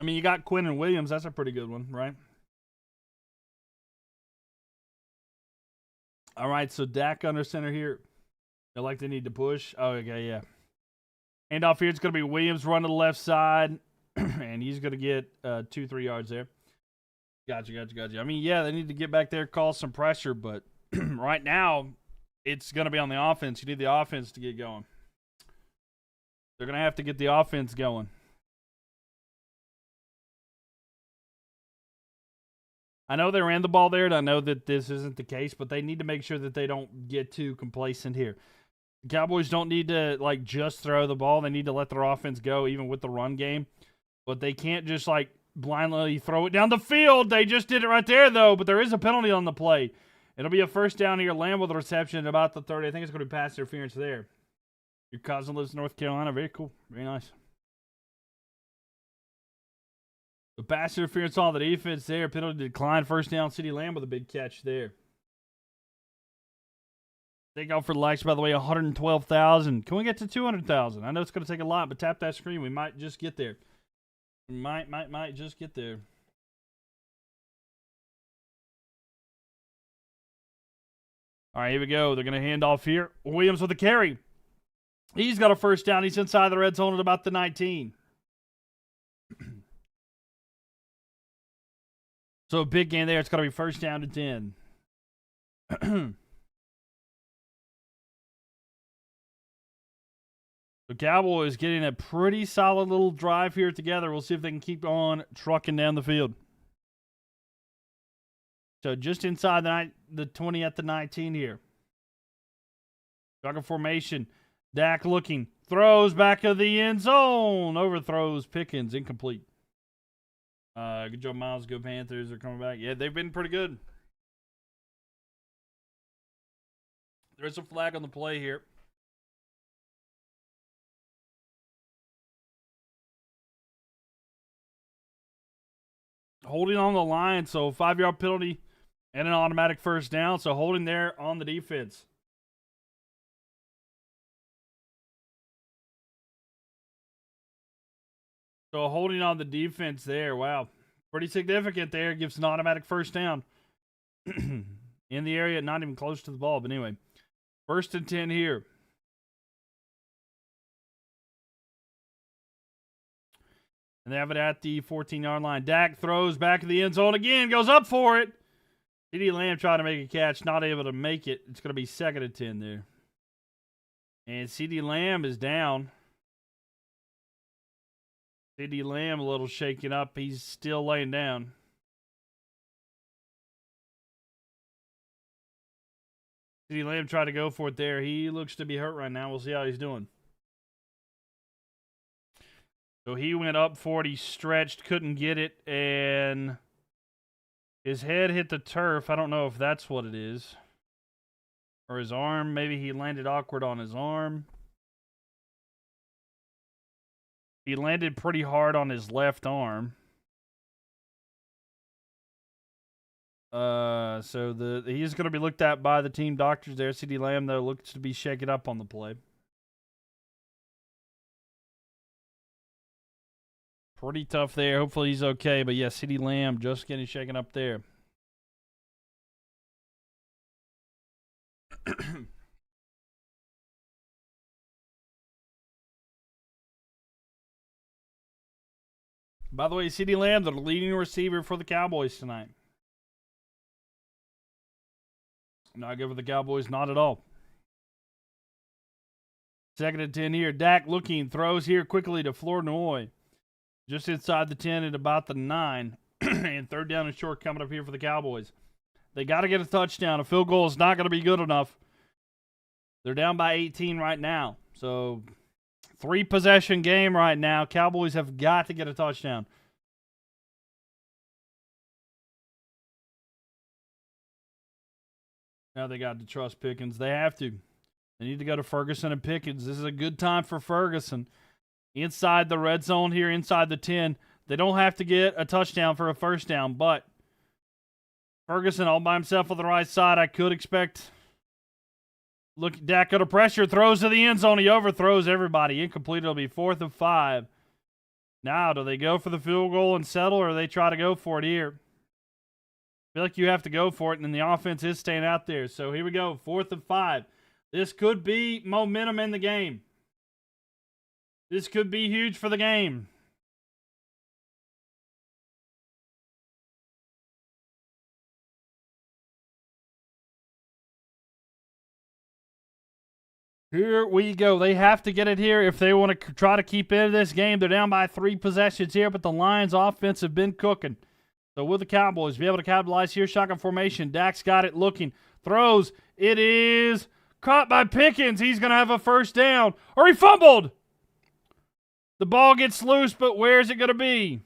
I mean, you got Quinnen Williams. That's a pretty good one, right? All right, so Dak under center here. They're like they need to push. Oh, okay, yeah. Handoff here. It's going to be Williams run to the left side, and he's going to get 2-3 yards there. Gotcha. I mean, yeah, they need to get back there, cause some pressure, but right now it's going to be on the offense. You need the offense to get going. They're going to have to get the offense going. I know they ran the ball there, and I know that this isn't the case, but they need to make sure that they don't get too complacent here. The Cowboys don't need to, like, just throw the ball. They need to let their offense go, even with the run game. But they can't just, like, blindly throw it down the field. They just did it right there, though, but there is a penalty on the play. It'll be a first down here. Lamb with a reception at about the 30. I think it's going to be pass interference there. Your cousin lives in North Carolina. Very cool. Very nice. The pass interference on the defense there. Penalty decline. First down. CeeDee Lamb with a big catch there. Thank y'all for the likes, by the way. 112,000. Can we get to 200,000? I know it's going to take a lot, but tap that screen. We might just get there. We might just get there. All right, here we go. They're going to hand off here. Williams with the carry. He's got a first down. He's inside the red zone at about the 19. So a big game there. It's going to be first down to 10. The Cowboys getting a pretty solid little drive here together. We'll see if they can keep on trucking down the field. So just inside the 20 at the 19 here. Shotgun formation. Dak looking. Throws back of the end zone. Overthrows Pickens. Incomplete. Good job, Miles. Go Panthers. Are coming back. Yeah, they've been pretty good. There's a flag on the play here. Holding on the line, so 5-yard penalty and an automatic first down. So holding there on the defense. So holding on the defense there. Wow. Pretty significant there. Gives an automatic first down. In the area, not even close to the ball. But anyway, 1st and 10 here. And they have it at the 14-yard line. Dak throws back of the end zone again. Goes up for it. CeeDee Lamb trying to make a catch. Not able to make it. It's going to be 2nd and 10 there. And CeeDee Lamb is down. CeeDee Lamb a little shaken up. He's still laying down. CeeDee Lamb tried to go for it there. He looks to be hurt right now. We'll see how he's doing. So he went up for it. He stretched, couldn't get it, and his head hit the turf. I don't know if that's what it is. Or his arm. Maybe he landed awkward on his arm. He landed pretty hard on his left arm. So he's going to be looked at by the team doctors there. CeeDee Lamb, though, looks to be shaken up on the play. Pretty tough there. Hopefully he's okay. But, yeah, CeeDee Lamb just getting shaken up there. By the way, CeeDee Lamb, the leading receiver for the Cowboys tonight. Not good for the Cowboys, not at all. 2nd and 10 here. Dak looking, throws here quickly to Flournoy. Just inside the 10 at about the 9. And 3rd down and short coming up here for the Cowboys. They got to get a touchdown. A field goal is not going to be good enough. They're down by 18 right now. So 3-possession game right now. Cowboys have got to get a touchdown. Now they got to trust Pickens. They have to. They need to go to Ferguson and Pickens. This is a good time for Ferguson. Inside the red zone here, inside the 10. They don't have to get a touchdown for a first down, but Ferguson all by himself on the right side. I could expect. Look, Dak under pressure, throws to the end zone. He overthrows everybody. Incomplete. It'll be 4th and 5. Now, do they go for the field goal and settle, or do they try to go for it here? I feel like you have to go for it, and then the offense is staying out there. So here we go, 4th and 5. This could be momentum in the game. This could be huge for the game. Here we go. They have to get it here if they want to try to keep into this game. They're down by 3 possessions here, but the Lions' offense have been cooking. So will the Cowboys be able to capitalize here? Shotgun formation. Dak's got it looking. Throws. It is caught by Pickens. He's going to have a first down. Or he fumbled. The ball gets loose, but where is it going to be?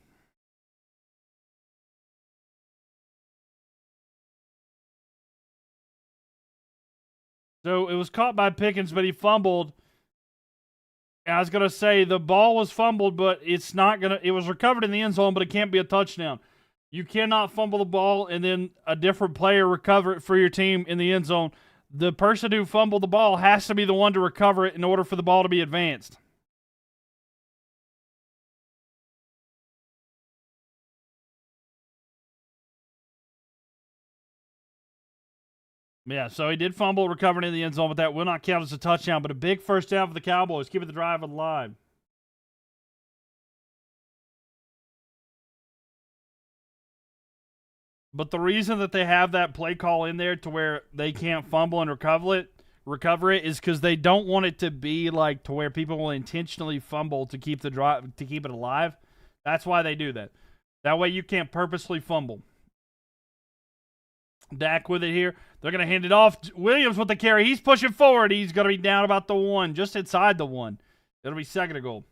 So it was caught by Pickens, but he fumbled. I was going to say the ball was fumbled, but it's not going to. It was recovered in the end zone, but it can't be a touchdown. You cannot fumble the ball and then a different player recover it for your team in the end zone. The person who fumbled the ball has to be the one to recover it in order for the ball to be advanced. Yeah, so he did fumble, recovering in the end zone, but that will not count as a touchdown. But a big first down for the Cowboys, keeping the drive alive. But the reason that they have that play call in there to where they can't fumble and recover it is because they don't want it to be like to where people will intentionally fumble to keep the drive to keep it alive. That's why they do that. That way you can't purposely fumble. Dak with it here. They're going to hand it off. Williams with the carry. He's pushing forward. He's going to be down about the 1, just inside the 1. It'll be second and goal.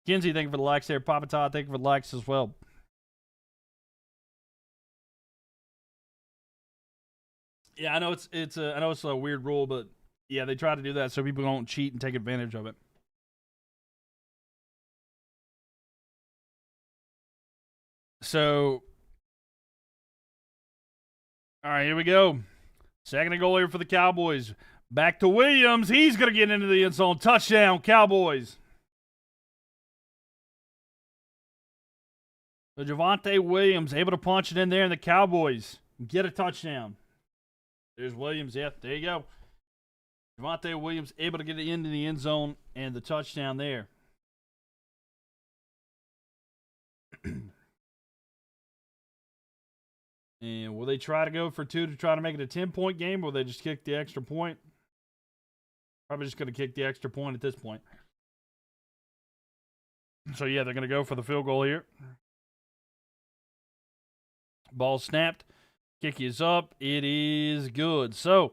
Kinsey, thank you for the likes there. Papa Todd, thank you for the likes as well. Yeah, I know it's a weird rule, but yeah, they try to do that so people don't cheat and take advantage of it. So, all right, here we go. Second and goal here for the Cowboys. Back to Williams. He's going to get into the end zone. Touchdown, Cowboys. So Javonte Williams able to punch it in there, and the Cowboys get a touchdown. There's Williams. Yep, there you go. Javonte Williams able to get it into the end zone and the touchdown there. And will they try to go for 2 to try to make it a 10-point game, or will they just kick the extra point? Probably just going to kick the extra point at this point. So, yeah, they're going to go for the field goal here. Ball snapped. Kick is up. It is good. So,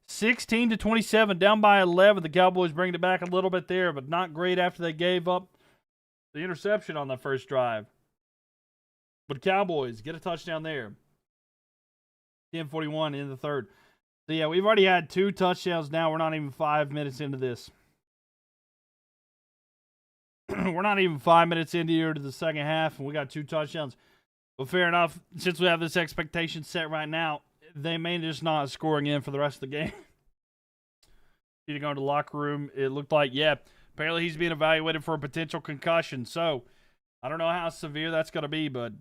16-27, down by 11. The Cowboys bring it back a little bit there, but not great after they gave up the interception on the first drive. But Cowboys get a touchdown there. 10:41 in the third. So, yeah, we've already had 2 touchdowns now. We're not even 5 minutes into this. We're not even 5 minutes into here to the second half, and we got 2 touchdowns. Well, fair enough. Since we have this expectation set right now, they may just not score again for the rest of the game. Need to go into the locker room. It looked like, yeah, apparently he's being evaluated for a potential concussion. So, I don't know how severe that's going to be, but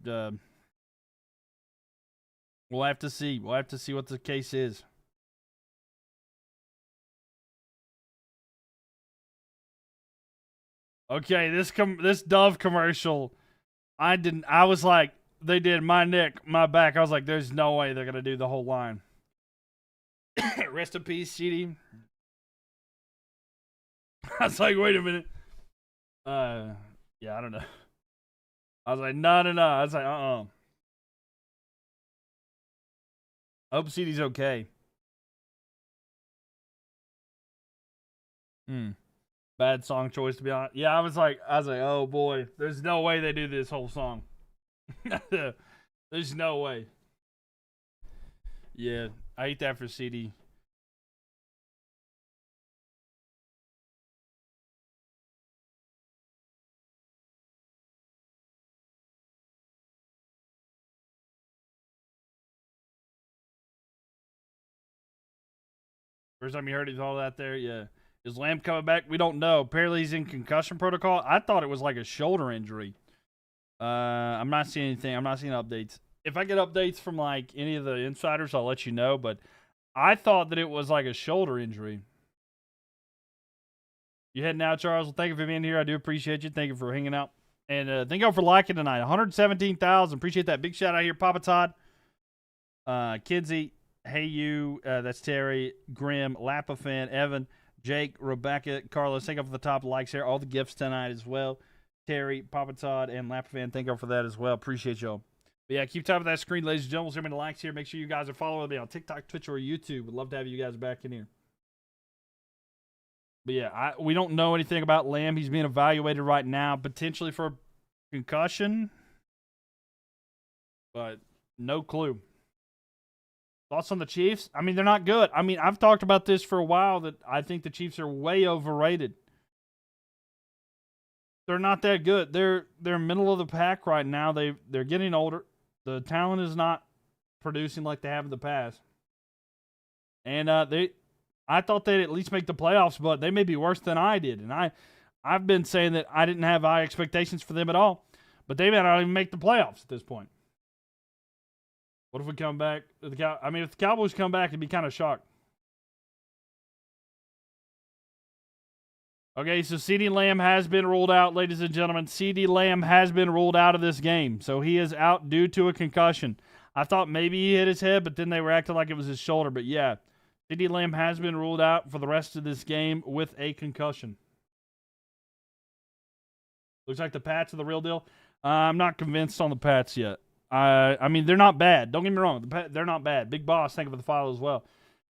we'll have to see. We'll have to see what the case is. Okay, this Dove commercial, I was like, they did my neck, my back. I was like, there's no way they're going to do the whole line. Rest in peace, CeeDee. I was like, wait a minute. Yeah, I don't know. I was like, no. I was like, I hope CeeDee's okay. Bad song choice, to be honest. Yeah, I was like, oh boy, there's no way they do this whole song. There's no way. Yeah, I hate that for CeeDee. First time you heard all that there, yeah. Is Lamb coming back? We don't know. Apparently he's in concussion protocol. I thought it was like a shoulder injury. I'm not seeing anything. I'm not seeing updates. If I get updates from like any of the insiders, I'll let you know. But I thought that it was like a shoulder injury. You heading out, Charles? Well, thank you for being here. I do appreciate you. Thank you for hanging out. And thank you all for liking tonight. 117,000. Appreciate that. Big shout out here, Papa Todd. Kinsey, Hey You, that's Terry, Grim, Lapafan, Evan, Jake, Rebecca, Carlos. Thank you for the top likes here. All the gifts tonight as well. Terry, Papa Todd, and Lapafan. Thank you for that as well. Appreciate y'all. But yeah, keep tapping that screen, ladies and gentlemen. So many likes here. Make sure you guys are following me on TikTok, Twitch, or YouTube. Would love to have you guys back in here. But yeah, we don't know anything about Lamb. He's being evaluated right now, potentially for concussion. But no clue. Thoughts on the Chiefs? I mean, they're not good. I mean, I've talked about this for a while that I think the Chiefs are way overrated. They're not that good. They're middle of the pack right now. They're getting older. The talent is not producing like they have in the past. And I thought they'd at least make the playoffs, but they may be worse than I did. And I've been saying that I didn't have high expectations for them at all, but they may not even make the playoffs at this point. What if we come back? If the Cowboys come back, it'd be kind of shocked. Okay, so CeeDee Lamb has been ruled out, ladies and gentlemen. CeeDee Lamb has been ruled out of this game. So he is out due to a concussion. I thought maybe he hit his head, but then they were acting like it was his shoulder. But yeah, CeeDee Lamb has been ruled out for the rest of this game with a concussion. Looks like the Pats are the real deal. I'm not convinced on the Pats yet. I mean, they're not bad. Don't get me wrong. They're not bad. Big Boss, thank you for the follow as well.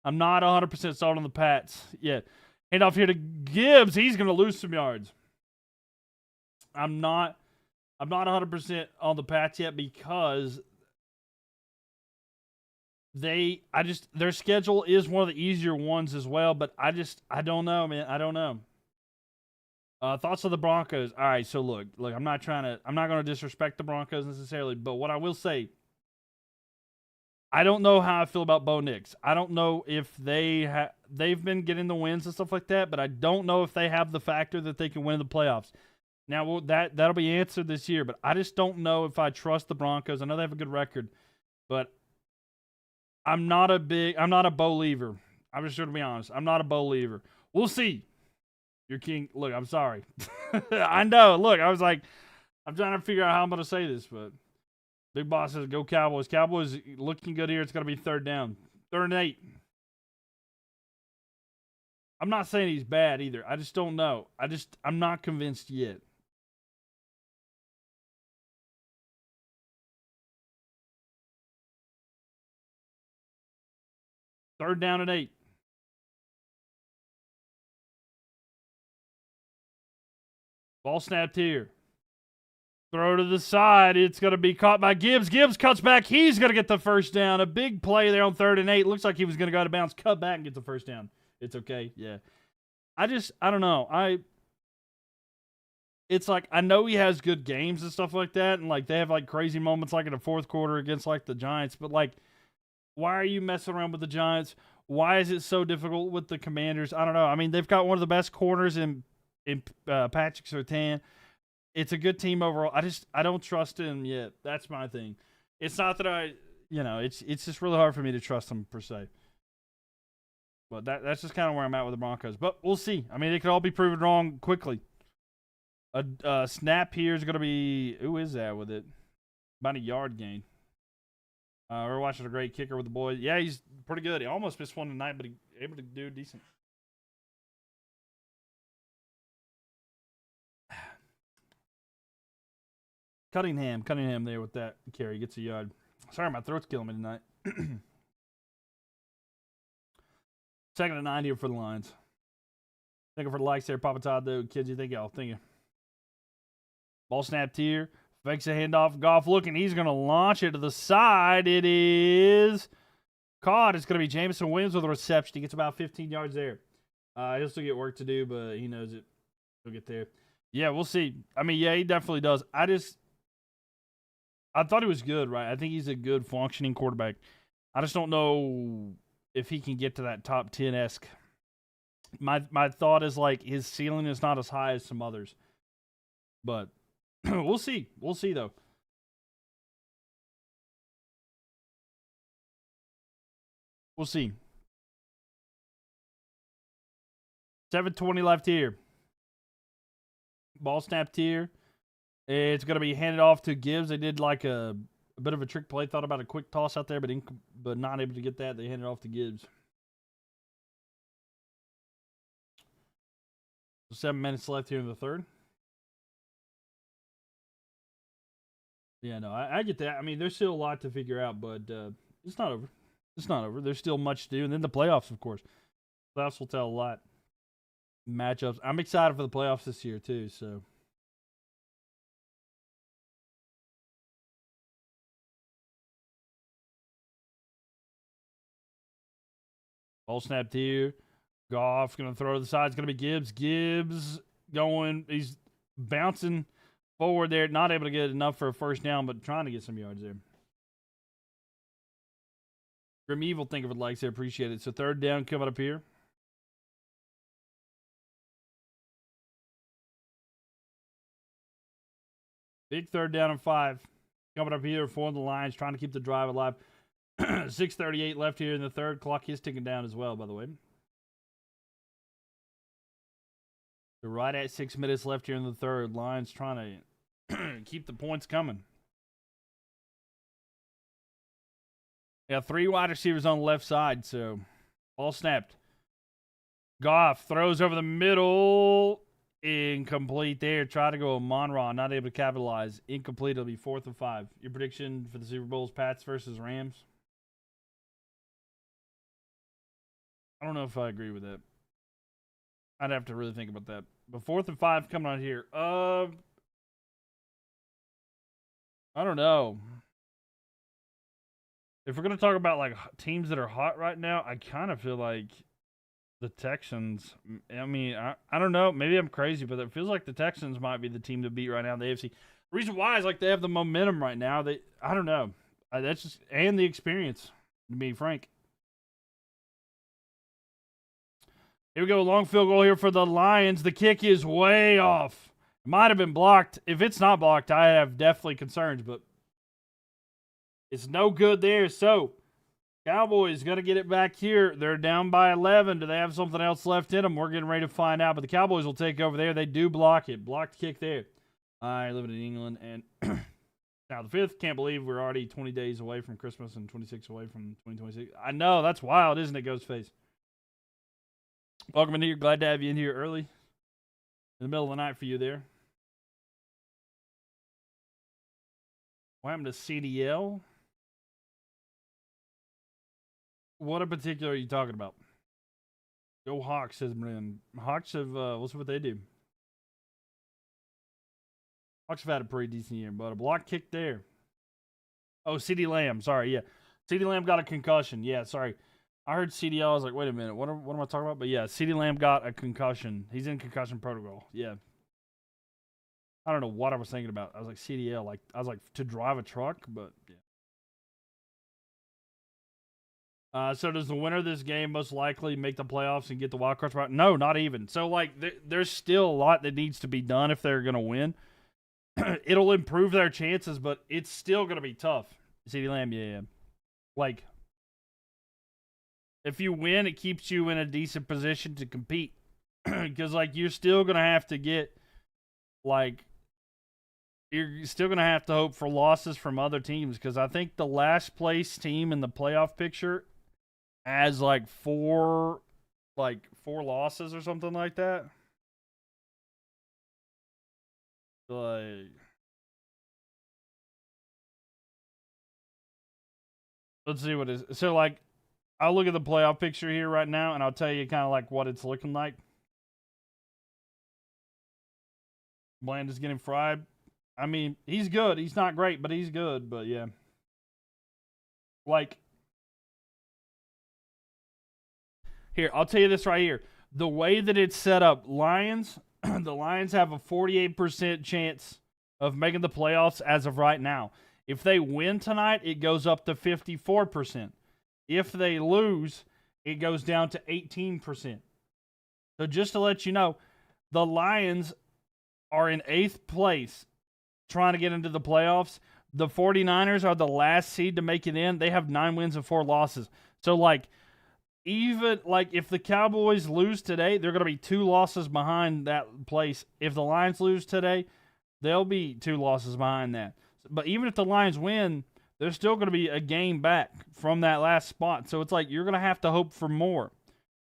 I'm not 100% sold on the Pats yet. Hand off here to Gibbs. He's going to lose some yards. I'm not 100% on the Pats yet because their schedule is one of the easier ones as well, but I don't know, man. I don't know. Thoughts of the Broncos. All right, so look, I'm not going to disrespect the Broncos necessarily, but what I will say, I don't know how I feel about Bo Nix. I don't know if they've been getting the wins and stuff like that, but I don't know if they have the factor that they can win in the playoffs. Now, that'll be answered this year, but I just don't know if I trust the Broncos. I know they have a good record, but I'm not a believer. I'm just going to be honest. I'm not a believer. We'll see. Your king. Look, I'm sorry. I know. Look, I was like, I'm trying to figure out how I'm going to say this, but Big Boss says, go Cowboys. Cowboys looking good here. It's going to be third down. 3rd and 8. I'm not saying he's bad either. I just don't know. I'm not convinced yet. Third down and 8. Ball snapped here. Throw to the side. It's going to be caught by Gibbs. Gibbs cuts back. He's going to get the first down. A big play there on 3rd and 8. Looks like he was going to go out of bounds. Cut back and get the first down. It's okay. Yeah. I don't know. It's like, I know he has good games and stuff like that. And like, they have like crazy moments like in the 4th quarter against like the Giants. But like, why are you messing around with the Giants? Why is it so difficult with the Commanders? I don't know. I mean, they've got one of the best corners in Patrick Surtain. It's a good team overall. I don't trust him yet. That's my thing. It's not that it's just really hard for me to trust him per se. But that's just kind of where I'm at with the Broncos. But we'll see. I mean, it could all be proven wrong quickly. A snap here is going to be, who is that with it? About a yard gain. We're watching a great kicker with the boys. Yeah, he's pretty good. He almost missed one tonight, but he able to do decent. Cunningham there with that carry. Gets a yard. Sorry, my throat's killing me tonight. 2nd and 9 here for the Lions. Thank you for the likes there, Papa Todd, though. Kids, you think y'all? Thank you. Ball snapped here. Fakes a handoff. Goff looking. He's going to launch it to the side. It is caught. It's going to be Jameson Williams with a reception. He gets about 15 yards there. He'll still get work to do, but he knows it. He'll get there. Yeah, we'll see. I mean, yeah, he definitely does. I thought he was good, right? I think he's a good functioning quarterback. I just don't know if he can get to that top 10-esque. My thought is like his ceiling is not as high as some others. But we'll see. We'll see, though. We'll see. 7:20 left here. Ball snapped here. It's going to be handed off to Gibbs. They did like a bit of a trick play. Thought about a quick toss out there, but not able to get that. They handed it off to Gibbs. 7 minutes left here in the 3rd. Yeah, no, I get that. I mean, there's still a lot to figure out, but it's not over. It's not over. There's still much to do. And then the playoffs, of course. Playoffs will tell a lot. Matchups. I'm excited for the playoffs this year, too, so. Ball snapped here. Goff going to throw to the side. It's going to be Gibbs. Gibbs going. He's bouncing forward there. Not able to get enough for a first down, but trying to get some yards there. Grim Evil, think of it likes it. Appreciate it. So 3rd down coming up here. Big 3rd down and 5. Coming up here for the Lions, trying to keep the drive alive. 6:38 left here in the third. Clock is ticking down as well, by the way. They're right at 6 minutes left here in the third. Lions trying to keep the points coming. Yeah, 3 wide receivers on the left side, so ball snapped. Goff throws over the middle. Incomplete there. Try to go Amon-Ra. Not able to capitalize. Incomplete. It'll be 4th and 5. Your prediction for the Super Bowl is Pats versus Rams? I don't know if I agree with that. I'd have to really think about that. But 4th and 5 coming on here. I don't know. If we're going to talk about like teams that are hot right now, I kind of feel like the Texans. I mean, I don't know. Maybe I'm crazy, but it feels like the Texans might be the team to beat right now in the AFC. The reason why is like they have the momentum right now. I don't know. That's just, and the experience, to be frank. Here we go. Long field goal here for the Lions. The kick is way off. It might have been blocked. If it's not blocked, I have definitely concerns, but it's no good there. So, Cowboys got to get it back here. They're down by 11. Do they have something else left in them? We're getting ready to find out. But the Cowboys will take over there. They do block it. Blocked kick there. I live in England. And now the 5th. Can't believe we're already 20 days away from Christmas and 26 away from 2026. I know. That's wild, isn't it, Ghostface? Welcome in here. Glad to have you in here early. In the middle of the night for you there. What happened to CDL? What in particular are you talking about? Go Hawks, says Bren. Hawks have, what's what they do? Hawks have had a pretty decent year, but a block kick there. Oh, CeeDee Lamb. Sorry, yeah. CeeDee Lamb got a concussion. Yeah, sorry. I heard CDL. I was like, wait a minute. What am I talking about? But yeah, CeeDee Lamb got a concussion. He's in concussion protocol. Yeah. I don't know what I was thinking about. I was like, CDL. Like, I was like, to drive a truck, but yeah. So does the winner of this game most likely make the playoffs and get the wild card spot? No, not even. So, like, there's still a lot that needs to be done if they're going to win. It'll improve their chances, but it's still going to be tough. CeeDee Lamb, yeah. Like, if you win, it keeps you in a decent position to compete. Because, like, you're still going to have to get, like, you're still going to have to hope for losses from other teams. Because I think the last place team in the playoff picture has like four losses or something like that. Like, let's see what is. So like, I'll look at the playoff picture here right now, and I'll tell you kind of like what it's looking like. Bland is getting fried. I mean, he's good. He's not great, but he's good. But yeah, like. Here, I'll tell you this right here. The way that it's set up, Lions, the Lions have a 48% chance of making the playoffs as of right now. If they win tonight, it goes up to 54%. If they lose, it goes down to 18%. So just to let you know, the Lions are in 8th place trying to get into the playoffs. The 49ers are the last seed to make it in. They have 9 wins and 4 losses. So, like, even like if the Cowboys lose today, they're going to be 2 losses behind that place. If the Lions lose today, they'll be 2 losses behind that. But even if the Lions win, they're still going to be a game back from that last spot. So it's like you're going to have to hope for more.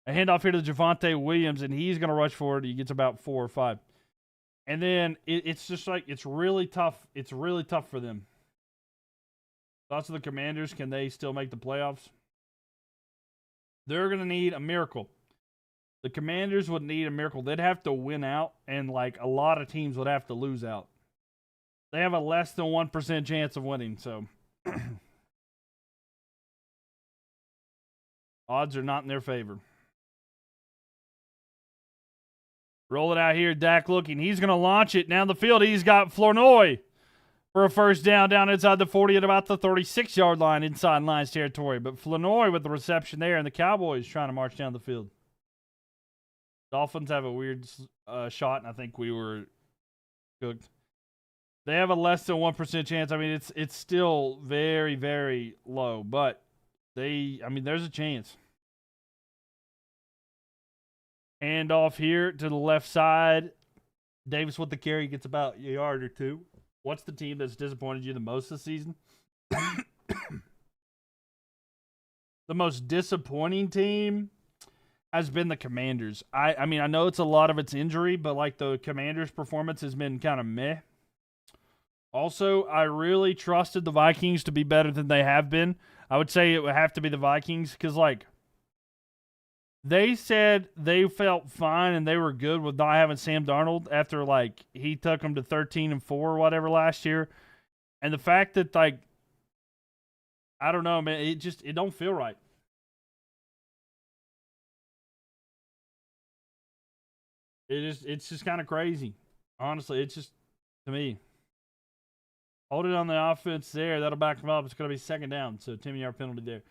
A handoff here to Javonte Williams, and he's going to rush forward. He gets about 4 or 5. And then it's just like it's really tough. It's really tough for them. Thoughts of the Commanders? Can they still make the playoffs? They're going to need a miracle. The Commanders would need a miracle. They'd have to win out, and like a lot of teams would have to lose out. They have a less than 1% chance of winning, so odds are not in their favor. Roll it out here. Dak looking. He's going to launch it down the field. He's got Flournoy for a first down inside the 40 at about the 36-yard line inside Lions territory. But Flournoy with the reception there, and the Cowboys trying to march down the field. Dolphins have a weird shot, and I think we were cooked. They have a less than 1% chance. I mean, it's still very, very low. But There's a chance. Hand off here to the left side. Davis with the carry gets about a yard or two. What's the team that's disappointed you the most this season? The most disappointing team has been the Commanders. I mean, I know it's a lot of its injury, but like the Commanders' performance has been kind of meh. Also, I really trusted the Vikings to be better than they have been. I would say it would have to be the Vikings because, like, they said they felt fine and they were good with not having Sam Darnold after, like, he took them to 13-4 or whatever last year. And the fact that, like, I don't know, man, it don't feel right. It's just kind of crazy. Honestly, it's just, to me. Hold it on the offense there. That'll back them up. It's going to be second down. So 10-yard penalty there.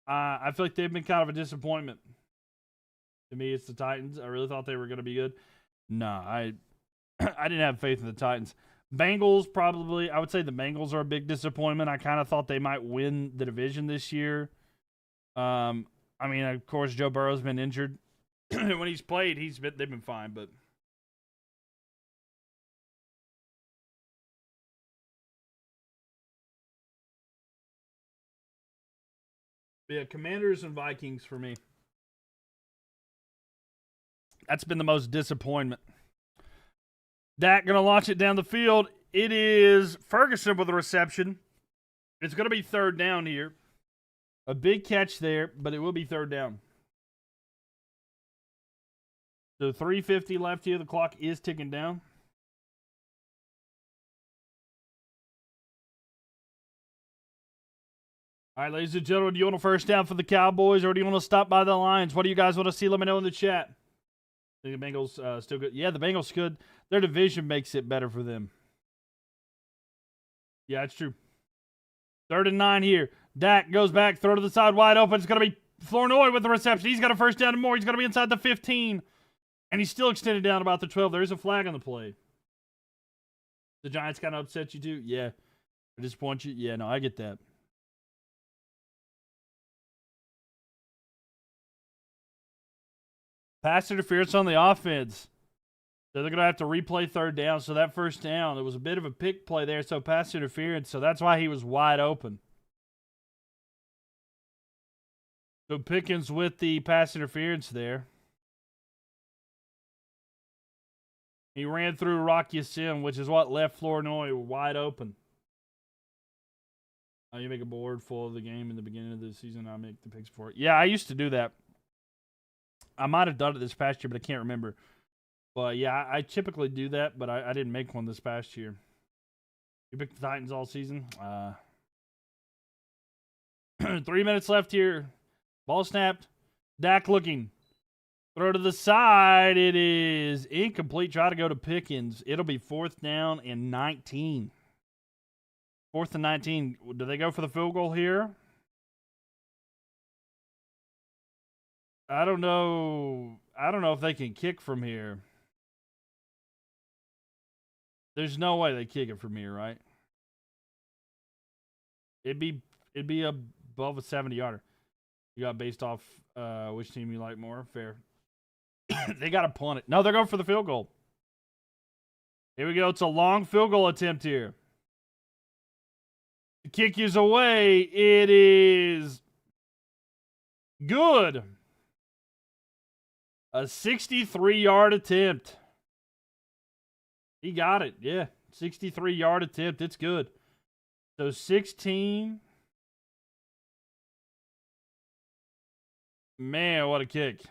I feel like they've been kind of a disappointment. To me, it's the Titans. I really thought they were going to be good. No, I didn't have faith in the Titans. Bengals, probably. I would say the Bengals are a big disappointment. I kind of thought they might win the division this year. I mean, of course, Joe Burrow's been injured. When he's played, they've been fine, but yeah, Commanders and Vikings for me. That's been the most disappointment. Dak going to launch it down the field. It is Ferguson with a reception. It's going to be third down here. A big catch there, but it will be third down. So 3:50 left here. The clock is ticking down. All right, ladies and gentlemen, do you want a first down for the Cowboys or do you want to stop by the Lions? What do you guys want to see? Let me know in the chat. I think the Bengals still good. Yeah, the Bengals good. Their division makes it better for them. Yeah, it's true. 3rd and 9 here. Dak goes back, throw to the side, wide open. It's going to be Flournoy with the reception. He's got a first down and more. He's going to be inside the 15. And he's still extended down about the 12. There is a flag on the play. The Giants kind of upset you too? Yeah. Or disappoint you? Yeah, no, I get that. Pass interference on the offense. So they're going to have to replay third down. So that first down, it was a bit of a pick play there. So pass interference. So that's why he was wide open. So Pickens with the pass interference there. He ran through Rocky Sim, which is what left Flournoy wide open. You make a board full of the game in the beginning of the season. I make the picks for it. Yeah, I used to do that. I might have done it this past year, but I can't remember. But yeah, I typically do that, but I didn't make one this past year. You picked the Titans all season. 3 minutes left here. Ball snapped. Dak looking. Throw to the side. It is incomplete. Try to go to Pickens. It'll be 4th down and 19. 4th and 19. Do they go for the field goal here? I don't know. I don't know if they can kick from here. There's no way they kick it from here, right? It'd be above a 70-yarder. You got based off which team you like more. Fair. They got to punt it. No, they're going for the field goal. Here we go. It's a long field goal attempt here. The kick is away. It is good. A 63-yard attempt. He got it. Yeah. 63-yard attempt. It's good. So 16. Man, what a kick.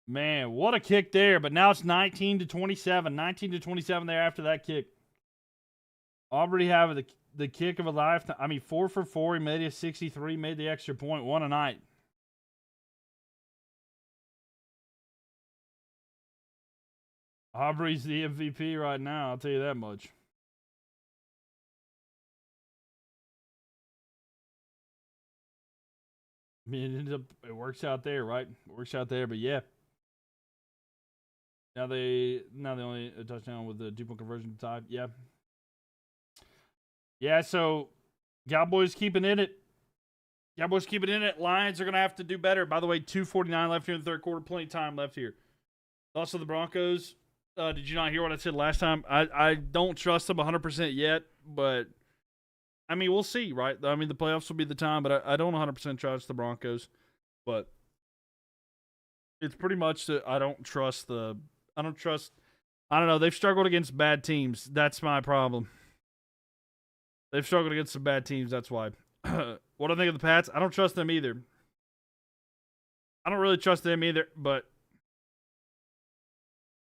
Man, what a kick there. But now it's 19-27. 19-27 there after that kick. Aubrey have the kick of a lifetime. I mean, 4 for 4. He made it 63. Made the extra point. One a night. Aubrey's the MVP right now. I'll tell you that much. I mean, it works out there, right? It works out there, but yeah. Now they only a touchdown with the 2-point conversion to tie. Yeah. Yeah, so Cowboys keeping in it. Cowboys keeping in it. Lions are going to have to do better. By the way, 2:49 left here in the third quarter. Plenty of time left here. Also, the Broncos. Did you not hear what I said last time? I don't trust them 100% yet, but I mean, we'll see, right? I mean, the playoffs will be the time, but I don't 100% trust the Broncos. But it's pretty much that I don't trust. I don't know. They've struggled against bad teams. That's my problem. They've struggled against some bad teams. That's why. What do I think of the Pats? I don't trust them either. I don't really trust them either, but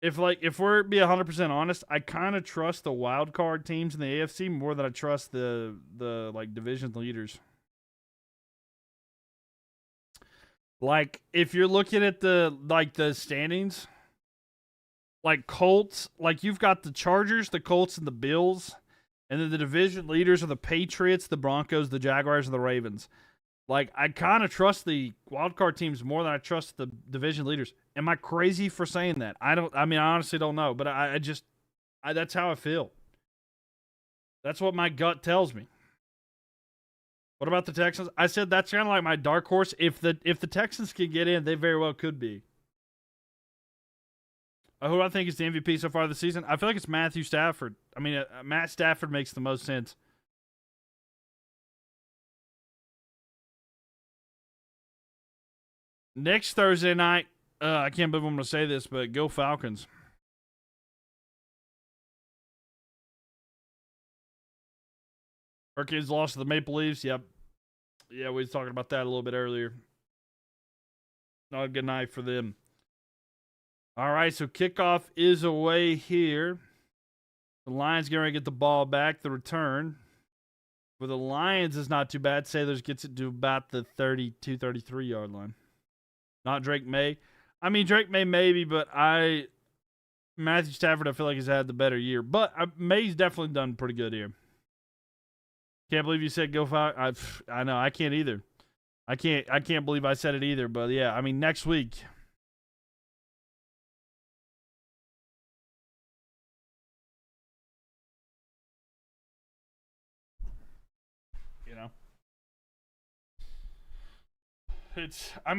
if we're be 100% honest, I kind of trust the wild card teams in the AFC more than I trust the like division leaders. Like if you're looking at the standings, like Colts, like you've got the Chargers, the Colts, and the Bills, and then the division leaders are the Patriots, the Broncos, the Jaguars, and the Ravens. Like, I kind of trust the wildcard teams more than I trust the division leaders. Am I crazy for saying that? I honestly don't know, but I that's how I feel. That's what my gut tells me. What about the Texans? I said that's kind of like my dark horse. If the Texans can get in, they very well could be. Who do I think is the MVP so far this season? I feel like it's Matthew Stafford. I mean, Matt Stafford makes the most sense. Next Thursday night, I can't believe I'm going to say this, but go Falcons. Hurricanes lost to the Maple Leafs. Yep. Yeah, we was talking about that a little bit earlier. Not a good night for them. All right, so kickoff is away here. The Lions getting ready to get the ball back. The return for the Lions is not too bad. Sailors gets it to about the 32, 33-yard line. Not Drake May. I mean, Drake May maybe, but Matthew Stafford, I feel like, has had the better year. But May's definitely done pretty good here. Can't believe you said go Falcons. I know, I can't either. I can't believe I said it either. But yeah, I mean, next week. You know.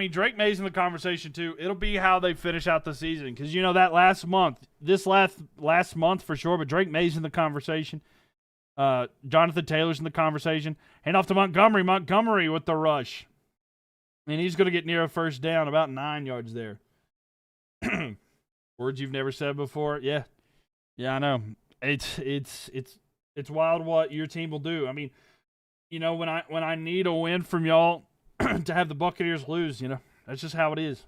Drake May's in the conversation too. It'll be how they finish out the season. Because, you know, that last month for sure, but Drake May's in the conversation. Jonathan Taylor's in the conversation. Hand off to Montgomery. Montgomery with the rush. And he's going to get near a first down, about 9 yards there. Words you've never said before. Yeah. Yeah, I know. It's wild what your team will do. I mean, you know, when I need a win from y'all, to have the Buccaneers lose, you know. That's just how it is.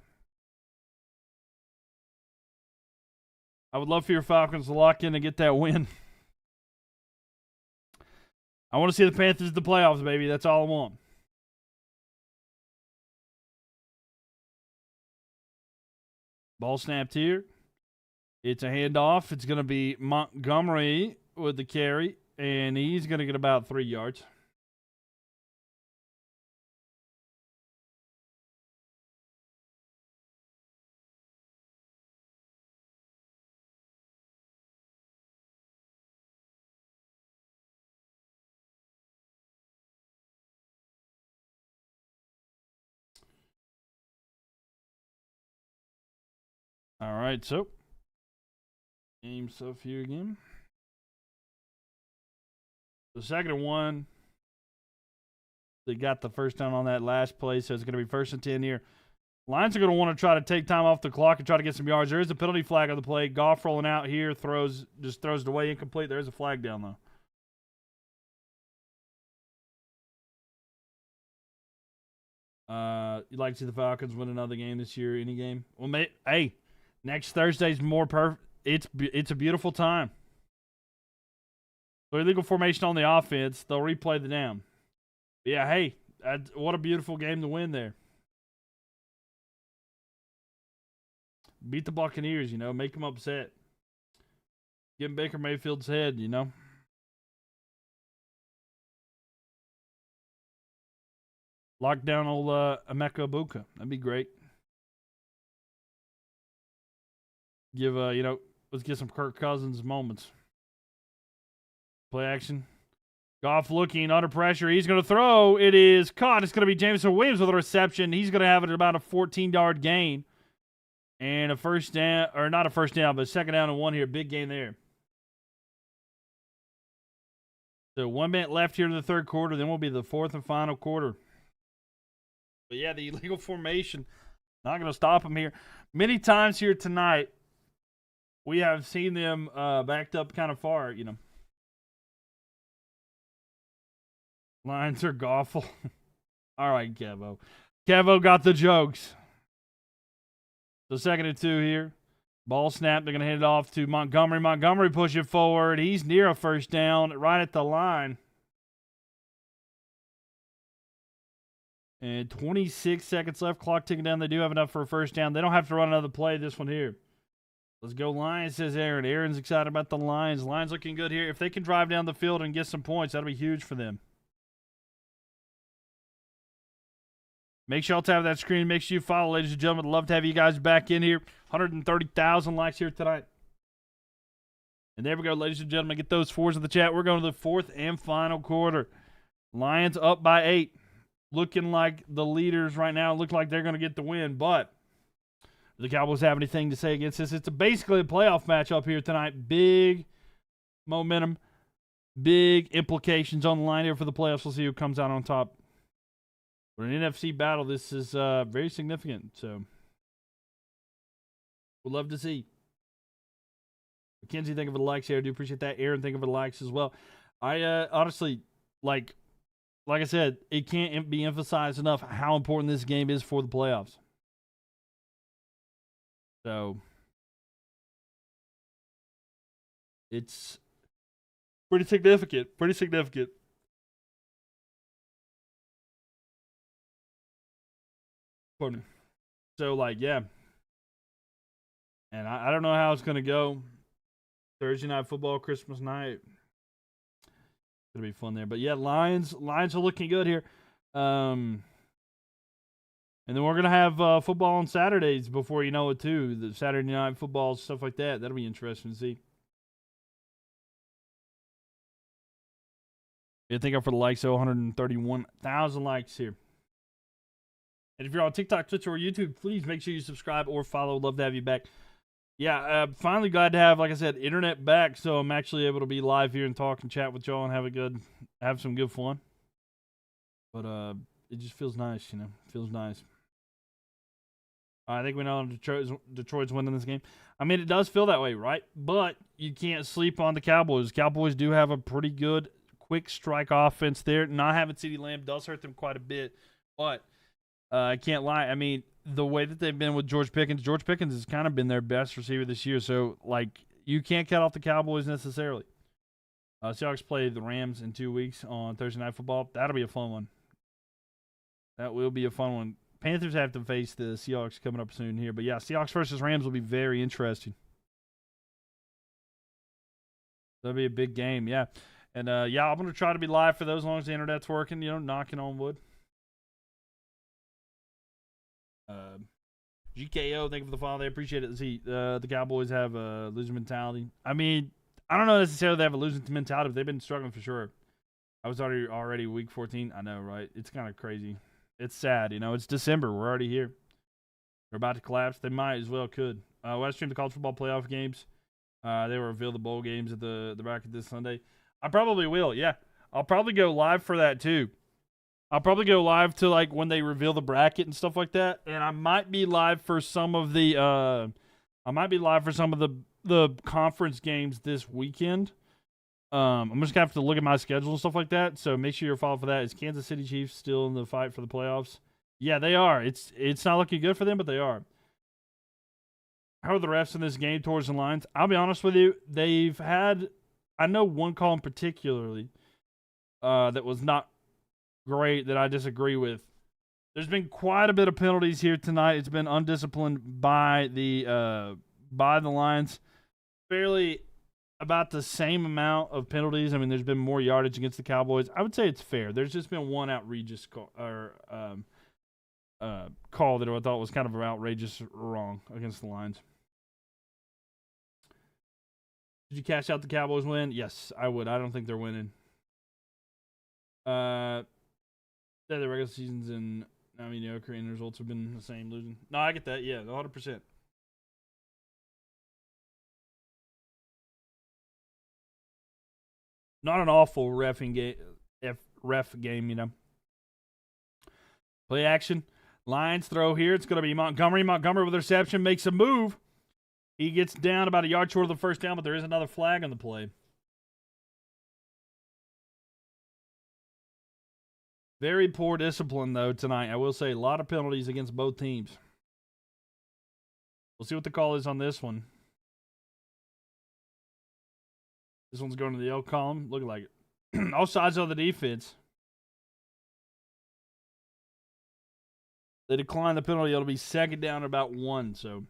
I would love for your Falcons to lock in and get that win. I want to see the Panthers in the playoffs, baby. That's all I want. Ball snapped here. It's a handoff. It's going to be Montgomery with the carry, and he's going to get about 3 yards. All right, so game stuff here again. The second and 1. They got the first down on that last play, so it's going to be 1st and 10 here. Lions are going to want to try to take time off the clock and try to get some yards. There is a penalty flag on the play. Goff rolling out here, throws it away incomplete. There is a flag down, though. You'd like to see the Falcons win another game this year, any game? Well, hey, next Thursday's more perfect. It's a beautiful time. So illegal formation on the offense. They'll replay the down. But yeah, hey, what a beautiful game to win there. Beat the Buccaneers, you know, make them upset. Get in Baker Mayfield's head, you know. Lock down old Emeka Ibuka. That'd be great. Let's get some Kirk Cousins moments. Play action. Goff looking under pressure. He's going to throw. It is caught. It's going to be Jameson Williams with a reception. He's going to have it at about a 14-yard gain. And a first down, or not a first down, but a second down and 1 here. Big gain there. So 1 minute left here in the third quarter. Then will be the fourth and final quarter. But yeah, the illegal formation, not going to stop them here. Many times here tonight, we have seen them backed up kind of far, you know. Lions are awful. All right, Kevo. Kevo got the jokes. So 2nd and 2 here. Ball snap. They're going to hand it off to Montgomery. Montgomery push it forward. He's near a first down right at the line. And 26 seconds left. Clock ticking down. They do have enough for a first down. They don't have to run another play this one here. Let's go Lions, says Aaron. Aaron's excited about the Lions. Lions looking good here. If they can drive down the field and get some points, that'll be huge for them. Make sure y'all tap that screen. Make sure you follow, ladies and gentlemen. Love to have you guys back in here. 130,000 likes here tonight. And there we go, ladies and gentlemen. Get those fours in the chat. We're going to the fourth and final quarter. Lions up by 8. Looking like the leaders right now. Look like they're going to get the win. But do the Cowboys have anything to say against this? It's basically a playoff matchup here tonight. Big momentum. Big implications on the line here for the playoffs. We'll see who comes out on top. For an NFC battle, this is very significant. So, we'd love to see. Mackenzie, thank you for the likes here. I do appreciate that. Aaron, thank you for the likes as well. I honestly, like I said, it can't be emphasized enough how important this game is for the playoffs. So, it's pretty significant. Pretty significant. So, like, yeah. And I don't know how it's going to go. Thursday night football, Christmas night. It's going to be fun there. But, yeah, Lions are looking good here. And then we're going to have football on Saturdays before you know it, too. The Saturday night football, stuff like that. That'll be interesting to see. Yeah, thank you for the likes. So 131,000 likes here. And if you're on TikTok, Twitch, or YouTube, please make sure you subscribe or follow. Love to have you back. Yeah, finally glad to have, like I said, internet back, so I'm actually able to be live here and talk and chat with y'all and have some good fun. But it just feels nice, you know. Feels nice. I think we know Detroit's winning this game. I mean, it does feel that way, right? But you can't sleep on the Cowboys. Cowboys do have a pretty good quick strike offense there. Not having CeeDee Lamb does hurt them quite a bit, but I can't lie. I mean, the way that they've been with George Pickens has kind of been their best receiver this year. So, like, you can't cut off the Cowboys necessarily. Seahawks play the Rams in 2 weeks on Thursday Night Football. That'll be a fun one. That will be a fun one. Panthers have to face the Seahawks coming up soon here. But, yeah, Seahawks versus Rams will be very interesting. That'll be a big game, yeah. And, yeah, I'm going to try to be live for those as long as the internet's working, you know, knocking on wood. GKO, thank you for the follow. They appreciate it. See, the Cowboys have a losing mentality. I mean, I don't know necessarily they have a losing mentality, but they've been struggling for sure. I was already week 14. I know, right? It's kind of crazy. It's sad, you know. It's December. We're already here. They're about to collapse. They might as well could. West stream the college football playoff games. They will reveal the bowl games at the bracket this Sunday. I probably will, yeah. I'll probably go live for that too. I'll probably go live to like when they reveal the bracket and stuff like that, and I might be live for some of the the conference games this weekend. I'm just gonna have to look at my schedule and stuff like that. So make sure you're following for that. Is Kansas City Chiefs still in the fight for the playoffs? Yeah, they are. It's not looking good for them, but they are. How are the refs in this game towards the lines? I'll be honest with you. They've had, I know one call in particularly that was not great that I disagree with. There's been quite a bit of penalties here tonight. It's been undisciplined by the Lions. Fairly about the same amount of penalties. I mean, there's been more yardage against the Cowboys. I would say it's fair. There's just been one outrageous call that I thought was kind of outrageous wrong against the Lions. Did you cash out the Cowboys win? Yes, I would. I don't think they're winning. The regular seasons and now mediocre and the results have been the same, losing. No, I get that. Yeah, 100%. Not an awful ref game. Play action. Lions throw here. It's going to be Montgomery. Montgomery with a reception makes a move. He gets down about a yard short of the first down, but there is another flag on the play. Very poor discipline, though, tonight. I will say a lot of penalties against both teams. We'll see what the call is on this one. This one's going to the L column. Looking like it. All sides of the defense. They decline the penalty. It'll be second down about 1, so.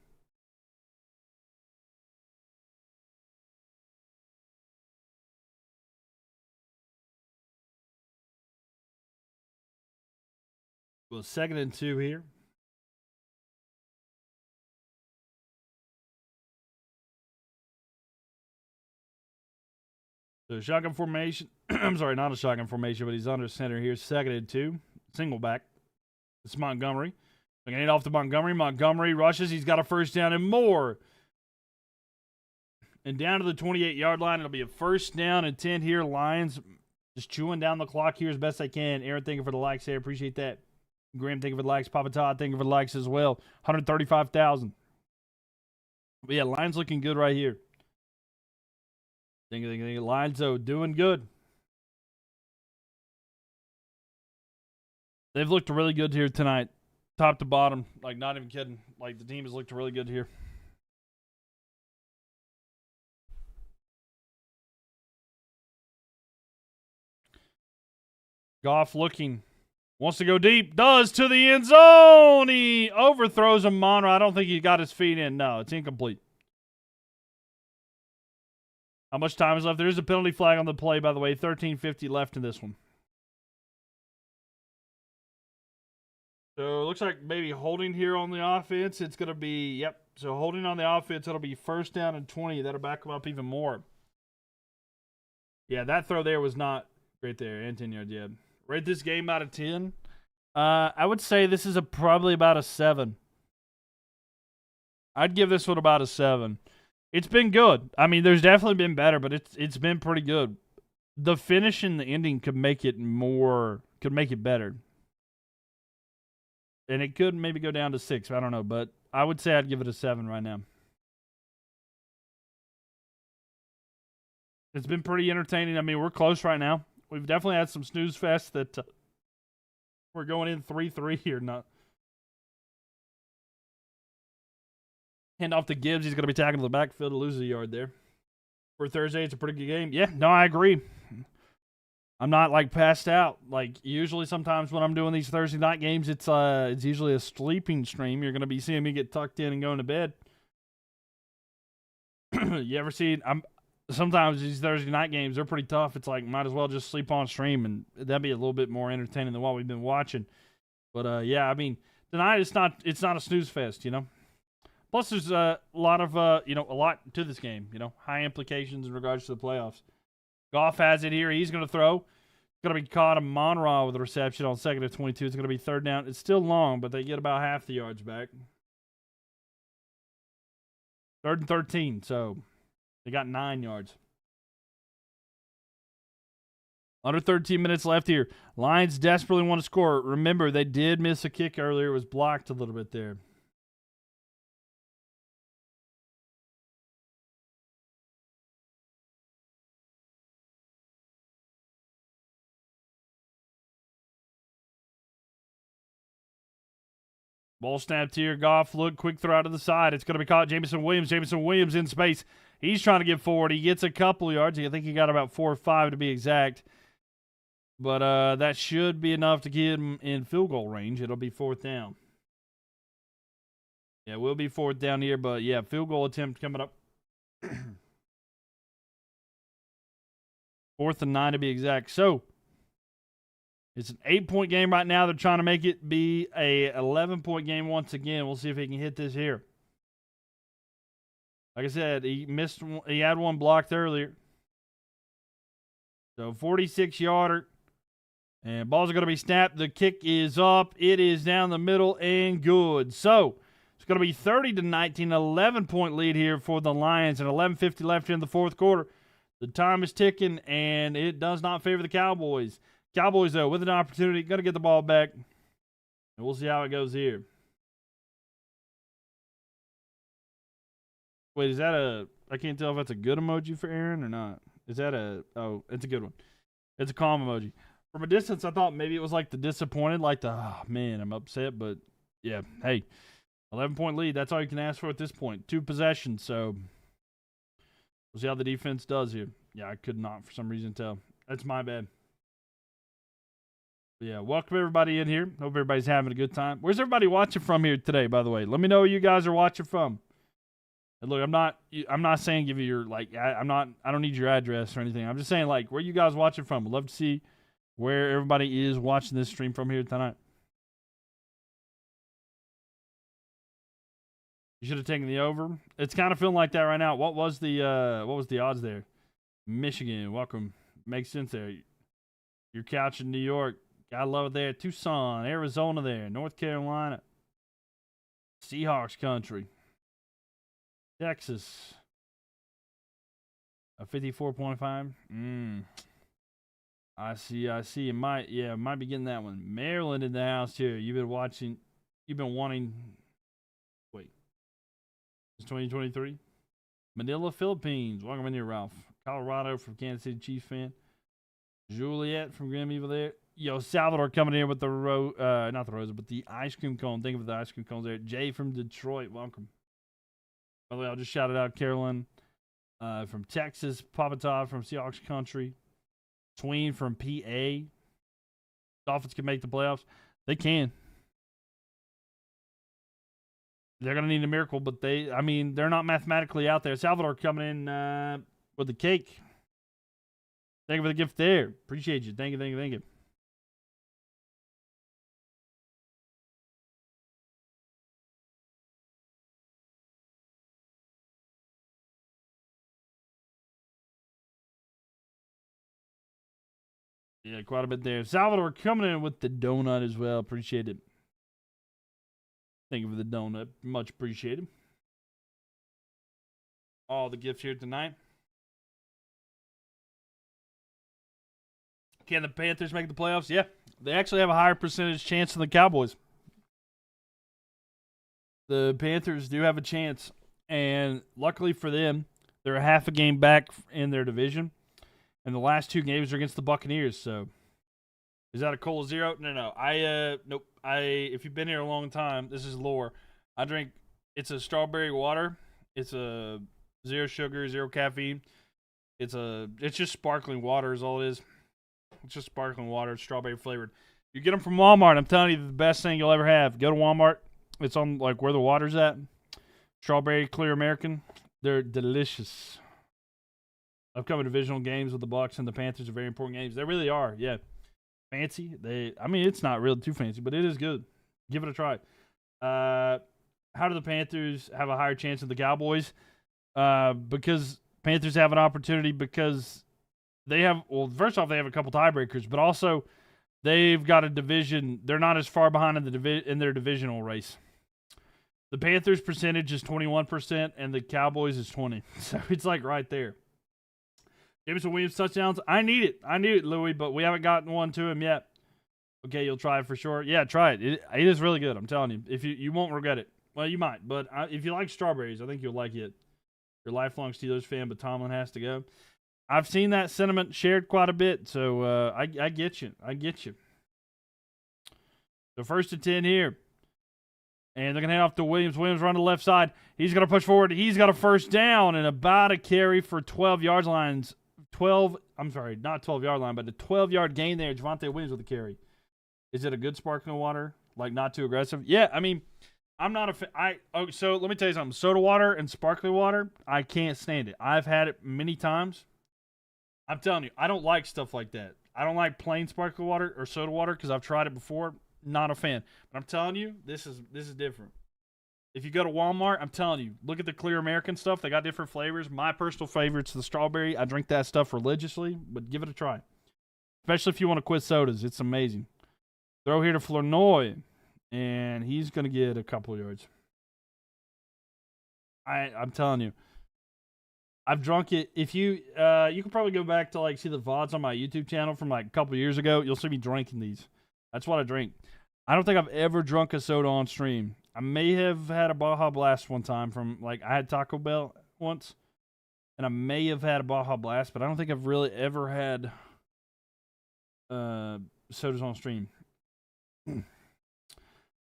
Well, 2nd and 2 here. So shotgun formation. I'm sorry, not a shotgun formation, but he's under center here. 2nd and 2. Single back. It's Montgomery. They're going to hand off to Montgomery. Montgomery rushes. He's got a first down and more. And down to the 28-yard line. It'll be a first down and 10 here. Lions just chewing down the clock here as best they can. Aaron, thank you for the likes there. Appreciate that. Graham, thank you for the likes. Papa Todd, thank you for the likes as well. 135,000. But yeah, Lions looking good right here. Think. Lions, though, doing good. They've looked really good here tonight. Top to bottom. Like, not even kidding. Like, the team has looked really good here. Goff looking. Wants to go deep. Does to the end zone. He overthrows Amon-Ra. I don't think he got his feet in. No, it's incomplete. How much time is left? There is a penalty flag on the play, by the way. 13:50 left in this one. So it looks like maybe holding here on the offense. It's going to be, yep. So holding on the offense, it'll be first down and 20. That'll back them up even more. Yeah, that throw there was not great there. And 10 yards, yeah. Rate this game out of 10. I would say this is probably about a 7. I'd give this one about a 7. It's been good. I mean, there's definitely been better, but it's been pretty good. The finish and the ending could make it better. And it could maybe go down to 6. I don't know, but I would say I'd give it a 7 right now. It's been pretty entertaining. I mean, we're close right now. We've definitely had some snooze fest that we're going in 3-3 here. Not hand off to Gibbs. He's going to be tackling the backfield to lose a yard there. For Thursday, it's a pretty good game. Yeah, no, I agree. I'm not like passed out. Like usually, sometimes when I'm doing these Thursday night games, it's usually a sleeping stream. You're going to be seeing me get tucked in and going to bed. You ever see? Sometimes these Thursday night games, they're pretty tough. It's like, might as well just sleep on stream, and that'd be a little bit more entertaining than what we've been watching. But, yeah, I mean, tonight it's not a snooze fest, you know. Plus, there's a lot to this game, you know, high implications in regards to the playoffs. Goff has it here. He's going to throw. It's going to be caught Amon-Ra with a reception on 2nd and 22. It's going to be 3rd down. It's still long, but they get about half the yards back. 3rd and 13, so they got 9 yards. Under 13 minutes left here. Lions desperately want to score. Remember, they did miss a kick earlier. It was blocked a little bit there. Ball snapped here. Goff look, quick throw out to the side. It's going to be caught. Jameson Williams. Jameson Williams in space. He's trying to get forward. He gets a couple yards. I think he got about 4 or 5 to be exact. But that should be enough to get him in field goal range. It'll be 4th down. Yeah, it will be 4th down here, but yeah, field goal attempt coming up. 4th and 9 to be exact. So, it's an 8-point game right now. They're trying to make it be a 11-point game once again. We'll see if he can hit this here. Like I said, he had one blocked earlier. So 46-yarder. And balls are going to be snapped. The kick is up. It is down the middle and good. So it's going to be 30-19, 11-point lead here for the Lions, and 11:50 left in the fourth quarter. The time is ticking, and it does not favor the Cowboys. Cowboys, though, with an opportunity, going to get the ball back. And we'll see how it goes here. Wait, is that a... I can't tell if that's a good emoji for Aaron or not. Is that a... Oh, it's a good one. It's a calm emoji. From a distance, I thought maybe it was like the disappointed, like the, oh, man, I'm upset. But, yeah, hey, 11-point lead. That's all you can ask for at this point. 2 possessions, so we'll see how the defense does here. Yeah, I could not for some reason tell. That's my bad. But yeah, welcome everybody in here. Hope everybody's having a good time. Where's everybody watching from here today, by the way? Let me know where you guys are watching from. And look, I'm not saying give you your, like, I don't need your address or anything. I'm just saying, like, where you guys watching from. I'd love to see where everybody is watching this stream from here tonight. You should have taken the over. It's kind of feeling like that right now. What was the odds there? Michigan, welcome. Makes sense there. Your couch in New York. Gotta love it there. Tucson, Arizona there. North Carolina. Seahawks country. Texas. A 54.5. I see. It might be getting that one. Maryland in the house here. You've been wanting. Wait. It's 2023. Manila, Philippines. Welcome in here, Ralph. Colorado from Kansas City Chiefs fan. Juliet from Grim Evil there. Yo, Salvador coming in with the not the roses, but the ice cream cone. Think of the ice cream cones there. Jay from Detroit. Welcome. By the way, I'll just shout it out. Carolyn from Texas. Papa Todd from Seahawks country. Tween from PA. Dolphins can make the playoffs. They can. They're going to need a miracle, but they're not mathematically out there. Salvador coming in with the cake. Thank you for the gift there. Appreciate you. Thank you. Yeah, quite a bit there. Salvador coming in with the donut as well. Appreciate it. Thank you for the donut. Much appreciated. All the gifts here tonight. Can the Panthers make the playoffs? Yeah. They actually have a higher percentage chance than the Cowboys. The Panthers do have a chance. And luckily for them, they're a half a game back in their division. And the last 2 games are against the Buccaneers. So, is that a Cola Zero? No. Nope. If you've been here a long time, this is lore. I drink. It's a strawberry water. It's a 0 sugar, 0 caffeine. It's just sparkling water is all it is. It's just sparkling water, strawberry flavored. You get them from Walmart. I'm telling you, the best thing you'll ever have. Go to Walmart. It's on like where the water's at. Strawberry Clear American. They're delicious. Upcoming divisional games with the Bucs and the Panthers are very important games. They really are, yeah. Fancy. It's not really too fancy, but it is good. Give it a try. How do the Panthers have a higher chance than the Cowboys? Because Panthers have an opportunity because they have, first off, they have a couple tiebreakers, but also they've got a division. They're not as far behind in their divisional race. The Panthers' percentage is 21%, and the Cowboys is 20%. So it's like right there. Jameson Williams touchdowns. I need it, Louis, but we haven't gotten one to him yet. Okay, you'll try it for sure. Yeah, try it. It is really good. I'm telling you. If you won't regret it. Well, you might, but if you like strawberries, I think you'll like it. You're a lifelong Steelers fan, but Tomlin has to go. I've seen that sentiment shared quite a bit, so I get you. So 1st and 10 here. And they're going to hand off to Williams. Williams run to the left side. He's going to push forward. He's got a first down and about a carry for 12 yard lines. Not 12-yard line, but a 12-yard gain there. Javonte Williams with the carry. Is it a good sparkling water? Like, not too aggressive? Yeah, I'm not a fan. So let me tell you something. Soda water and sparkling water, I can't stand it. I've had it many times. I'm telling you, I don't like stuff like that. I don't like plain sparkling water or soda water because I've tried it before. Not a fan. But I'm telling you, this is different. If you go to Walmart, I'm telling you, look at the Clear American stuff. They got different flavors. My personal favorite's the strawberry. I drink that stuff religiously, but give it a try. especially if you want to quit sodas. It's amazing. Throw here to Flournoy, and he's going to get a couple yards. I'm telling you. I've drunk it. If you you can probably go back to like see the VODs on my YouTube channel from like a couple years ago. You'll see me drinking these. That's what I drink. I don't think I've ever drunk a soda on stream. I may have had a Baja Blast one time from like I had Taco Bell once, and I may have had a Baja Blast, but I don't think I've really ever had sodas on stream.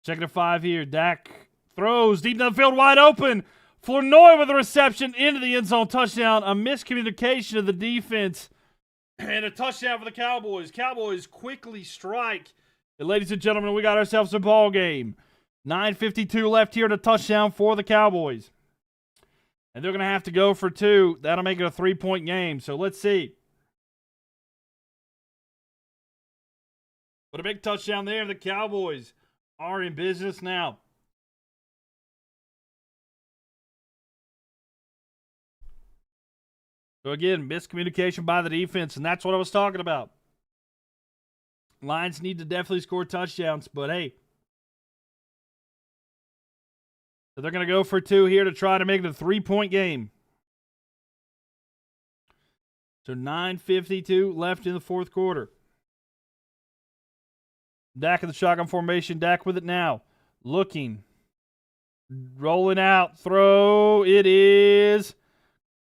Checking a 5 here. Dak throws deep down the field, wide open. Flournoy with a reception into the end zone, touchdown. A miscommunication of the defense, and a touchdown for the Cowboys. Cowboys quickly strike. And ladies and gentlemen, we got ourselves a ball game. 9:52 left here, and a touchdown for the Cowboys. And they're going to have to go for 2. That'll make it a 3-point game. So let's see. But a big touchdown there. The Cowboys are in business now. So again, miscommunication by the defense, and that's what I was talking about. Lions need to definitely score touchdowns, but hey. So they're going to go for 2 here to try to make it a 3-point game. So 9:52 left in the fourth quarter. Dak in the shotgun formation. Dak with it now. Looking. Rolling out. Throw. It is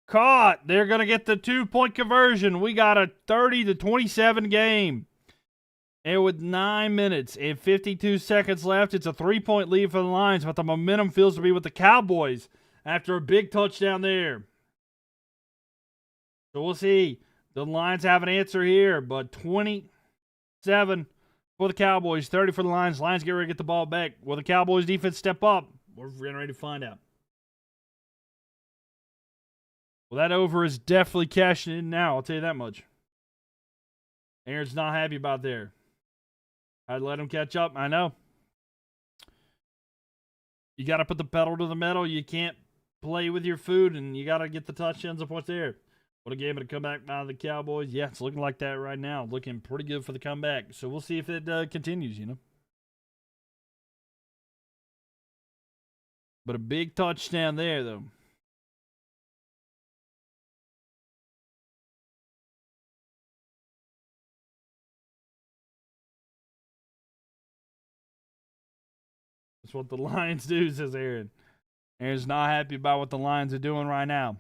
caught. They're going to get the 2-point conversion. We got a 30-27 game. And with 9 minutes and 52 seconds left, it's a 3-point lead for the Lions, but the momentum feels to be with the Cowboys after a big touchdown there. So we'll see. The Lions have an answer here, but 27 for the Cowboys, 30 for the Lions. Lions get ready to get the ball back. Will the Cowboys defense step up? We're getting ready to find out. Well, that over is definitely cashing in now, I'll tell you that much. Aaron's not happy about there. I'd let him catch up. I know. You got to put the pedal to the metal. You can't play with your food, and you got to get the touchdowns of what's there. What a game to come back by the Cowboys. Yeah, it's looking like that right now. Looking pretty good for the comeback. So we'll see if it continues, you know. But a big touchdown there, though. That's what the Lions do, says Aaron. Aaron's not happy about what the Lions are doing right now.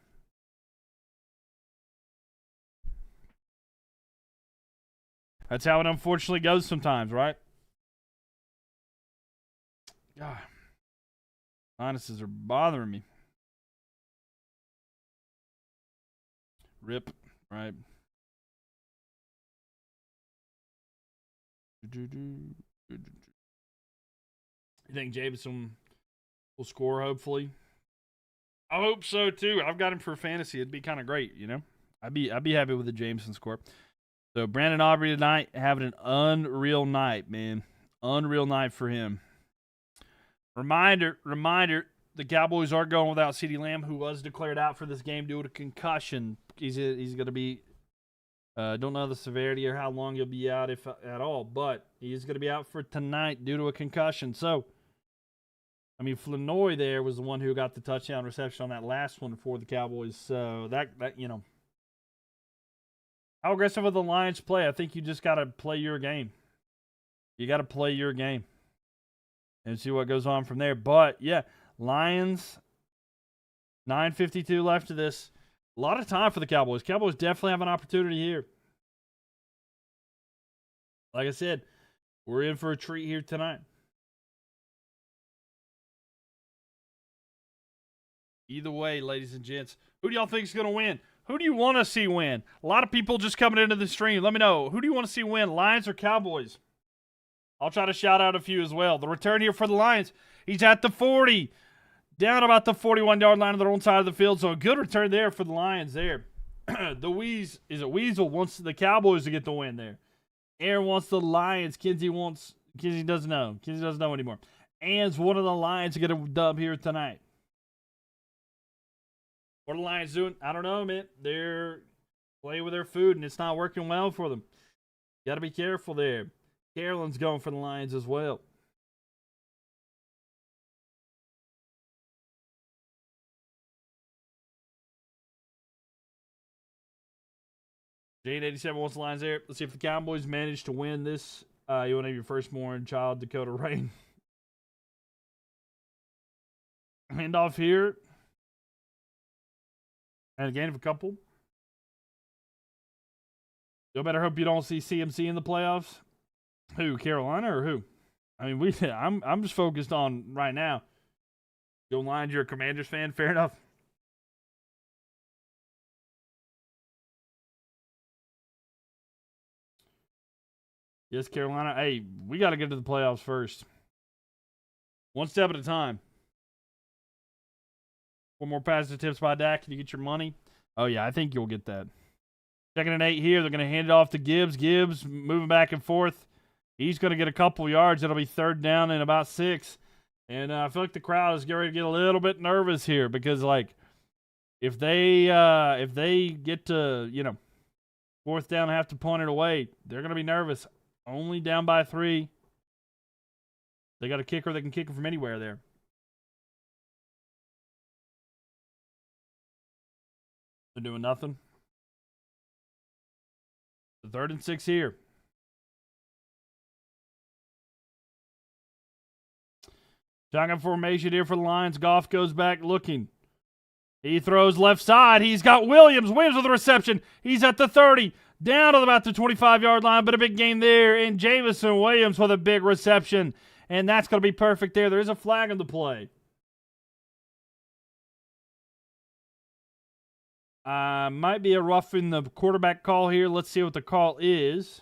That's how it unfortunately goes sometimes, right? God. Sinuses are bothering me. Rip, right? You think Jameson will score, hopefully? I hope so, too. I've got him for fantasy. It'd be kind of great, you know? I'd be happy with the Jameson score. So, Brandon Aubrey tonight having an unreal night, man. Unreal night for him. Reminder, the Cowboys are going without CeeDee Lamb, who was declared out for this game due to concussion. He's going to be, don't know the severity or how long he'll be out, if at all, but he's going to be out for tonight due to a concussion. So, I mean, Flournoy there was the one who got the touchdown reception on that last one for the Cowboys. So, that you know. How aggressive will the Lions play? I think you just got to play your game. You got to play your game and see what goes on from there. But, yeah, Lions, 9:52 left of this. A lot of time for the Cowboys. Cowboys definitely have an opportunity here. Like I said, we're in for a treat here tonight. Either way, ladies and gents, who do y'all think is going to win? Who do you want to see win? A lot of people just coming into the stream. Let me know. Who do you want to see win, Lions or Cowboys? I'll try to shout out a few as well. The return here for the Lions. He's at the 40. Down about the 41-yard line on their own side of the field. So a good return there for the Lions there. Weasel wants the Cowboys to get the win there. Aaron wants the Lions. Kinsey doesn't know. Kinsey doesn't know anymore. Ann's one of the Lions to get a dub here tonight. What are the Lions doing? I don't know, man. They're playing with their food, and it's not working well for them. Got to be careful there. Carolyn's going for the Lions as well. Jade87 wants the Lions there. Let's see if the Cowboys manage to win this. You want to name your firstborn child Dakota Rain. Hand off here. And a gain of a couple. You better hope you don't see CMC in the playoffs. Who, Carolina or who? I mean, I'm just focused on right now. Yo, Lions, you're a Commanders fan. Fair enough. Yes, Carolina. Hey, we got to get to the playoffs first. One step at a time. One more passive tips by Dak. Can you get your money? Oh, yeah, I think you'll get that. 2nd and 8 here. They're going to hand it off to Gibbs. Gibbs moving back and forth. He's going to get a couple yards. It'll be 3rd down and about 6. And I feel like the crowd is getting ready to get a little bit nervous here because, like, if they get to, 4th down and have to punt it away, they're going to be nervous. Only down by 3. They got a kicker that can kick it from anywhere there. They're doing nothing. 3rd and 6 here. Shotgun formation here for the Lions. Goff goes back looking. He throws left side. He's got Williams. Williams with the reception. He's at the 30. Down to about the 25-yard line, but a big game there. And Jameson Williams with a big reception. And that's going to be perfect there. There is a flag on the play. Might be a roughing the quarterback call here. Let's see what the call is.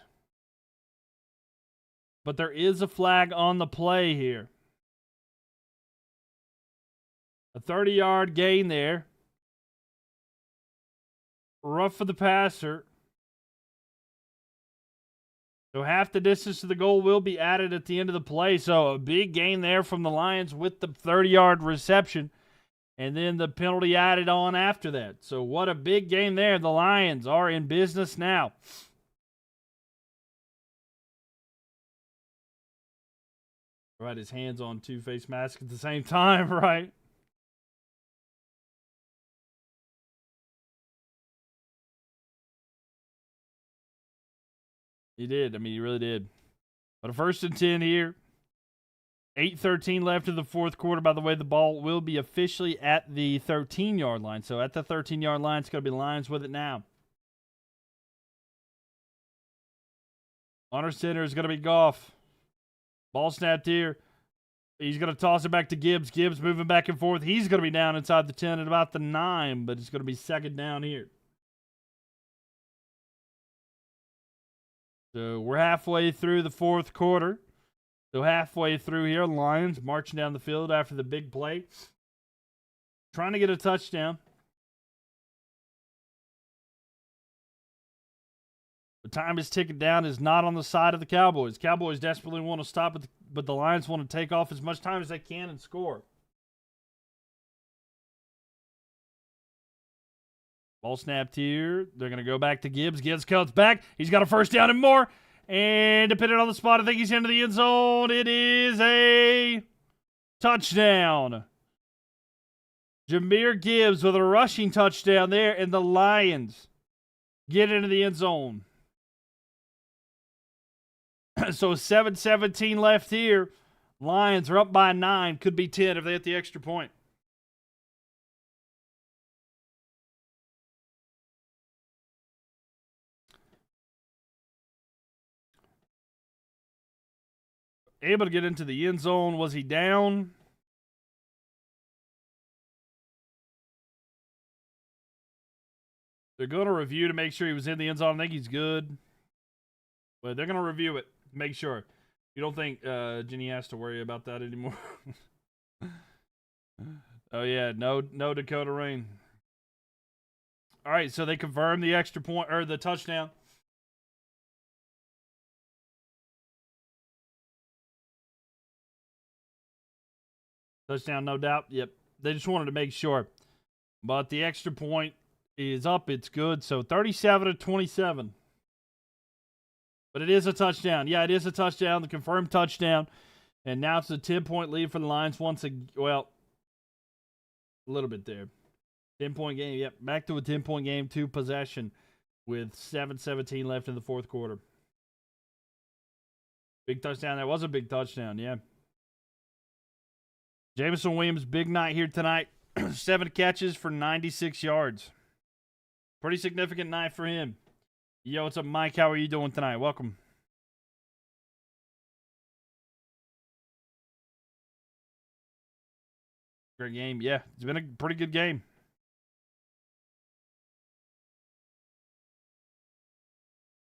But there is a flag on the play here. A 30-yard gain there. Rough for the passer. So half the distance to the goal will be added at the end of the play. So a big gain there from the Lions with the 30-yard reception. And then the penalty added on after that. So what a big game there. The Lions are in business now. Right, his hands on 2 face masks at the same time, right? He did. I mean, he really did. But a 1st and 10 here. 8:13 left in the 4th quarter. By the way, the ball will be officially at the 13-yard line. So at the 13-yard line, it's going to be Lions with it now. Honor center is going to be Goff. Ball snapped here. He's going to toss it back to Gibbs. Gibbs moving back and forth. He's going to be down inside the 10 at about the 9, but it's going to be 2nd down here. So we're halfway through the 4th quarter. So halfway through here, Lions marching down the field after the big play. Trying to get a touchdown. The time is ticking down. Is not on the side of the Cowboys. Cowboys desperately want to stop it, but the Lions want to take off as much time as they can and score. Ball snapped here. They're going to go back to Gibbs. Gibbs cuts back. He's got a 1st down and more. And depending on the spot, I think he's into the end zone. It is a touchdown. Jahmyr Gibbs with a rushing touchdown there, and the Lions get into the end zone. So 7:17 left here. Lions are up by 9. Could be 10 if they hit the extra point. Able to get into the end zone. Was he down? They're going to review to make sure he was in the end zone. I think he's good. But they're going to review it. Make sure. You don't think Jenny has to worry about that anymore? Oh, yeah. No Dakota Rain. All right, so they confirmed the extra point, or the touchdown. Touchdown, no doubt. Yep. They just wanted to make sure. But the extra point is up. It's good. So 37-27. But it is a touchdown. Yeah, it is a touchdown, the confirmed touchdown. And now it's a 10-point lead for the Lions once again. Well, a little bit there. 10-point game. Yep, back to a 10-point game, 2 possession with 7:17 left in the fourth quarter. Big touchdown. That was a big touchdown, yeah. Jameson Williams, big night here tonight. 7 catches for 96 yards. Pretty significant night for him. Yo, what's up, Mike? How are you doing tonight? Welcome. Great game. Yeah, it's been a pretty good game.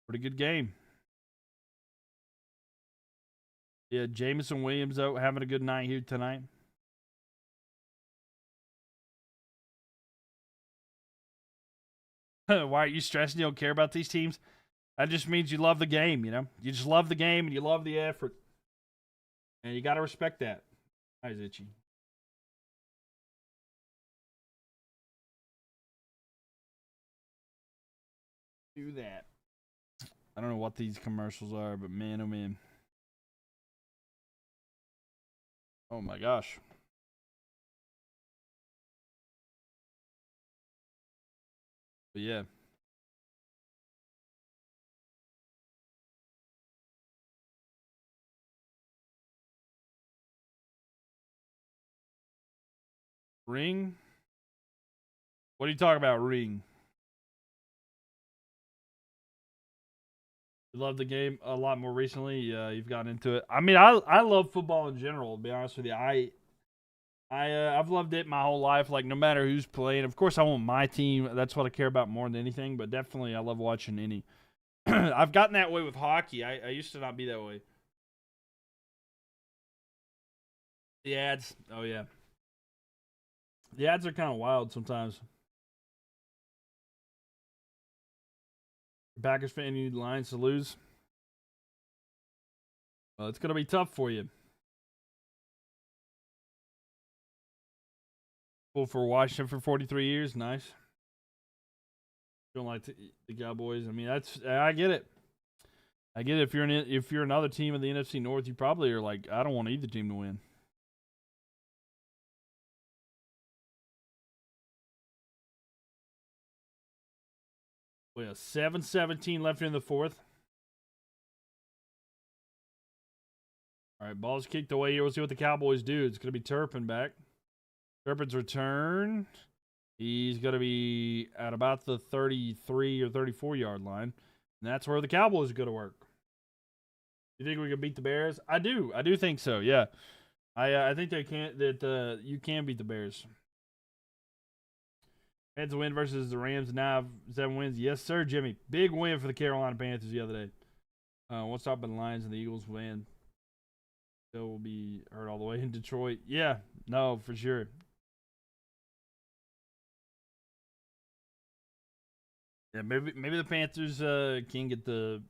Pretty good game. Yeah, Jameson Williams, though, having a good night here tonight. Why are you stressing? You don't care about these teams? That just means you love the game, you know? You just love the game and you love the effort. And you got to respect that. Eyes itchy. Do that. I don't know what these commercials are, but man, oh man. Oh my gosh. But yeah. Ring? What are you talking about, ring? You love the game a lot more recently. You've gotten into it. I mean, I love football in general, to be honest with you. I've loved it my whole life, like no matter who's playing. Of course, I want my team. That's what I care about more than anything, but definitely I love watching any. I've gotten that way with hockey. I used to not be that way. The ads. Oh, yeah. The ads are kind of wild sometimes. Packers fan, you need Lions to lose. Well, it's going to be tough for you. Well, for Washington for 43 years, nice. Don't like the Cowboys. I mean, I get it. I get it. If you're another team in the NFC North, you probably are like, I don't want either team to win. Well, yeah, 7:17 left in the fourth. All right, ball's kicked away here. We'll see what the Cowboys do. It's going to be Turpin back. Turpin's return. He's going to be at about the 33 or 34 yard line. And that's where the Cowboys are going to work. You think we can beat the Bears? I do. I do think so, yeah. I think you can beat the Bears. Had to win versus the Rams. Now have 7 wins. Yes, sir, Jimmy. Big win for the Carolina Panthers the other day. What's up with the Lions and the Eagles win? Still will be hurt all the way in Detroit. Yeah, no, for sure. Yeah, maybe the Panthers can get the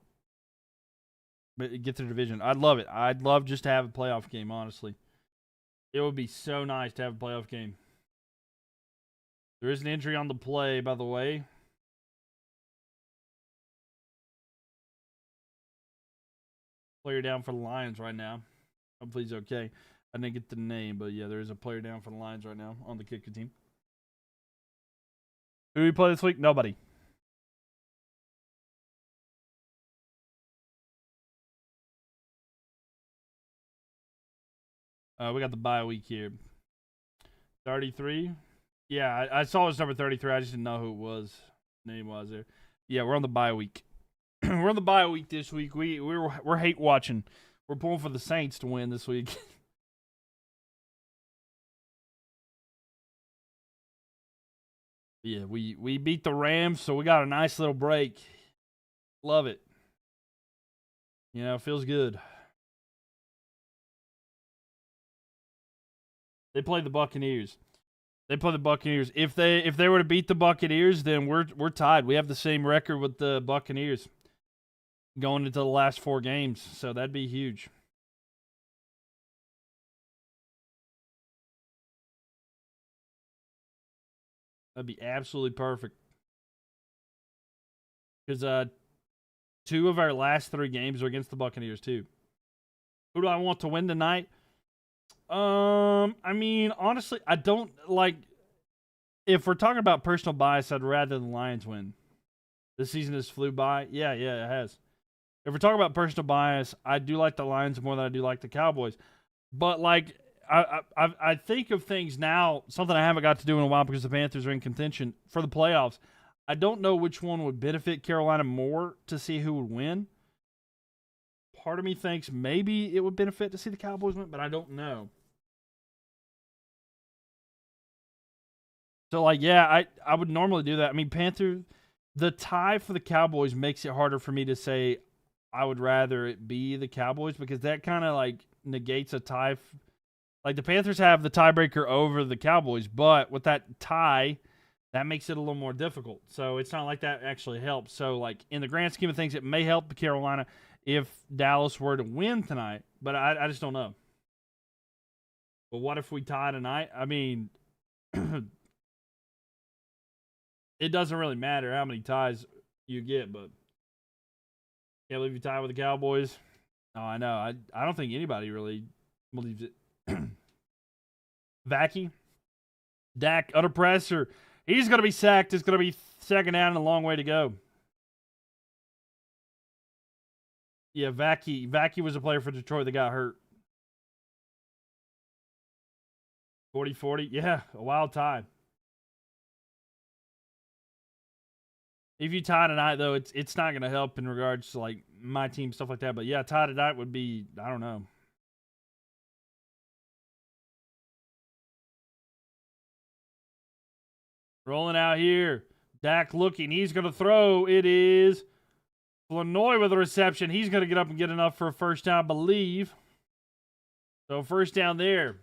division. I'd love it. I'd love just to have a playoff game, honestly. It would be so nice to have a playoff game. There is an injury on the play, by the way. Player down for the Lions right now. Hopefully he's okay. I didn't get the name, but yeah, there is a player down for the Lions right now on the kicker team. Who do we play this week? Nobody. We got the bye week here. 33. Yeah, I saw his number 33. I just didn't know who it was. Name was there. Yeah, we're on the bye week. We're on the bye week this week. We're hate watching. We're pulling for the Saints to win this week. Yeah, we beat the Rams, so we got a nice little break. Love it. You know, feels good. They play the Buccaneers. They play the Buccaneers. If they were to beat the Buccaneers, then we're tied. We have the same record with the Buccaneers going into the last 4 games, so that'd be huge. That'd be absolutely perfect. Because 2 of our last 3 games are against the Buccaneers too. Who do I want to win tonight? I mean, honestly, I don't like. If we're talking about personal bias, I'd rather the Lions win. This season has flew by. Yeah, it has. If we're talking about personal bias, I do like the Lions more than I do like the Cowboys. But like, I think of things now, something I haven't got to do in a while because the Panthers are in contention for the playoffs. I don't know which one would benefit Carolina more to see who would win. Part of me thinks maybe it would benefit to see the Cowboys win, but I don't know. So, like, yeah, I would normally do that. I mean, Panthers, the tie for the Cowboys makes it harder for me to say I would rather it be the Cowboys because that kind of, like, negates a tie. Like, the Panthers have the tiebreaker over the Cowboys, but with that tie, that makes it a little more difficult. So, it's not like that actually helps. So, like, in the grand scheme of things, it may help Carolina if Dallas were to win tonight, but I just don't know. But what if we tie tonight? I mean, it doesn't really matter how many ties you get, but can't believe you tie with the Cowboys. No, I know. I don't think anybody really believes it. Vacky. Dak under pressure. He's going to be sacked. It's going to be second down and a long way to go. Yeah, Vacky was a player for Detroit that got hurt. 40-40. Yeah, a wild tie. If you tie tonight, though, it's not going to help in regards to, like, my team, stuff like that. But, yeah, tie tonight would be, I don't know. Rolling out here. Dak looking. He's going to throw. It is Flanoy with a reception. He's going to get up and get enough for a first down, I believe. So, first down there.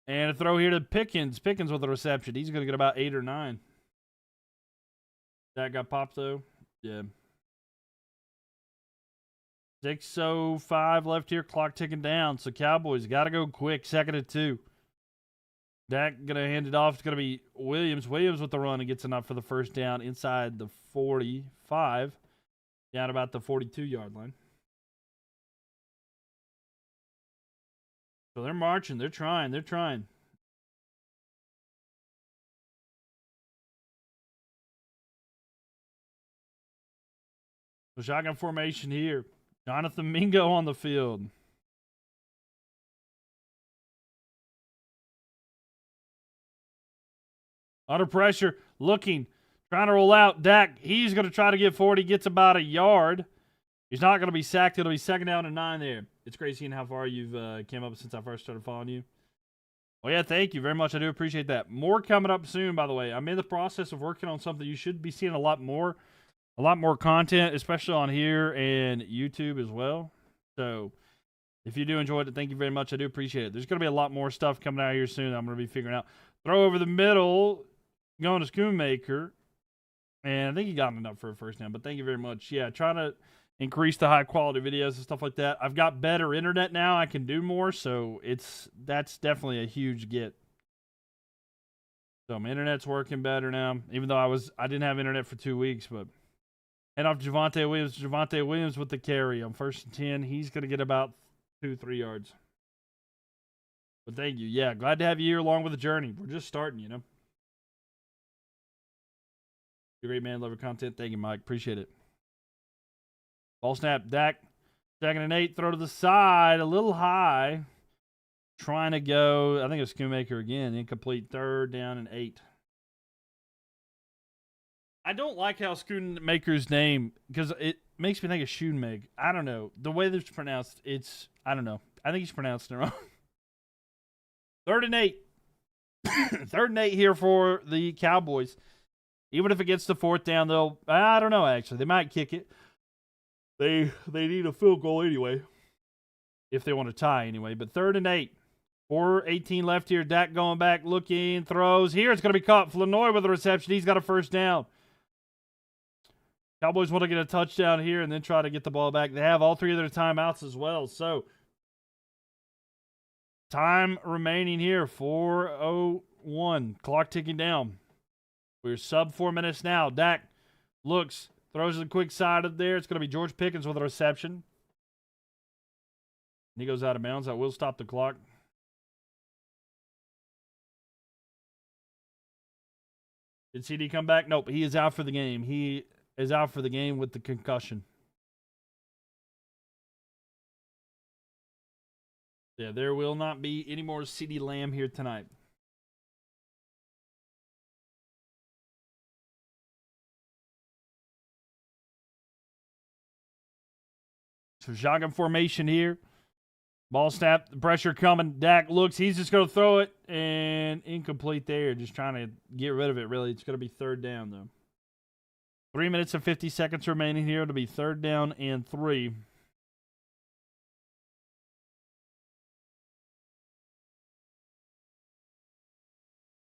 And a throw here to Pickens. Pickens with a reception. He's going to get about 8 or 9. That got popped, though. Yeah. 6:05 left here. Clock ticking down. So, Cowboys got to go quick. 2nd and 2. Dak going to hand it off. It's going to be Williams. Williams with the run and gets enough for the first down inside the 45. Down about the 42-yard line. So they're marching. They're trying. So shotgun formation here. Jonathan Mingo on the field. Under pressure. Looking. Trying to roll out. Dak, he's going to try to get 40. Gets about a yard. He's not going to be sacked. It'll be 2nd down and 9 there. It's great seeing how far you've came up since I first started following you. Well, yeah, thank you very much. I do appreciate that. More coming up soon, by the way. I'm in the process of working on something. You should be seeing a lot more content, especially on here and YouTube as well. So if you do enjoy it, thank you very much. I do appreciate it. There's going to be a lot more stuff coming out here soon I'm going to be figuring out. Throw over the middle, going to Schoonmaker. And I think he got enough for a first down, but thank you very much. Yeah, trying to increase the high quality videos and stuff like that. I've got better internet now. I can do more, so that's definitely a huge get. So my internet's working better now, even though I didn't have internet for 2 weeks. But head off Javonte Williams. Javonte Williams with the carry on 1st and 10. He's going to get about 2-3 yards. But thank you. Yeah, glad to have you here along with the journey. We're just starting, you know. You're a great man. Love your content. Thank you, Mike. Appreciate it. Ball snap. Dak. 2nd and 8. Throw to the side. A little high. Trying to go. I think it's Schoonmaker again. Incomplete. 3rd down and 8. I don't like how Schoonmaker's name, because it makes me think of Schoonmeg. I don't know. The way it's pronounced, I don't know. I think he's pronounced it wrong. 3rd and 8. 3rd and 8 here for the Cowboys. Even if it gets to 4th down, I don't know, actually. They might kick it. They need a field goal anyway. If they want to tie anyway. But 3rd and 8. 4:18 left here. Dak going back, looking, throws. Here it's going to be caught. Flanoy with a reception. He's got a first down. Cowboys want to get a touchdown here and then try to get the ball back. They have all 3 of their timeouts as well. So Time remaining here, 4:01. Clock ticking down. We're sub 4 minutes now. Dak looks, throws the quick side of there. It's going to be George Pickens with a reception. He goes out of bounds. That will stop the clock. Did CD come back? Nope. He is out for the game. He is out for the game with the concussion. Yeah, there will not be any more CeeDee Lamb here tonight. So shotgun formation here. Ball snap, the pressure coming. Dak looks, he's just going to throw it, and incomplete there. Just trying to get rid of it, really. It's going to be third down, though. 3 minutes and 50 seconds remaining here. It'll be third down and 3.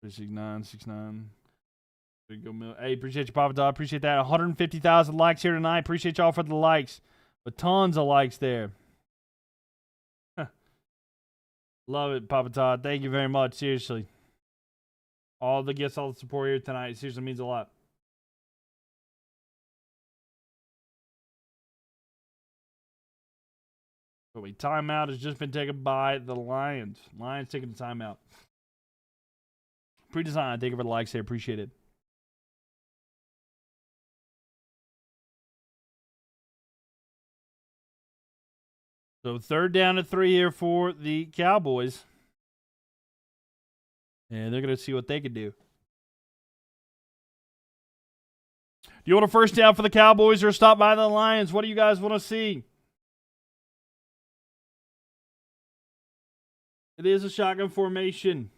Six nine. There you go, Mylk. Hey, appreciate you, Papa Todd. Appreciate that. 150,000 likes here tonight. Appreciate y'all for the likes. With tons of likes there. Love it, Papa Todd. Thank you very much. Seriously. All the gifts, all the support here tonight. It seriously means a lot. But timeout has just been taken by the Lions. Lions taking the timeout. Pre-designed. Thank you for the likes there. Appreciate it. So third down and 3 here for the Cowboys. And they're going to see what they can do. Do you want a first down for the Cowboys or stop by the Lions? What do you guys want to see? It is a shotgun formation.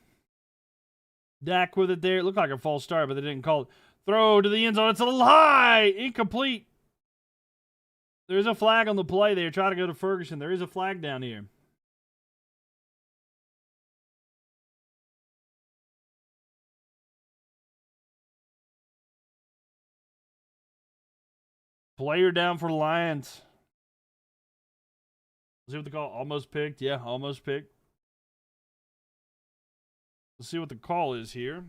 Dak with it there. It looked like a false start, but they didn't call it. Throw to the end zone. It's a little high. Incomplete. There's a flag on the play there. Try to go to Ferguson. There is a flag down here. Player down for the Lions. Let's see what they call. Almost picked. Yeah, almost picked. Let's see what the call is here.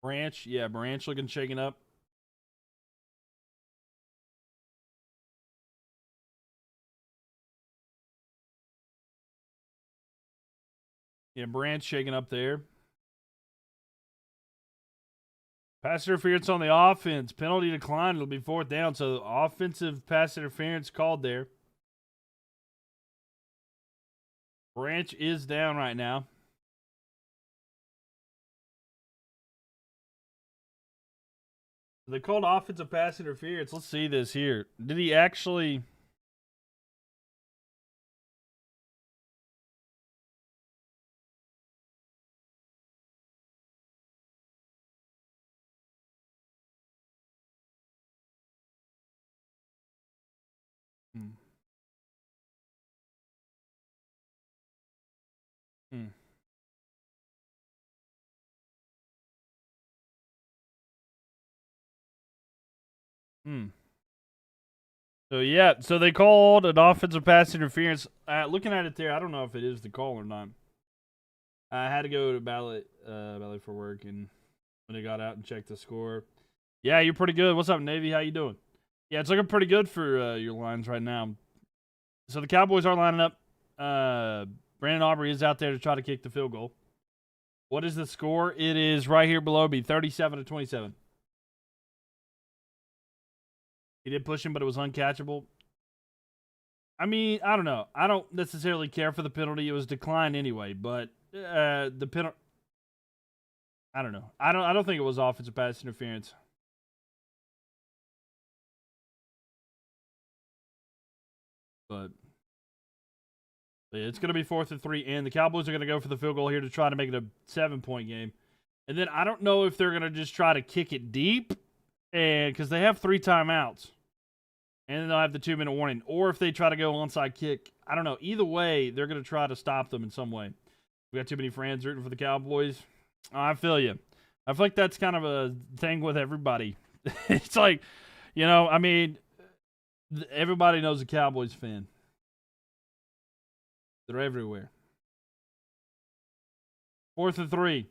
Branch. Yeah, Branch looking shaken up. Yeah, Branch shaking up there. Pass interference on the offense. Penalty declined. It'll be fourth down. So offensive pass interference called there. Branch is down right now. They called offensive pass interference. Let's see this here. Did he actually... So, yeah. So, they called an offensive pass interference. Looking at it there, I don't know if it is the call or not. I had to go to Ballet for work, and when they got out and checked the score. Yeah, you're pretty good. What's up, Navy? How you doing? Yeah, it's looking pretty good for your Lions right now. So, the Cowboys are lining up. Brandon Aubrey is out there to try to kick the field goal. What is the score? It is right here below me, 37-27. He did push him, but it was uncatchable. I mean, I don't know. I don't necessarily care for the penalty. It was declined anyway, but the penalty, I don't know. I don't think it was offensive pass interference. But yeah, it's going to be 4th and 3, and the Cowboys are going to go for the field goal here to try to make it a 7-point game. And then I don't know if they're going to just try to kick it deep, and because they have 3 timeouts, and then they'll have the 2-minute warning, or if they try to go onside kick. I don't know. Either way, they're going to try to stop them in some way. We got too many friends rooting for the Cowboys. I feel you. I feel like that's kind of a thing with everybody. It's like, I mean, Everybody knows a Cowboys fan. They're everywhere. 4th and 3.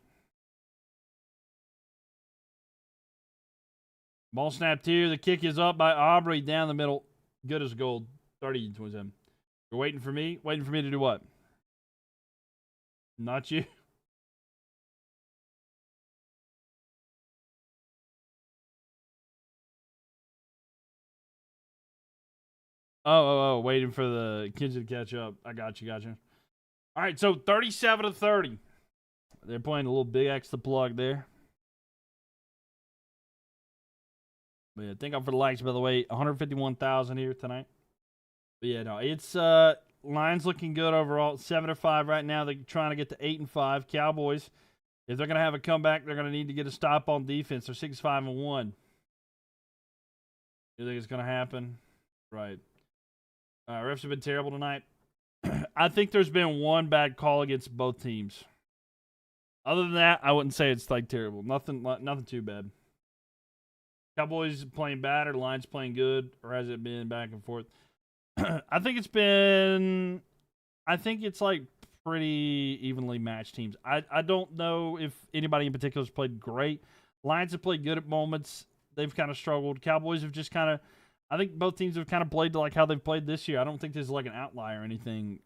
Ball snapped here. The kick is up by Aubrey down the middle. Good as gold. 30-27. You're waiting for me? Waiting for me to do what? Not you. Oh, waiting for the kids to catch up. I got you. All right, so 37-30. They're playing a little big X the plug there. But yeah, thank you for the likes, by the way. 151,000 here tonight. But yeah, no, it's Lions looking good overall. 7-5 right now. They're trying to get to 8-5. Cowboys, if they're going to have a comeback, they're going to need to get a stop on defense. They're 6-5-1. You think it's going to happen? Right. Refs have been terrible tonight. I think there's been one bad call against both teams. Other than that, I wouldn't say it's like terrible. Nothing too bad. Cowboys playing bad or Lions playing good, or has it been back and forth? I think it's like pretty evenly matched teams. I don't know if anybody in particular has played great. Lions have played good at moments. They've kind of struggled. Cowboys have just kind of, I think both teams have kind of played to like how they've played this year. I don't think there's like an outlier or anything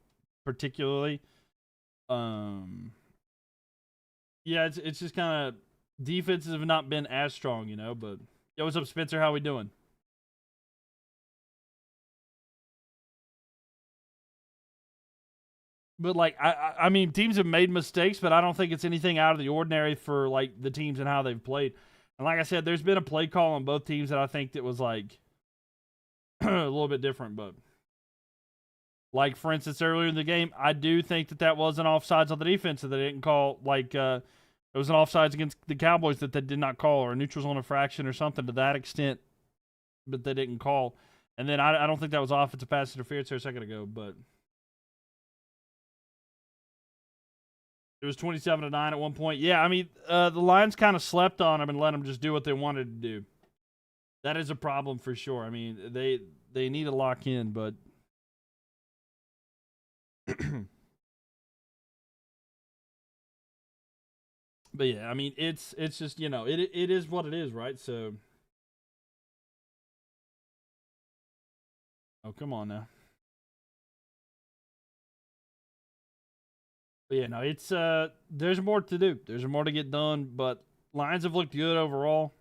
particularly. Yeah, it's just kind of defenses have not been as strong, you know, but yo, what's up, Spencer? How we doing? But like I mean, teams have made mistakes, but I don't think it's anything out of the ordinary for like the teams and how they've played. And like I said, there's been a play call on both teams that I think that was like a little bit different. But like for instance, earlier in the game, I do think that was an offsides on the defense that they didn't call. Like it was an offsides against the Cowboys that they did not call, or a neutral zone infraction or something to that extent, but they didn't call. And then I don't think that was offensive pass interference there a second ago, but. It was 27-9 at one point. Yeah, I mean, the Lions kind of slept on them and let them just do what they wanted to do. That is a problem for sure. I mean, they need to lock in, but but yeah, I mean, it's just, you know, it is what it is, right? So, oh, come on now. But yeah, no, it's there's more to do. There's more to get done, but Lions have looked good overall.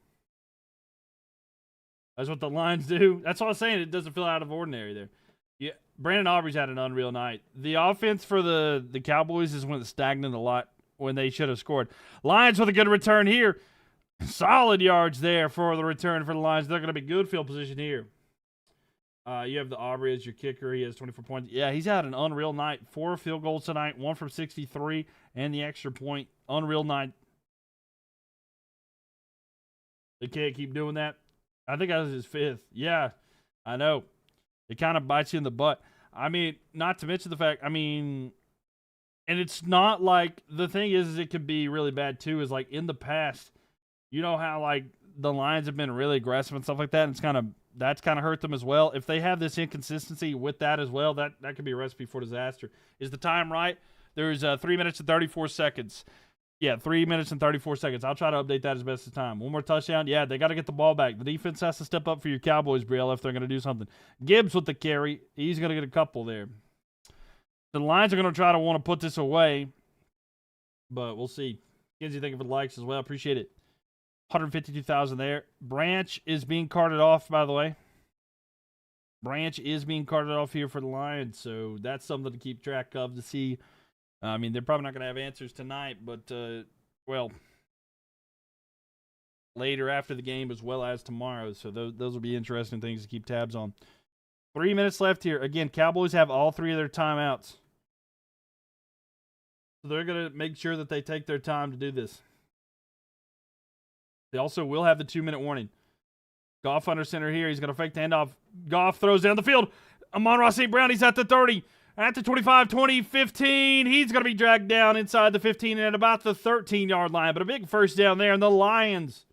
That's what the Lions do. That's what I was saying. It doesn't feel out of ordinary there. Yeah, Brandon Aubrey's had an unreal night. The offense for the Cowboys has went stagnant a lot when they should have scored. Lions with a good return here. Solid yards there for the return for the Lions. They're going to be good field position here. You have the Aubrey as your kicker. He has 24 points. Yeah, he's had an unreal night. 4 field goals tonight, 1 from 63, and the extra point. Unreal night. They can't keep doing that. I think that was his 5th. Yeah, I know. It kind of bites you in the butt. I mean, not to mention the fact, I mean, and it's not like, the thing is it could be really bad too, is like in the past, you know how like the Lions have been really aggressive and stuff like that, and that's kind of hurt them as well. If they have this inconsistency with that as well, that could be a recipe for disaster. Is the time right? There's 3 minutes and 34 seconds. Yeah, 3 minutes and 34 seconds. I'll try to update that as best as time. One more touchdown. Yeah, they got to get the ball back. The defense has to step up for your Cowboys, Brielle, if they're going to do something. Gibbs with the carry. He's going to get a couple there. The Lions are going to try to want to put this away, but we'll see. Kenzie, thank you for the likes as well. Appreciate it. 152,000 there. Branch is being carted off, by the way. Branch is being carted off here for the Lions, so that's something to keep track of to see. I mean, they're probably not going to have answers tonight, but, well, later after the game as well as tomorrow. So those will be interesting things to keep tabs on. 3 minutes left here. Again, Cowboys have all 3 of their timeouts. So they're going to make sure that they take their time to do this. They also will have the 2-minute warning. Goff under center here. He's going to fake the handoff. Goff throws down the field. Amon-Ra St. Brown, he's at the 30. At the 25, 20, 15. He's going to be dragged down inside the 15 and at about the 13-yard line. But a big first down there. And the Lions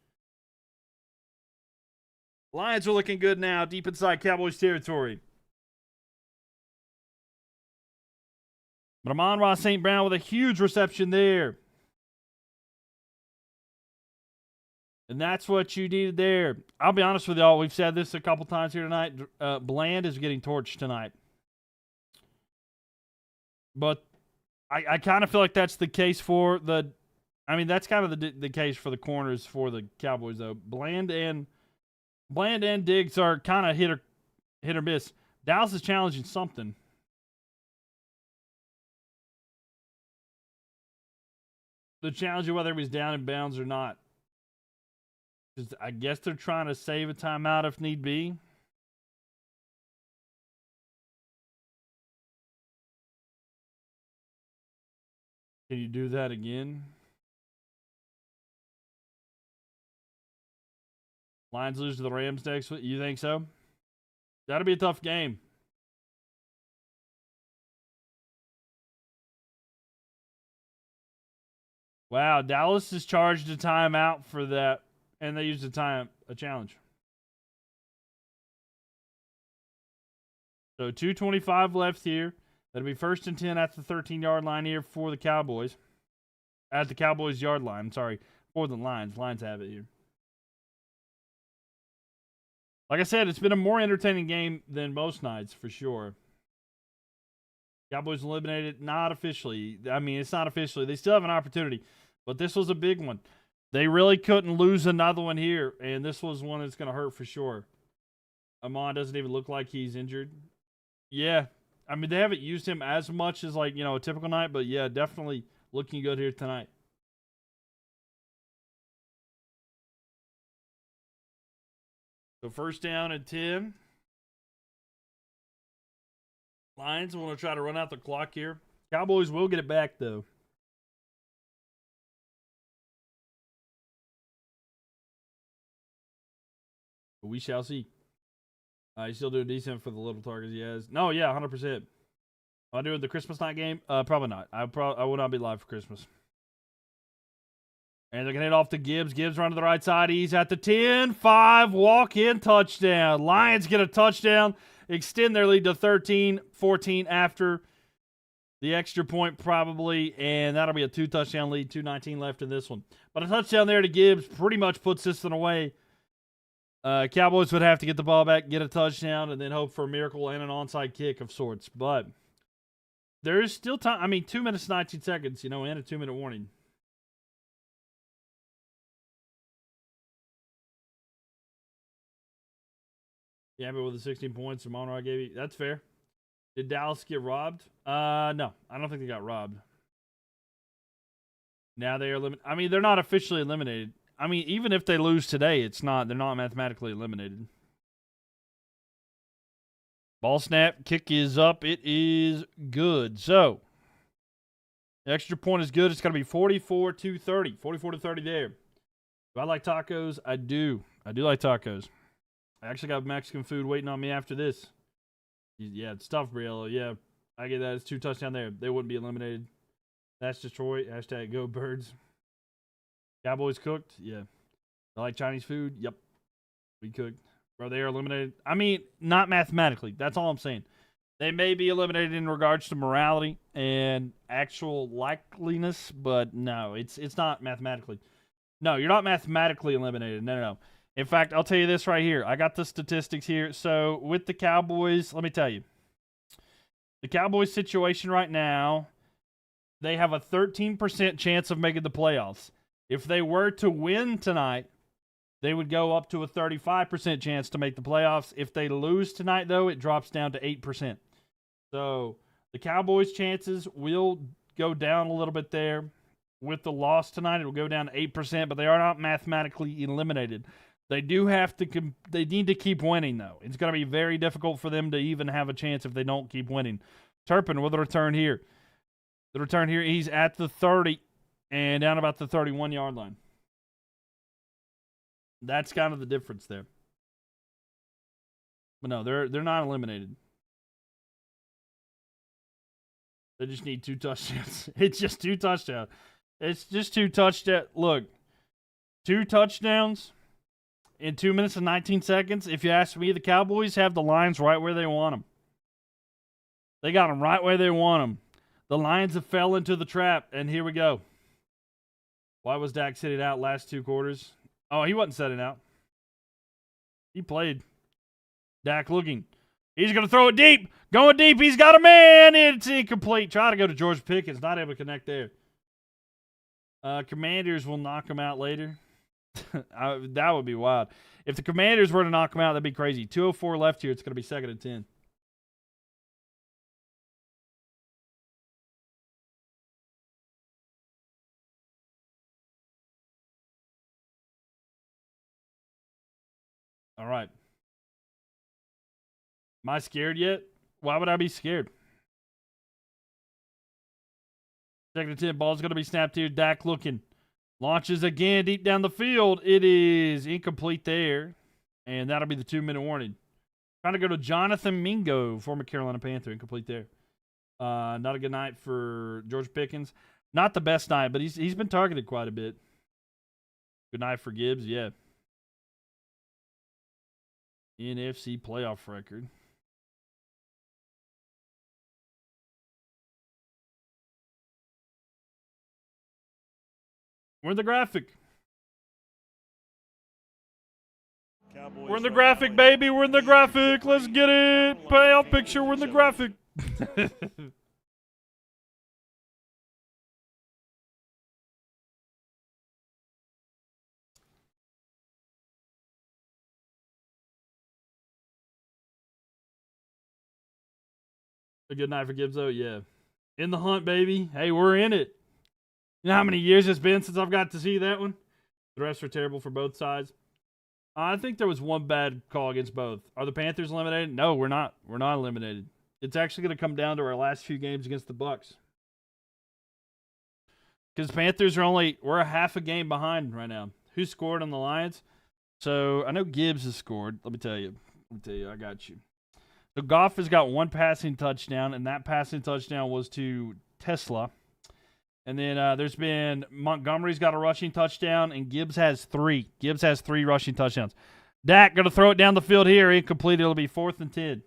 Lions are looking good now, deep inside Cowboys territory. But Amon-Ra St. Brown with a huge reception there. And that's what you needed there. I'll be honest with y'all. We've said this a couple times here tonight. Bland is getting torched tonight. But I kind of feel like that's the case for the... I mean, that's kind of the case for the corners for the Cowboys, though. Bland and Diggs are kind of hit or miss. Dallas is challenging something. The challenge of whether he's down in bounds or not. Because I guess they're trying to save a timeout if need be. Can you do that again? Lions lose to the Rams next week. You think so? That'll be a tough game. Wow, Dallas is charged a timeout for that, and they used a challenge. So 2:25 left here. That'll be 1st and 10 at the 13-yard line here for the Cowboys. At the Cowboys' yard line. Sorry, for the Lions. Lions have it here. Like I said, it's been a more entertaining game than most nights, for sure. Cowboys eliminated, not officially. I mean, it's not officially. They still have an opportunity, but this was a big one. They really couldn't lose another one here, and this was one that's going to hurt for sure. Amon doesn't even look like he's injured. Yeah, I mean, they haven't used him as much as, like, you know, a typical night, but yeah, definitely looking good here tonight. So 1st down and 10. Lions want to try to run out the clock here. Cowboys will get it back, though. But we shall see. He's still doing decent for the little targets he has. No, yeah, 100%. Am I doing the Christmas night game? Probably not. I will not be live for Christmas. And they're going to head off to Gibbs. Gibbs run to the right side. He's at the 10. 5, walk-in touchdown. Lions get a touchdown. Extend their lead to 13-14 after the extra point probably. And that'll be a 2-touchdown lead. 2:19 left in this one. But a touchdown there to Gibbs pretty much puts this one away. Cowboys would have to get the ball back, get a touchdown, and then hope for a miracle and an onside kick of sorts. But there is still time. I mean, 2 minutes, 19 seconds, you know, and a 2-minute warning. Yeah, but with the 16 points Amon-Ra gave you, that's fair. Did Dallas get robbed? No, I don't think they got robbed. Now they are eliminated. I mean, they're not officially eliminated. I mean, even if they lose today, they're not mathematically eliminated. Ball snap, kick is up. It is good. So, the extra point is good. It's going to be 44-30. 44-30 there. Do I like tacos? I do. I do like tacos. I actually got Mexican food waiting on me after this. Yeah, it's tough, Briello. Yeah, I get that. It's 2 touchdowns there. They wouldn't be eliminated. That's Detroit. Hashtag go birds. Cowboys cooked? Yeah. I like Chinese food? Yep. We cooked. Bro, they are eliminated. I mean, not mathematically. That's all I'm saying. They may be eliminated in regards to morality and actual likeliness, but no, it's not mathematically. No, you're not mathematically eliminated. No. In fact, I'll tell you this right here. I got the statistics here. So, with the Cowboys, let me tell you. The Cowboys situation right now, they have a 13% chance of making the playoffs. If they were to win tonight, they would go up to a 35% chance to make the playoffs. If they lose tonight, though, it drops down to 8%. So, the Cowboys' chances will go down a little bit there. With the loss tonight, it will go down to 8%, but they are not mathematically eliminated. They do have to. They need to keep winning, though. It's going to be very difficult for them to even have a chance if they don't keep winning. Turpin with a return here. The return here, he's at the 30 and down about the 31-yard line. That's kind of the difference there. But no, they're not eliminated. They just need 2 touchdowns. It's just 2 touchdowns. It's just 2 touchdowns. Look, 2 touchdowns in 2 minutes and 19 seconds. If you ask me, the Cowboys have the Lions right where they want them. They got them right where they want them. The Lions have fell into the trap, and here we go. Why was Dak sitting out last 2 quarters? Oh, he wasn't sitting out. He played. Dak looking. He's going to throw it deep. Going deep. He's got a man. It's incomplete. Try to go to George Pickens. Not able to connect there. Commanders will knock him out later. That would be wild. If the Commanders were to knock him out, that'd be crazy. 2:04 left here. It's going to be 2nd and 10. All right. Am I scared yet? Why would I be scared? 2nd and 10. Ball's going to be snapped here. Dak looking. Launches again deep down the field. It is incomplete there. And that'll be the 2-minute warning. Trying to go to Jonathan Mingo, former Carolina Panther. Incomplete there. Not a good night for George Pickens. Not the best night, but he's been targeted quite a bit. Good night for Gibbs, yeah. NFC playoff record. We're in the graphic. Cowboys We're in the graphic, baby. We're in the graphic. Let's get it. Payoff picture. We're in the graphic. A good night for Gibbs, though. Yeah. In the hunt, baby. Hey, we're in it. You know how many years it's been since I've got to see that one? The refs are terrible for both sides. I think there was one bad call against both. Are the Panthers eliminated? No, we're not. We're not eliminated. It's actually going to come down to our last few games against the Bucs. Because Panthers are we're a half a game behind right now. Who scored on the Lions? So I know Gibbs has scored. Let me tell you, I got you. So Goff has got 1 passing touchdown, and that passing touchdown was to Tesla. And then there's been Montgomery's got a rushing touchdown, and Gibbs has 3. Gibbs has 3 rushing touchdowns. Dak going to throw it down the field here. Incomplete. It'll be 4th and 10.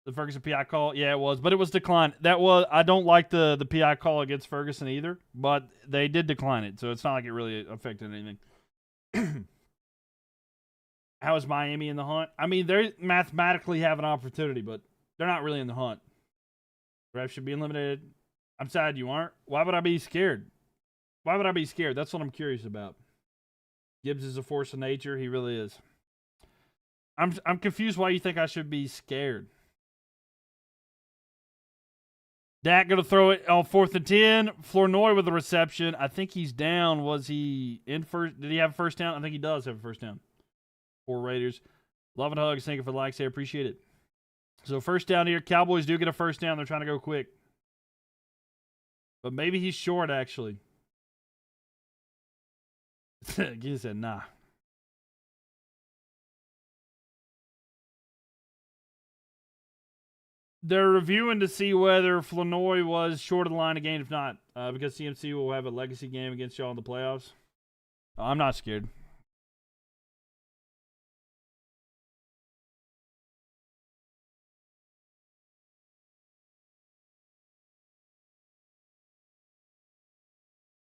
The Ferguson PI call? Yeah, it was. But it was declined. I don't like the PI call against Ferguson either, but they did decline it, so it's not like it really affected anything. How is Miami in the hunt? I mean, they mathematically have an opportunity, but they're not really in the hunt. Refs should be eliminated. I'm sad you aren't. Why would I be scared? Why would I be scared? That's what I'm curious about. Gibbs is a force of nature. He really is. I'm confused why you think I should be scared. Dak going to throw it on 4th and 10. Flournoy with the reception. I think he's down. Was he in first? Did he have a first down? I think he does have a first down. 4 Raiders. Love and hugs. Thank you for the likes here. Appreciate it. So first down here. Cowboys do get a first down. They're trying to go quick. But maybe he's short, actually. He said, nah. They're reviewing to see whether Flournoy was short of the line again. If not, because CMC will have a legacy game against y'all in the playoffs. I'm not scared.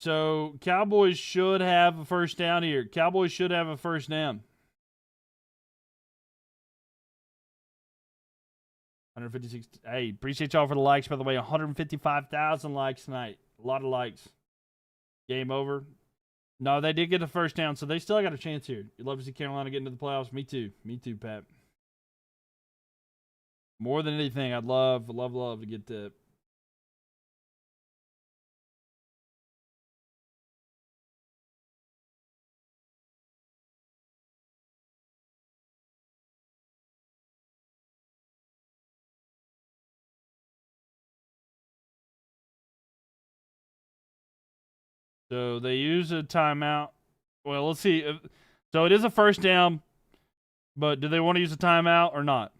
So, Cowboys should have a first down here. Cowboys should have a first down. 156. Hey, appreciate y'all for the likes, by the way. 155,000 likes tonight. A lot of likes. Game over. No, they did get a first down, so they still got a chance here. You'd love to see Carolina get into the playoffs. Me too. Me too, Pat. More than anything, I'd love to get that. So they use a timeout. Well, let's see. So it is a first down, but do they want to use a timeout or not?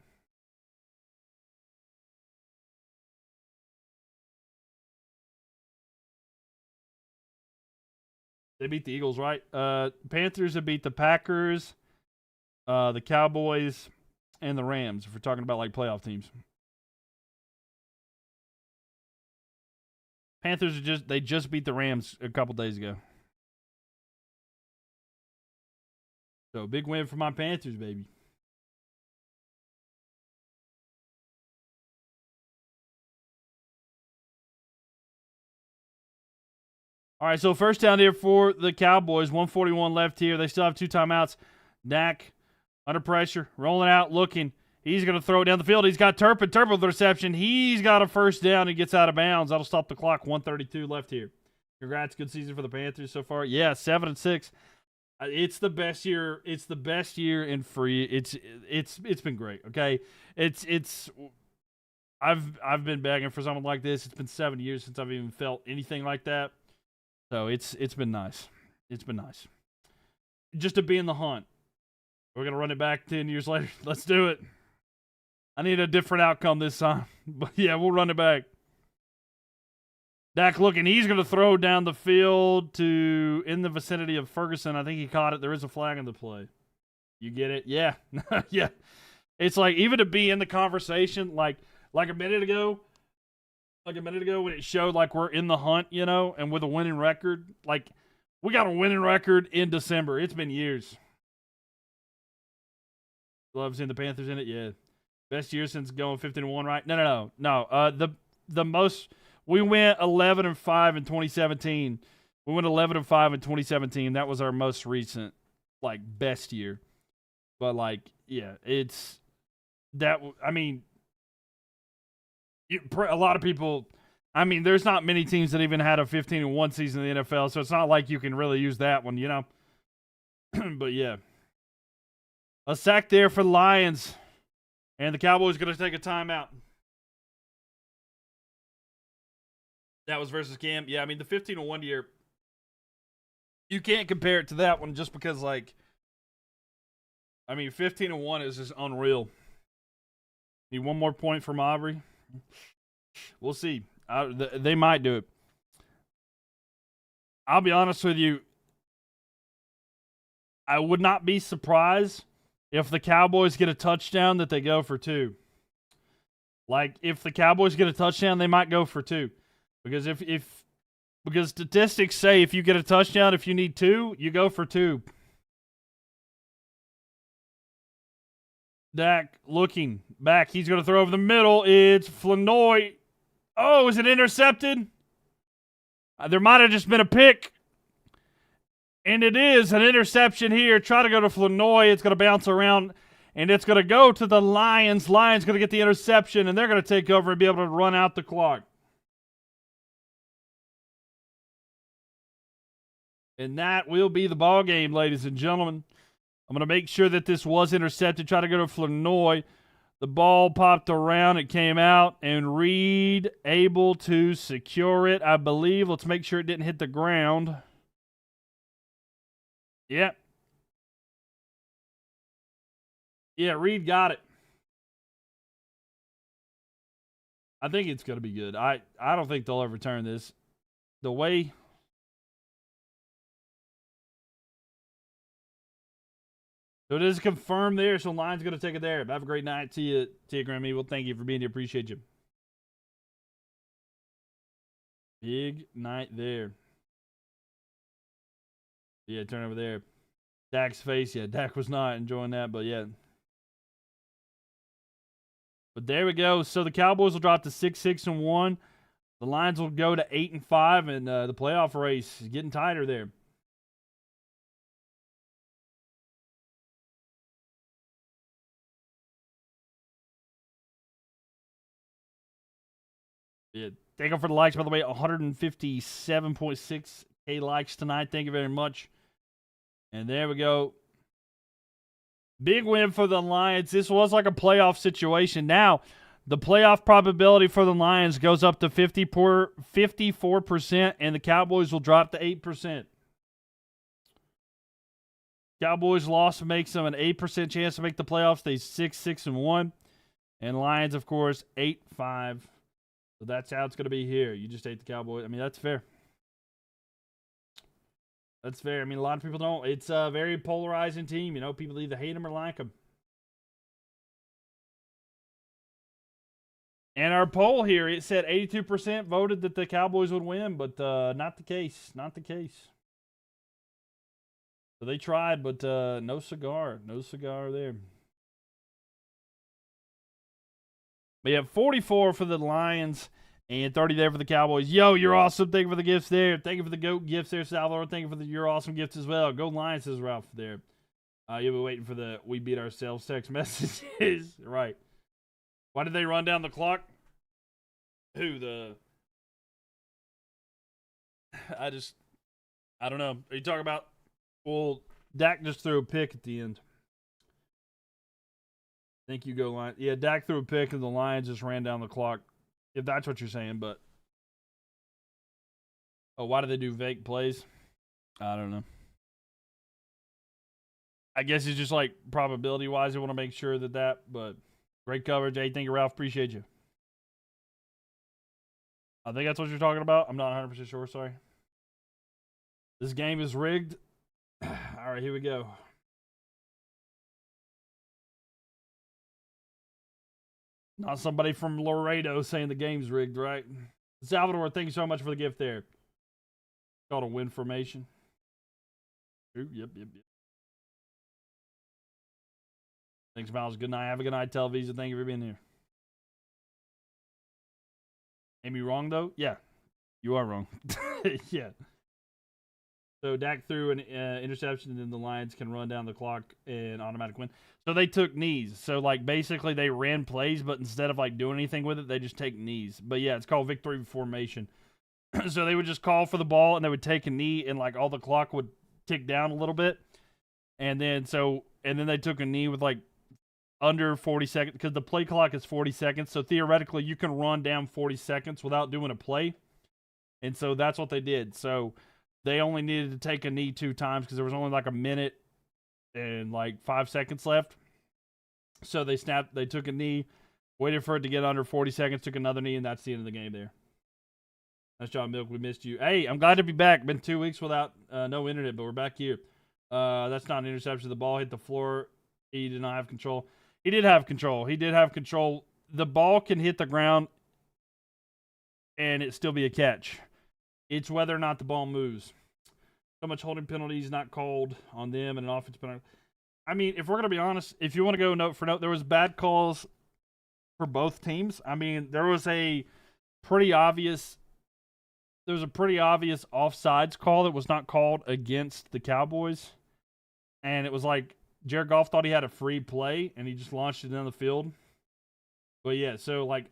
They beat the Eagles, right? Panthers have beat the Packers, the Cowboys, and the Rams, if we're talking about like playoff teams. Panthers just beat the Rams a couple days ago. So big win for my Panthers, baby. All right, so first down here for the Cowboys. 1:41 left here. They still have 2 timeouts. Dak under pressure, rolling out, looking. He's going to throw it down the field. He's got Turpin. Turpin with the reception. He's got a first down and gets out of bounds. That'll stop the clock. 1:32 left here. Congrats. Good season for the Panthers so far. Yeah, 7-6. It's the best year. It's the best year in free. It's been great. Okay, I've been begging for something like this. It's been 7 years since I've even felt anything like that. So it's been nice. It's been nice. Just to be in the hunt. We're gonna run it back 10 years later. Let's do it. I need a different outcome this time. But yeah, we'll run it back. Dak looking. He's going to throw down the field to in the vicinity of Ferguson. I think he caught it. There is a flag in the play. You get it? Yeah. Yeah. It's like even to be in the conversation like a minute ago when it showed like we're in the hunt, you know, and with a winning record. Like we got a winning record in December. It's been years. Love seeing the Panthers in it. Yeah. Best year since going 15-1, right? No. The most we went 11-5 in 2017. We went 11-5 in 2017. That was our most recent, like, best year. But like, yeah, it's that. I mean, a lot of people. I mean, there's not many teams that even had a 15-1 season in the NFL, so it's not like you can really use that one, you know. But yeah, a sack there for the Lions. And the Cowboys going to take a timeout. That was versus Cam. Yeah, I mean, the 15-1 year, you can't compare it to that one just because, like, I mean, 15-1 is just unreal. Need one more point from Aubrey. We'll see. They might do it. I'll be honest with you. I would not be surprised if the Cowboys get a touchdown that they go for 2. Like, if the Cowboys get a touchdown, they might go for 2. Because because statistics say if you get a touchdown, if you need 2, you go for 2. Dak looking back. He's going to throw over the middle. It's Flanoy. Oh, is it intercepted? There might have just been a pick. And it is an interception here. Try to go to Flanoy. It's going to bounce around, and it's going to go to the Lions. Lions going to get the interception, and they're going to take over and be able to run out the clock. And that will be the ball game, ladies and gentlemen. I'm going to make sure that this was intercepted. Try to go to Flanoy. The ball popped around. It came out, and Reed able to secure it, I believe. Let's make sure it didn't hit the ground. Yep. Yeah, Reed got it. I think it's going to be good. I don't think they'll overturn this. The way... So it is confirmed there, so Lions going to take it there. Have a great night. See you, Graham Evil. Thank you for being here. Appreciate you. Big night there. Yeah, turn over there. Dak's face. Yeah, Dak was not enjoying that, but yeah. But there we go. So the Cowboys will drop to 6-1. The Lions will go to 8-5, and the playoff race is getting tighter there. Yeah, thank you for the likes, by the way. 157.6K likes tonight. Thank you very much. And there we go. Big win for the Lions. This was like a playoff situation. Now, the playoff probability for the Lions goes up to 54%, and the Cowboys will drop to 8%. Cowboys loss makes them an 8% chance to make the playoffs. They 6-1. And Lions, of course, 8-5. So that's how it's going to be here. You just ate the Cowboys. I mean, that's fair. That's fair. I mean, a lot of people don't. It's a very polarizing team. You know, people either hate them or like them. And our poll here, it said 82% voted that the Cowboys would win, but not the case. Not the case. So they tried, but no cigar. No cigar there. But yeah, 44 for the Lions and 30 there for the Cowboys. Yo, you're awesome. Thank you for the gifts there. Thank you for the GOAT gifts there, Salvador. Thank you for the you're awesome gifts as well. Go Lions, says Ralph there. You'll be waiting for the we beat ourselves text messages. Right. Why did they run down the clock? Who? I don't know. Are you talking about? Well, Dak just threw a pick at the end. Thank you, go Lions. Yeah, Dak threw a pick and the Lions just ran down the clock. If that's what you're saying, but why do they do fake plays? I don't know. I guess it's just like probability wise, they want to make sure that. But great coverage. Hey, thank you, Ralph. Appreciate you. I think that's what you're talking about. I'm not 100% sure. Sorry. This game is rigged. All right, here we go. Not somebody from Laredo saying the game's rigged, right? Salvador, thank you so much for the gift there. Called a win formation. Ooh, yep. Thanks, Miles. Good night. Have a good night, Televisa. Thank you for being here. Am I wrong, though? Yeah. You are wrong. Yeah. So Dak threw an interception, and then the Lions can run down the clock and automatic win. So they took knees. So, like, basically they ran plays, but instead of, like, doing anything with it, they just take knees. But, yeah, it's called victory formation. So they would just call for the ball, and they would take a knee, and, like, all the clock would tick down a little bit. And then they took a knee with, like, under 40 seconds, because the play clock is 40 seconds. So, theoretically, you can run down 40 seconds without doing a play. And so that's what they did. So they only needed to take a knee 2 times because there was only like a minute and like 5 seconds left. So they took a knee, waited for it to get under 40 seconds, took another knee, and that's the end of the game there. Nice job, Mylk. We missed you. Hey, I'm glad to be back. Been 2 weeks without no internet, but we're back here. That's not an interception. The ball hit the floor. He did not have control. He did have control. The ball can hit the ground and it still be a catch. It's whether or not the ball moves. So much holding penalties not called on them and an offense penalty. I mean, if we're going to be honest, if you want to go note for note, there was bad calls for both teams. I mean, there was a pretty obvious offsides call that was not called against the Cowboys. And it was like Jared Goff thought he had a free play and he just launched it down the field. But yeah, so like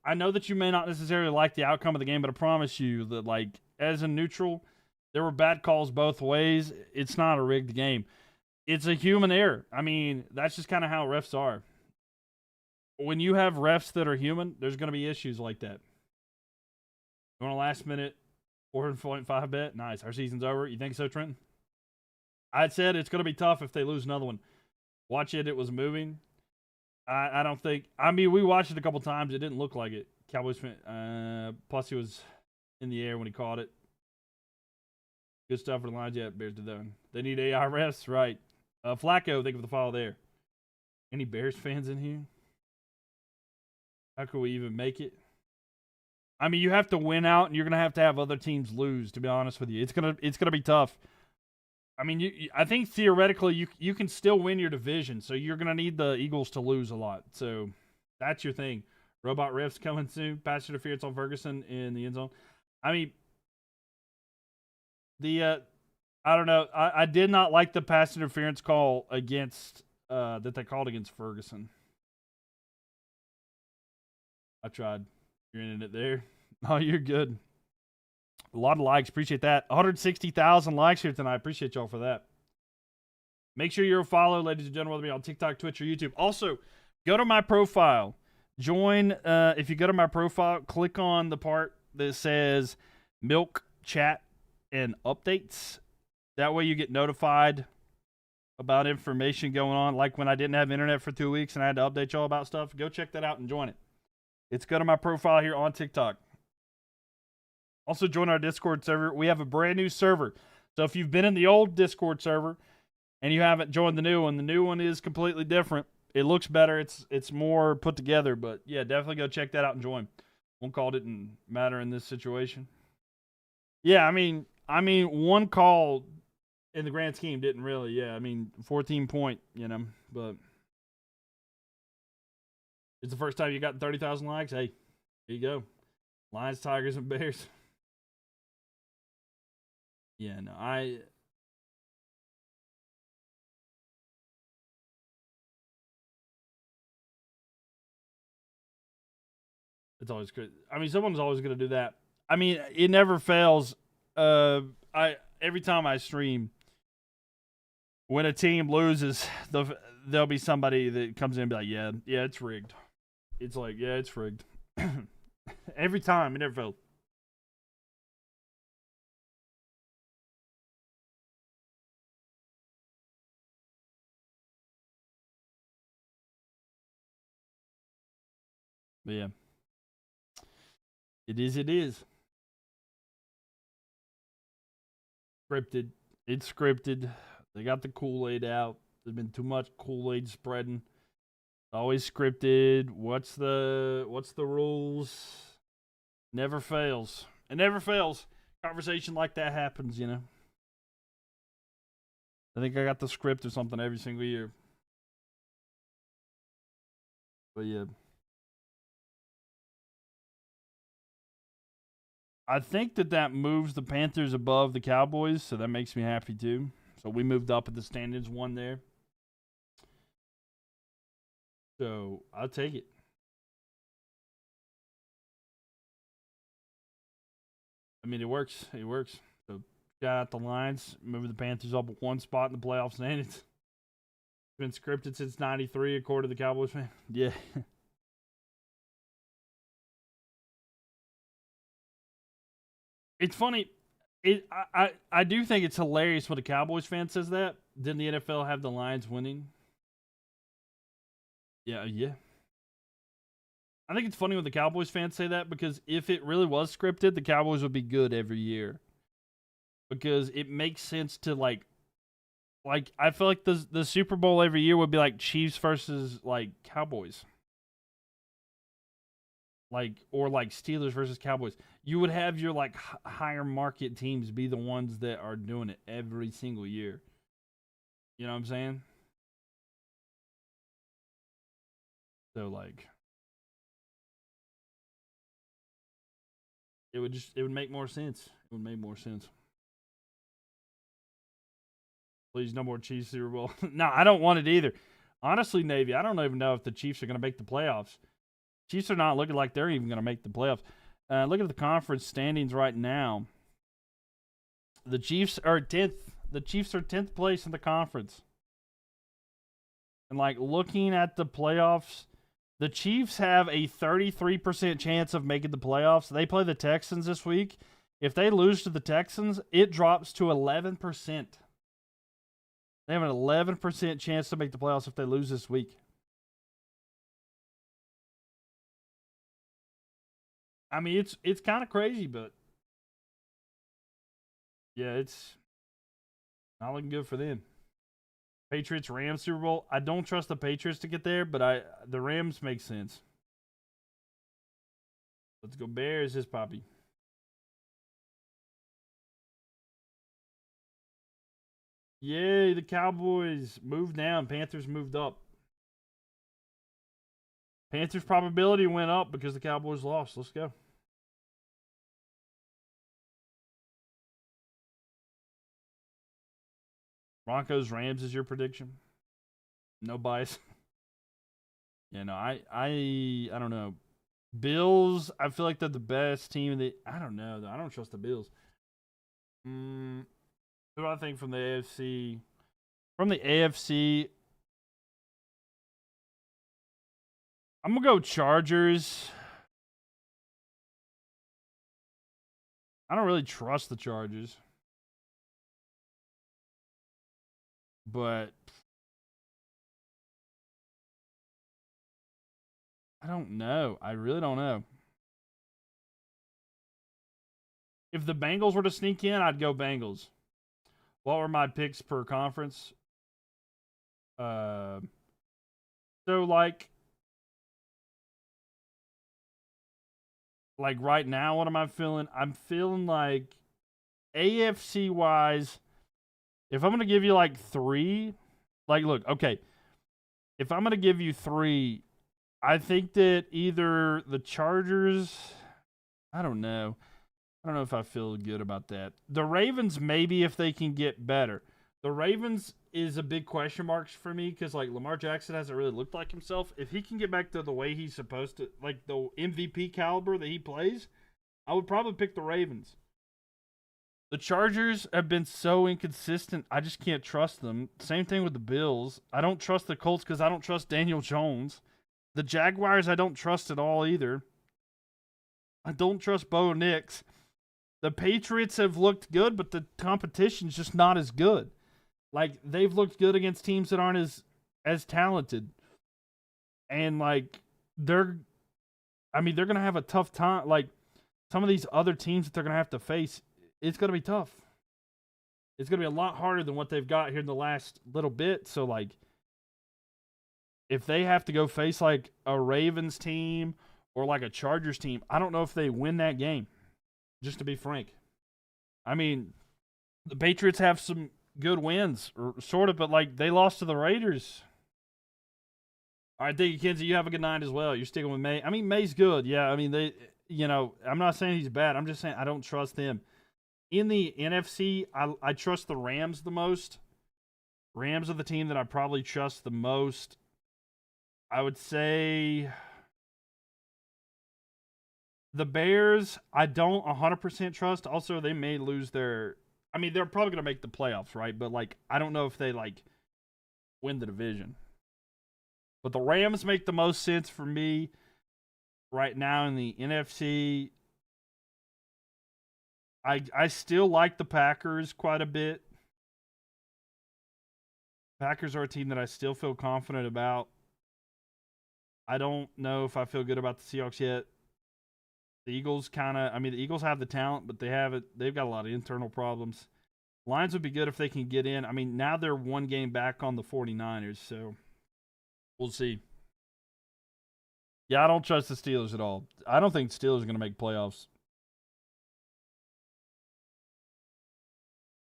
I know that you may not necessarily like the outcome of the game, but I promise you that, like, as a neutral, there were bad calls both ways. It's not a rigged game. It's a human error. I mean, that's just kind of how refs are. When you have refs that are human, there's going to be issues like that. You want a last minute 4.5 bet? Nice. Our season's over. You think so, Trenton? I said it's going to be tough if they lose another one. Watch it. It was moving. I don't think. I mean, we watched it a couple times. It didn't look like it. Cowboys. Plus, he was in the air when he caught it. Good stuff for the Lions. Yeah, Bears did that one. They need AI refs, right? Flacco, thank you for the follow there. Any Bears fans in here? How could we even make it? I mean, you have to win out, and you're gonna have other teams lose. To be honest with you, it's gonna be tough. I mean, I think theoretically you can still win your division, so you're going to need the Eagles to lose a lot. So that's your thing. Robot refs coming soon. Pass interference on Ferguson in the end zone. I mean, I don't know. I did not like the pass interference call against that they called against Ferguson. I tried. You're in it there. Oh, you're good. A lot of likes. Appreciate that. 160,000 likes here tonight. Appreciate y'all for that. Make sure you're a follow, ladies and gentlemen, whether it be on TikTok, Twitch, or YouTube. Also, go to my profile. Join. If you go to my profile, click on the part that says Mylk, Chat, and Updates. That way you get notified about information going on. Like when I didn't have internet for 2 weeks and I had to update y'all about stuff. Go check that out and join it. It's go to my profile here on TikTok. Also, join our Discord server. We have a brand new server. So if you've been in the old Discord server and you haven't joined the new one is completely different. It looks better. It's more put together. But yeah, definitely go check that out and join. One call didn't matter in this situation. Yeah, I mean, one call in the grand scheme didn't really. Yeah, I mean, 14 point, but it's the first time you got 30,000 likes. Hey, here you go. Lions, Tigers, and Bears. Yeah, no, it's always good. I mean, someone's always going to do that. I mean, it never fails. Every time I stream, when a team loses, there'll be somebody that comes in and be like, yeah, it's rigged. It's like, yeah, it's rigged. Every time, it never fails. But yeah. It is. Scripted. It's scripted. They got the Kool-Aid out. There's been too much Kool-Aid spreading. Always scripted. What's the rules? Never fails. It never fails. Conversation like that happens, I think I got the script or something every single year. But yeah. I think that moves the Panthers above the Cowboys, so that makes me happy too. So we moved up at the standings one there. So I'll take it. I mean, it works. It works. So shout out the Lions, moving the Panthers up one spot in the playoff standings. It's been scripted since '93, according to the Cowboys fan. Yeah. It's funny. I do think it's hilarious when a Cowboys fan says that. Didn't the NFL have the Lions winning? Yeah. I think it's funny when the Cowboys fans say that because if it really was scripted, the Cowboys would be good every year. Because it makes sense to like I feel like the Super Bowl every year would be like Chiefs versus like Cowboys. Or Steelers versus Cowboys. You would have your like higher market teams be the ones that are doing it every single year. You know what I'm saying? So like it would make more sense. It would make more sense. Please, no more Chiefs Super Bowl. No, I don't want it either. Honestly, Navy, I don't even know if the Chiefs are going to make the playoffs. Chiefs are not looking like they're even going to make the playoffs. Look at the conference standings right now. The Chiefs are 10th. The Chiefs are 10th place in the conference. And like looking at the playoffs, the Chiefs have a 33% chance of making the playoffs. They play the Texans this week. If they lose to the Texans, it drops to 11%. They have an 11% chance to make the playoffs if they lose this week. I mean, it's kind of crazy, but yeah, it's not looking good for them. Patriots Rams Super Bowl. I don't trust the Patriots to get there, but the Rams make sense. Let's go Bears, his poppy. Yay, the Cowboys moved down. Panthers moved up. Panthers probability went up because the Cowboys lost. Let's go. Broncos Rams is your prediction? No bias. Yeah, no, I don't know. Bills, I feel like they're the best team in the. I don't know though. I don't trust the Bills. Who do I think from the AFC? From the AFC, I'm gonna go Chargers. I don't really trust the Chargers, but I don't know. I really don't know. If the Bengals were to sneak in, I'd go Bengals. what were my picks per conference? So like right now, what am I feeling? I'm feeling like AFC wise, if I'm gonna give you like 3, like look, okay, if I'm gonna give you 3, I think that either the Chargers, I don't know if I feel good about that. The Ravens, maybe if they can get better. The Ravens is a big question mark for me because like Lamar Jackson hasn't really looked like himself. If he can get back to the way he's supposed to, like the MVP caliber that he plays, I would probably pick the Ravens. The Chargers have been so inconsistent. I just can't trust them. Same thing with the Bills. I don't trust the Colts because I don't trust Daniel Jones. The Jaguars, I don't trust at all either. I don't trust Bo Nix. The Patriots have looked good, but the competition's just not as good. Like, they've looked good against teams that aren't as talented. And, like, they're going to have a tough time. Like, some of these other teams that they're going to have to face, it's going to be tough. It's going to be a lot harder than what they've got here in the last little bit. So, like, if they have to go face, like, a Ravens team or, like, a Chargers team, I don't know if they win that game, just to be frank. I mean, the Patriots have some good wins, or sort of, but, like, they lost to the Raiders. All right, thank you, Kenzie. You have a good night as well. You're sticking with May. I mean, May's good. Yeah, I mean, I'm not saying he's bad. I'm just saying I don't trust him. In the NFC, I trust the Rams the most. Rams are the team that I probably trust the most. I would say the Bears, I don't 100% trust. Also, they may lose their... I mean, they're probably going to make the playoffs, right? But, like, I don't know if they, like, win the division. But the Rams make the most sense for me right now in the NFC. I still like the Packers quite a bit. Packers are a team that I still feel confident about. I don't know if I feel good about the Seahawks yet. The Eagles the Eagles have the talent, but they've got a lot of internal problems. Lions would be good if they can get in. I mean, now they're one game back on the 49ers, so we'll see. Yeah, I don't trust the Steelers at all. I don't think the Steelers are going to make playoffs.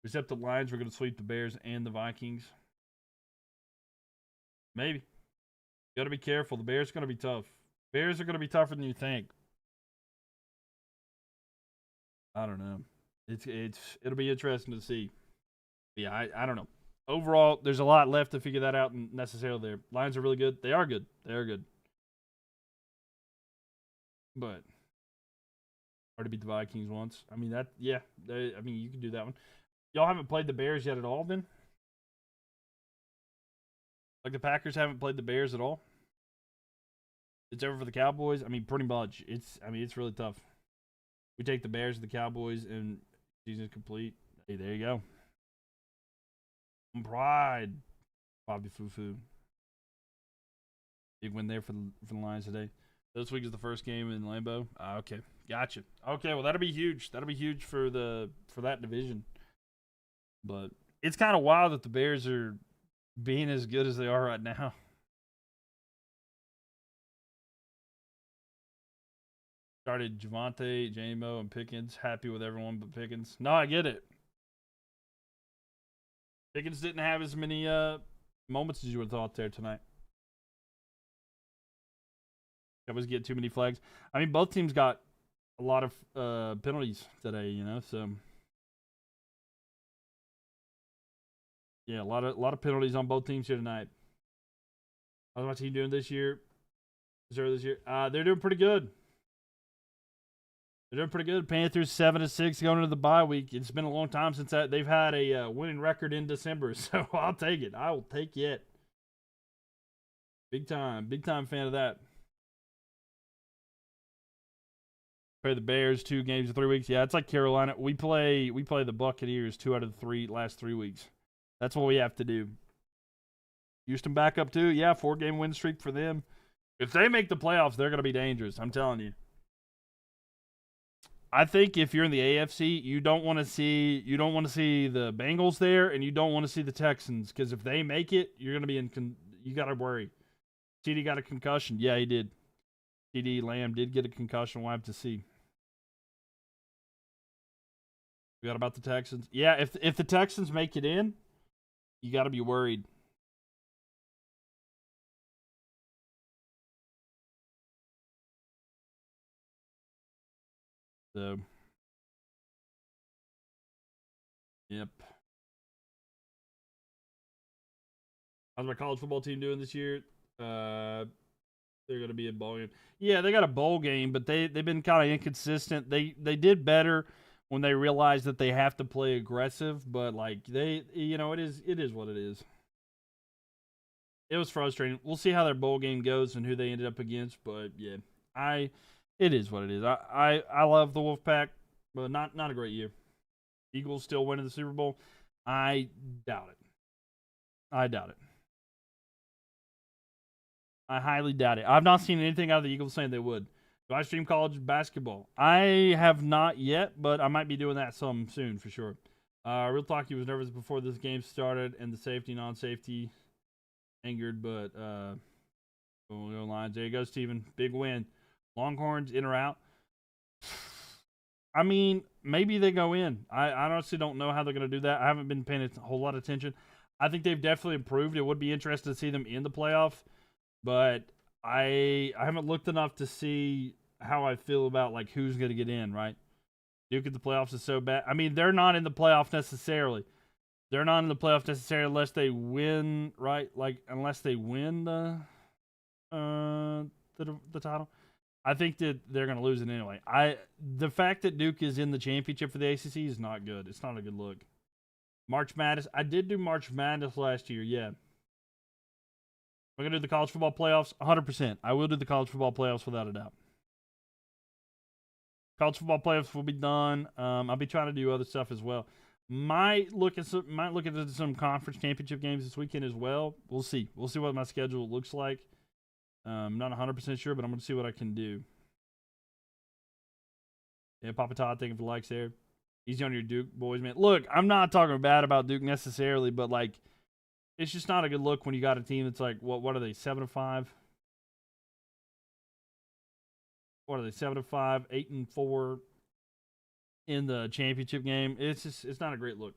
Except the Lions were going to sweep the Bears and the Vikings. Maybe. Got to be careful. The Bears are going to be tough. Bears are going to be tougher than you think. I don't know. It'll be interesting to see. Yeah, I don't know. Overall, there's a lot left to figure that out necessarily there. Lions are really good. They are good. They are good. But hard to beat the Vikings once. I mean, you can do that one. Y'all haven't played the Bears yet at all, then? Like the Packers haven't played the Bears at all? It's over for the Cowboys? I mean, pretty much. It's really tough. We take the Bears and the Cowboys and season's complete. Hey, there you go. Pride. Bobby Fufu. Big win there for the Lions today. This week is the first game in Lambeau. Okay, gotcha. Okay, well that'll be huge. That'll be huge for that division. But it's kind of wild that the Bears are being as good as they are right now. Started Javonte, J-Mo, and Pickens. Happy with everyone but Pickens. No, I get it. Pickens didn't have as many moments as you would have thought there tonight. Cowboys get too many flags. I mean, both teams got a lot of penalties today, so yeah, a lot of penalties on both teams here tonight. How's my team doing this year? They're doing pretty good. They're doing pretty good. Panthers 7-6 going into the bye week. It's been a long time since they've had a winning record in December, so I'll take it. I will take it. Big time fan of that. Play the Bears 2 games in 3 weeks. Yeah, it's like Carolina. We play the Buccaneers 2 out of the last 3 weeks. That's what we have to do. Houston back up too. Yeah, 4-game win streak for them. If they make the playoffs, they're going to be dangerous. I'm telling you. I think if you're in the AFC, you don't want to see the Bengals there, and you don't want to see the Texans, because if they make it, you're going to be you got to worry. CeeDee got a concussion. Yeah, he did. CeeDee Lamb did get a concussion. We'll have to see. We got about the Texans. Yeah, if the Texans make it in, you got to be worried. So, yep. How's my college football team doing this year? They're going to be in bowl game. Yeah, they got a bowl game, but they've been kind of inconsistent. They did better when they realized that they have to play aggressive, but like it is what it is. It was frustrating. We'll see how their bowl game goes and who they ended up against, but yeah, it is what it is. I love the Wolfpack, but not a great year. Eagles still winning the Super Bowl. I doubt it. I highly doubt it. I've not seen anything out of the Eagles saying they would. Do I stream college basketball? I have not yet, but I might be doing that some soon for sure. Real talk, he was nervous before this game started, and the safety, non-safety angered, but we'll go lines. There you go, Steven. Big win. Longhorns in or out? I mean, maybe they go in. I honestly don't know how they're going to do that. I haven't been paying a whole lot of attention. I think they've definitely improved. It would be interesting to see them in the playoffs, but I haven't looked enough to see how I feel about like who's going to get in, right? Duke at the playoffs is so bad. I mean, they're not in the playoff necessarily. They're not in the playoff necessarily unless they win, right? Like unless they win the title. I think that they're going to lose it anyway. The fact that Duke is in the championship for the ACC is not good. It's not a good look. March Madness. I did do March Madness last year, yeah. We're going to do the college football playoffs? 100%. I will do the college football playoffs without a doubt. College football playoffs will be done. I'll be trying to do other stuff as well. Might look at some conference championship games this weekend as well. We'll see. We'll see what my schedule looks like. I'm not 100% sure, but I'm going to see what I can do. Yeah, Papa Todd, thank you for the likes there. Easy on your Duke boys, man. Look, I'm not talking bad about Duke necessarily, but like, it's just not a good look when you got a team that's like, what are they, 7-5? What are they, 7-5, 8-4 in the championship game? It's not a great look.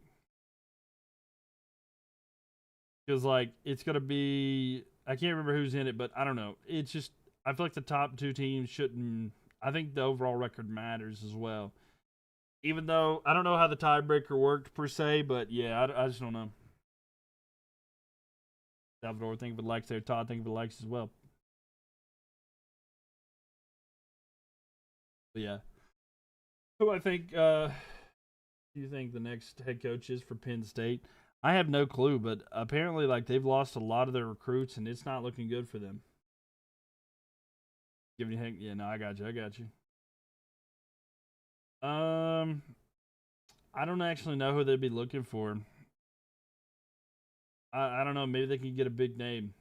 Because like, it's gonna be, I can't remember who's in it, but I don't know. It's just, I feel like the top two teams shouldn't. I think the overall record matters as well. Even though I don't know how the tiebreaker worked per se, but yeah, I just don't know. Salvador, thank you for the likes there. Todd, thank you for the likes as well. But yeah. Who I think do you think the next head coach is for Penn State? I have no clue, but apparently like they've lost a lot of their recruits and it's not looking good for them. Give me a yeah, no, I got you. I don't actually know who they'd be looking for. I don't know. Maybe they can get a big name.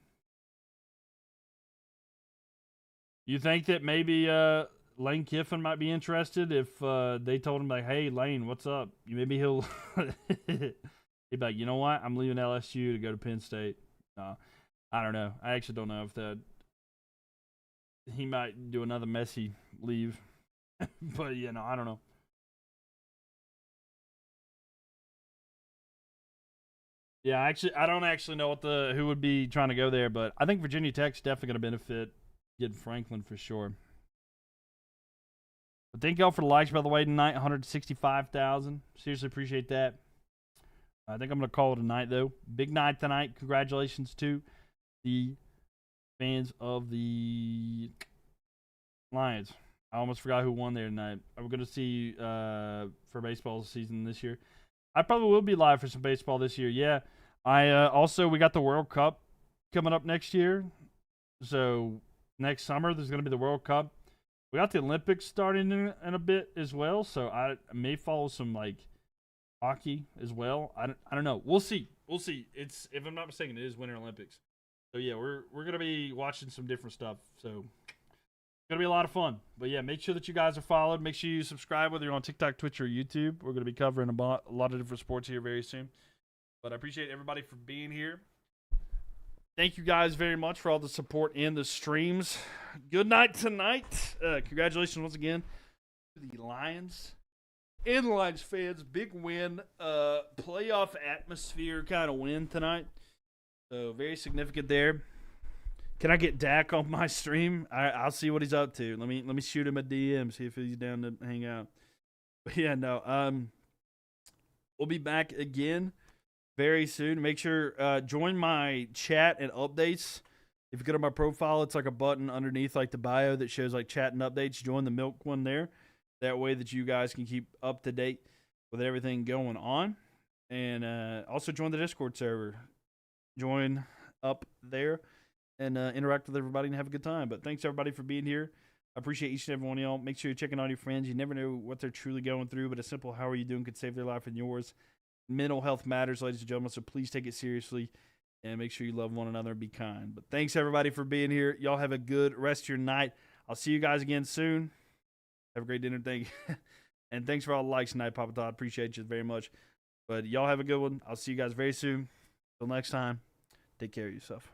You think that maybe Lane Kiffin might be interested if they told him like, "Hey, Lane, what's up?" Maybe he'll he'd be like, "You know what? I'm leaving LSU to go to Penn State." No, I don't know. I actually don't know if that. He might do another messy leave, but I don't know. Yeah, actually, I don't actually know who would be trying to go there, but I think Virginia Tech's definitely going to benefit getting Franklin for sure. But thank y'all for the likes, by the way, tonight. 165,000. Seriously appreciate that. I think I'm going to call it a night, though. Big night tonight. Congratulations to the fans of the Lions. I almost forgot who won there tonight. We're going to see for baseball season this year. I probably will be live for some baseball this year. Yeah. We got the World Cup coming up next year. So next summer there's going to be the World Cup. We got the Olympics starting in a bit as well. So I may follow some like hockey as well. I don't know. We'll see. It's, if I'm not mistaken, it is Winter Olympics. So yeah, we're going to be watching some different stuff. So Gonna be a lot of fun. But yeah, make sure that you guys are followed. Make sure you subscribe, whether you're on TikTok, Twitch, or YouTube. We're gonna be covering a lot of different sports here very soon. But I appreciate everybody for being here. Thank you guys very much for all the support in the streams. Good night tonight. Congratulations once again to the Lions and the Lions fans. Big win. Playoff atmosphere kind of win tonight. So very significant there. Can I get Dak on my stream? I'll see what he's up to. Let me shoot him a DM, see if he's down to hang out. But yeah, no. We'll be back again very soon. Make sure join my chat and updates. If you go to my profile, it's like a button underneath like the bio that shows like chat and updates. Join the Mylk one there. That way that you guys can keep up to date with everything going on. And also join the Discord server. Join up there. And interact with everybody and have a good time. But thanks, everybody, for being here. I appreciate each and every one of y'all. Make sure you're checking on your friends. You never know what they're truly going through, but a simple how are you doing could save their life and yours. Mental health matters, ladies and gentlemen, so please take it seriously and make sure you love one another and be kind. But thanks, everybody, for being here. Y'all have a good rest of your night. I'll see you guys again soon. Have a great dinner. Thank you. And thanks for all the likes tonight, Papa Todd. Appreciate you very much. But y'all have a good one. I'll see you guys very soon. Till next time, take care of yourself.